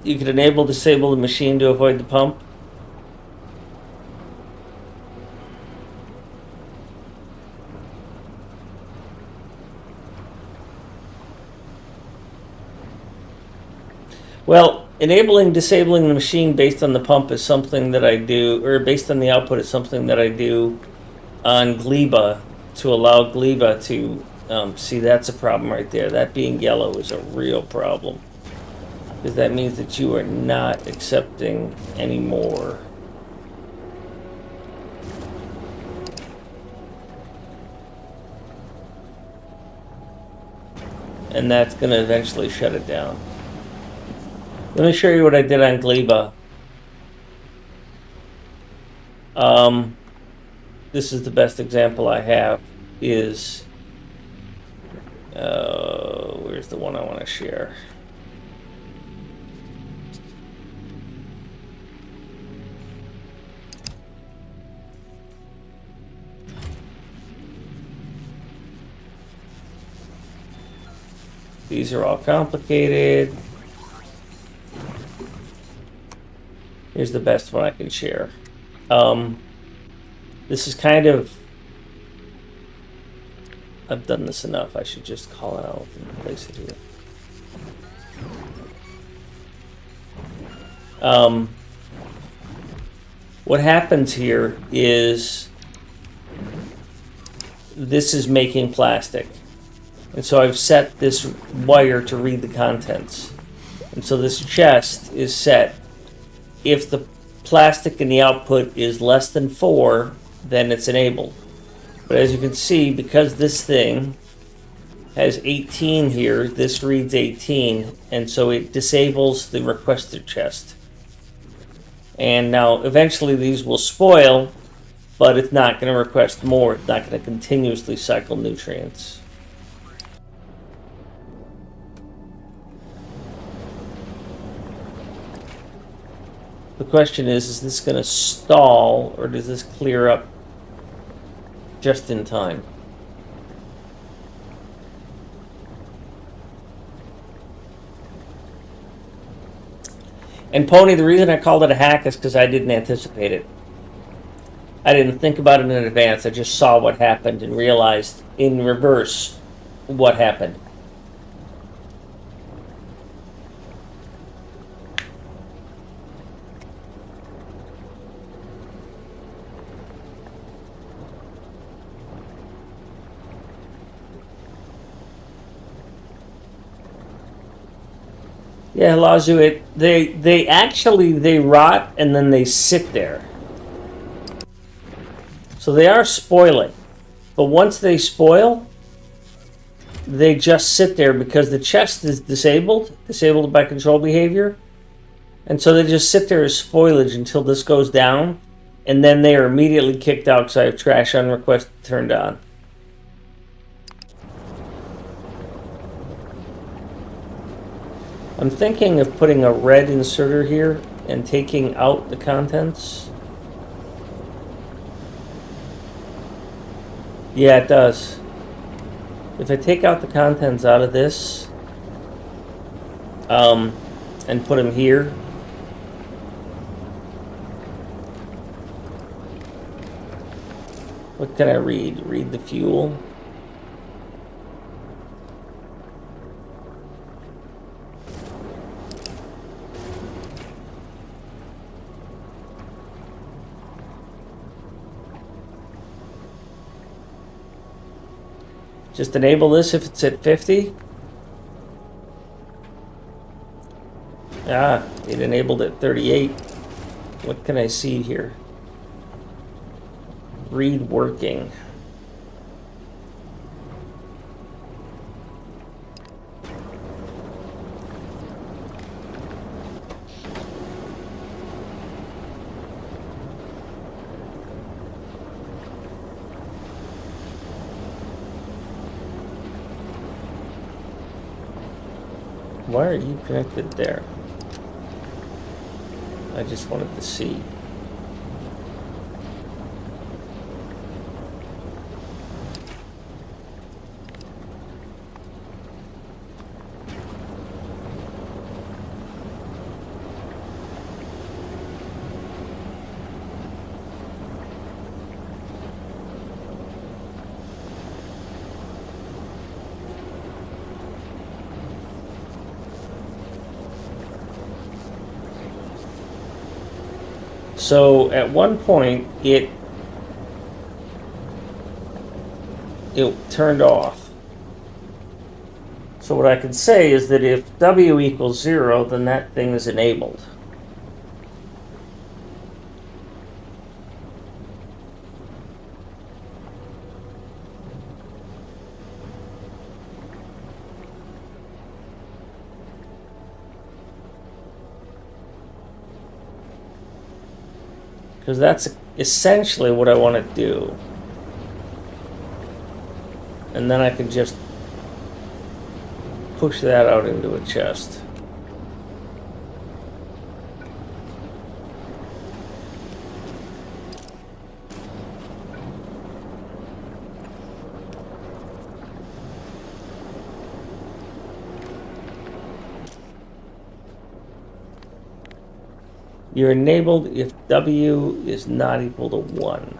You could enable disable the machine to avoid the pump. Well, enabling disabling the machine based on the pump is something that I do, or based on the output is something that I do on Gleba to allow Gleba to see. That's a problem right there. That being yellow is a real problem, because that means that you are not accepting any more. And that's going to eventually shut it down. Let me show you what I did on Gleba. This is the best example I have. Is where's the one I want to share? These are all complicated. Here's the best one I can share. This is kind of... I've done this enough. I should just call it out and place it here. What happens here is this is making plastic. And so I've set this wire to read the contents. And so this chest is set. If the plastic in the output is less than 4, then it's enabled. But as you can see, because this thing has 18 here, this reads 18, and so it disables the requested chest. And now eventually these will spoil, but it's not going to request more. It's not going to continuously cycle nutrients. The question is this going to stall, or does this clear up just in time? And Pony, the reason I called it a hack is because I didn't anticipate it. I didn't think about it in advance. I just saw what happened and realized in reverse what happened. Yeah, Lazu, they actually rot and then they sit there. So they are spoiling. But once they spoil, they just sit there because the chest is disabled by control behavior. And so they just sit there as spoilage until this goes down, and then they are immediately kicked out because I have trash on request turned on. I'm thinking of putting a red inserter here and taking out the contents. Yeah, it does. If I take out the contents out of this, and put them here, what can I read? Read the fuel. Just enable this if it's at 50. Ah, it enabled at 38. What can I see here? Read working. Why are you connected there? I just wanted to see. So at one point it turned off. So what I can say is that if W equals 0, then that thing is enabled. Because that's essentially what I want to do. And then I can just push that out into a chest. You're enabled if W is not equal to 1.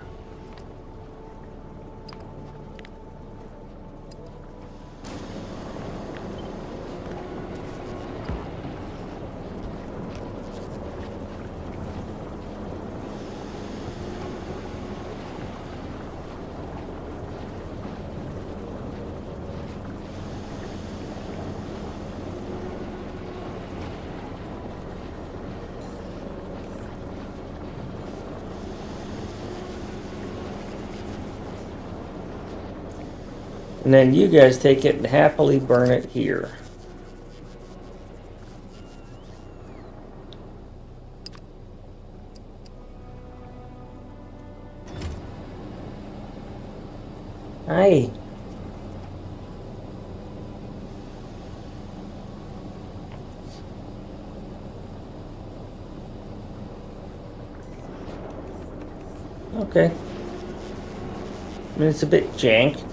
And then you guys take it and happily burn it here. Hi. Okay. I mean, it's a bit jank.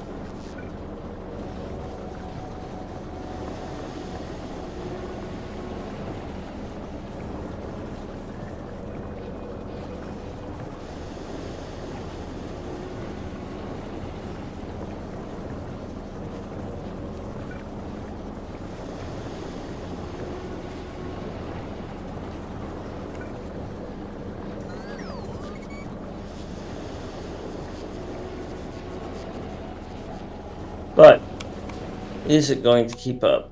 But is it going to keep up?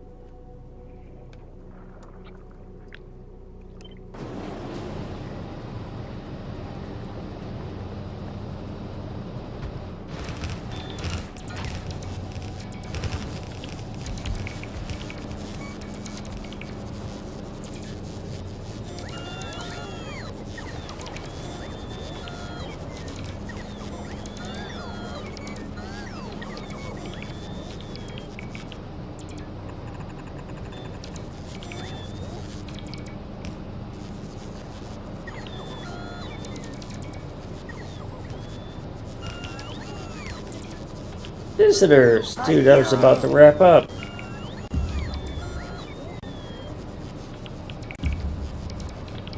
visitors. Dude, I was about to wrap up.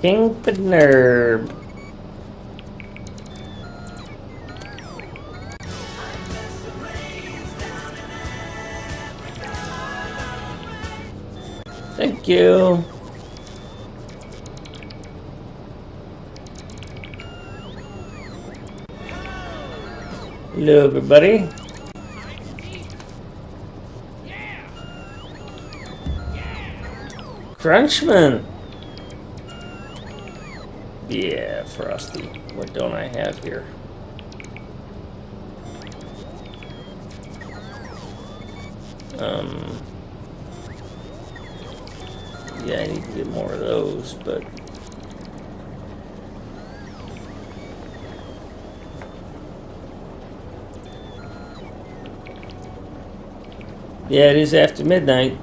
King Nerb. Thank you. Hello, everybody. HySpeed. Yeah. Crunchman. Yeah, Frosty. What don't I have here? Yeah, I need to get more of those, but yeah, it is after midnight.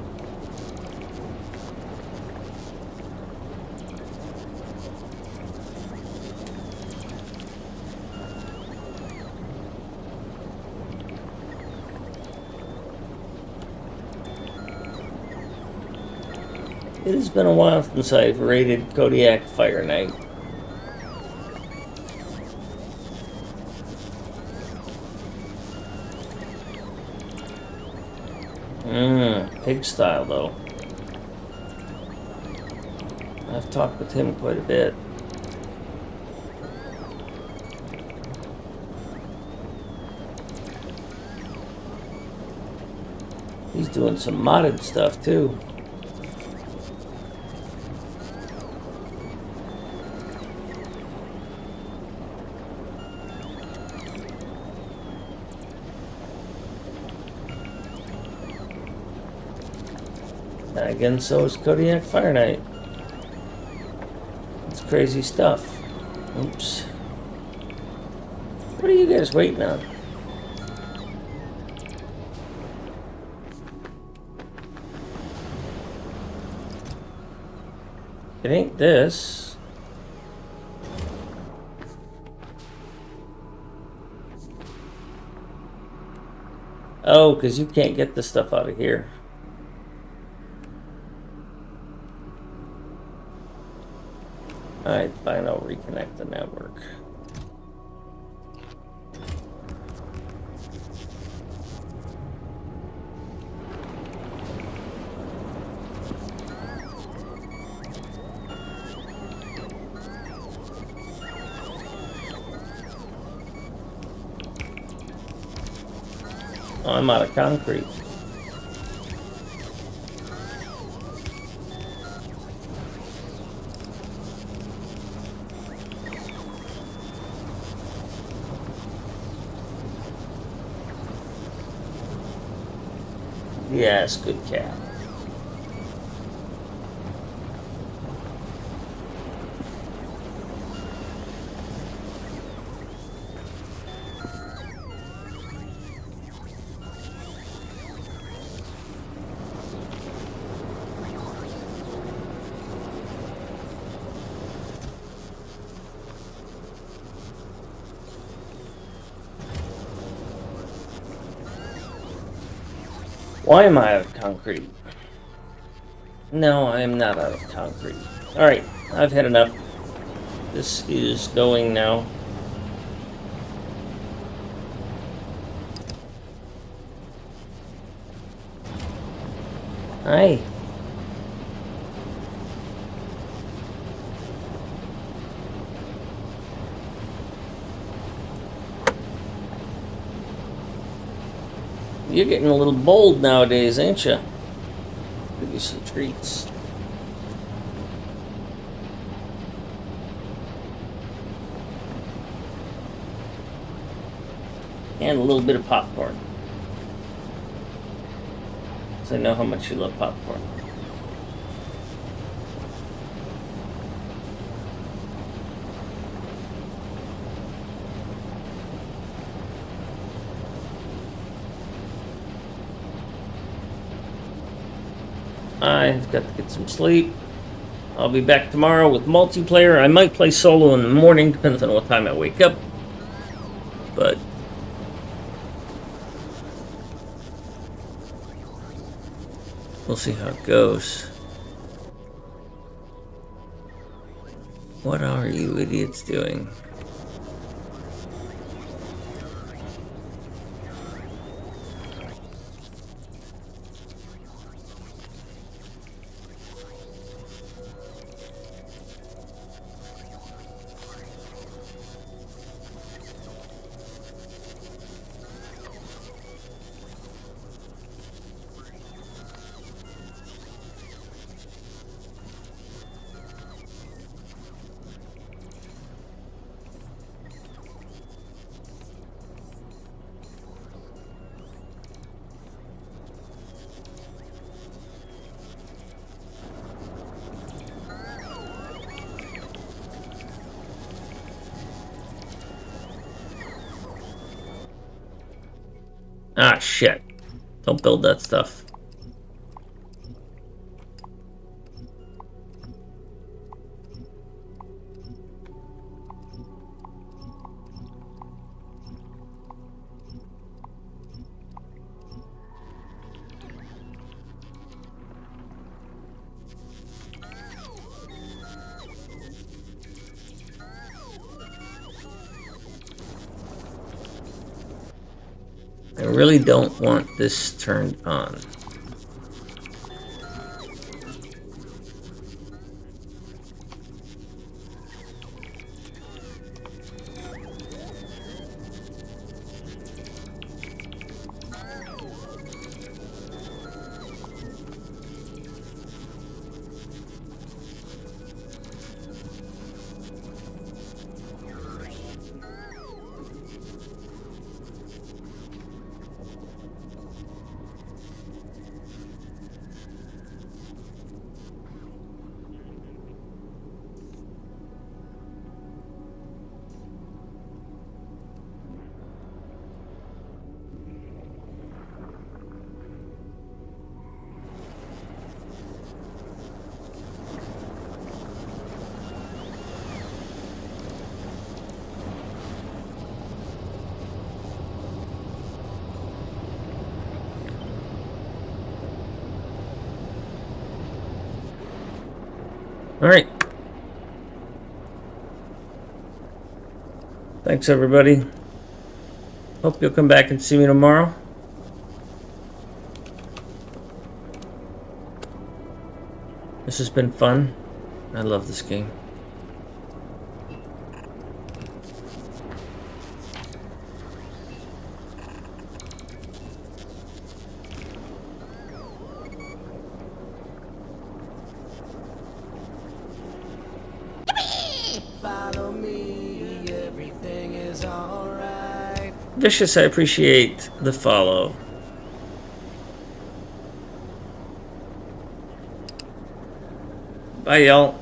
It has been a while since I've raided Kodiak Fire Night. Pig style though. I've talked with him quite a bit. He's doing some modded stuff too. Again, so is Kodiak Fire Night. It's crazy stuff. Oops. What are you guys waiting on? It ain't this. Oh, because you can't get the stuff out of here. Alright, fine, I'll reconnect the network. Oh, I'm out of concrete. Yes, good cat. Why am I out of concrete? No, I am not out of concrete. Alright, I've had enough. This is going now. Hi. You're getting a little bold nowadays, ain't you? Give you some treats. And a little bit of popcorn. So I know how much you love popcorn. I've got to get some sleep. I'll be back tomorrow with multiplayer. I might play solo in the morning, depends on what time I wake up. But We'll see how it goes. What are you idiots doing? Ah, shit. Don't build that stuff. I really don't want this turned on. Alright. Thanks, everybody. Hope you'll come back and see me tomorrow. This has been fun. I love this game. Follow me, everything is alright. Vicious, I appreciate the follow. Bye, y'all.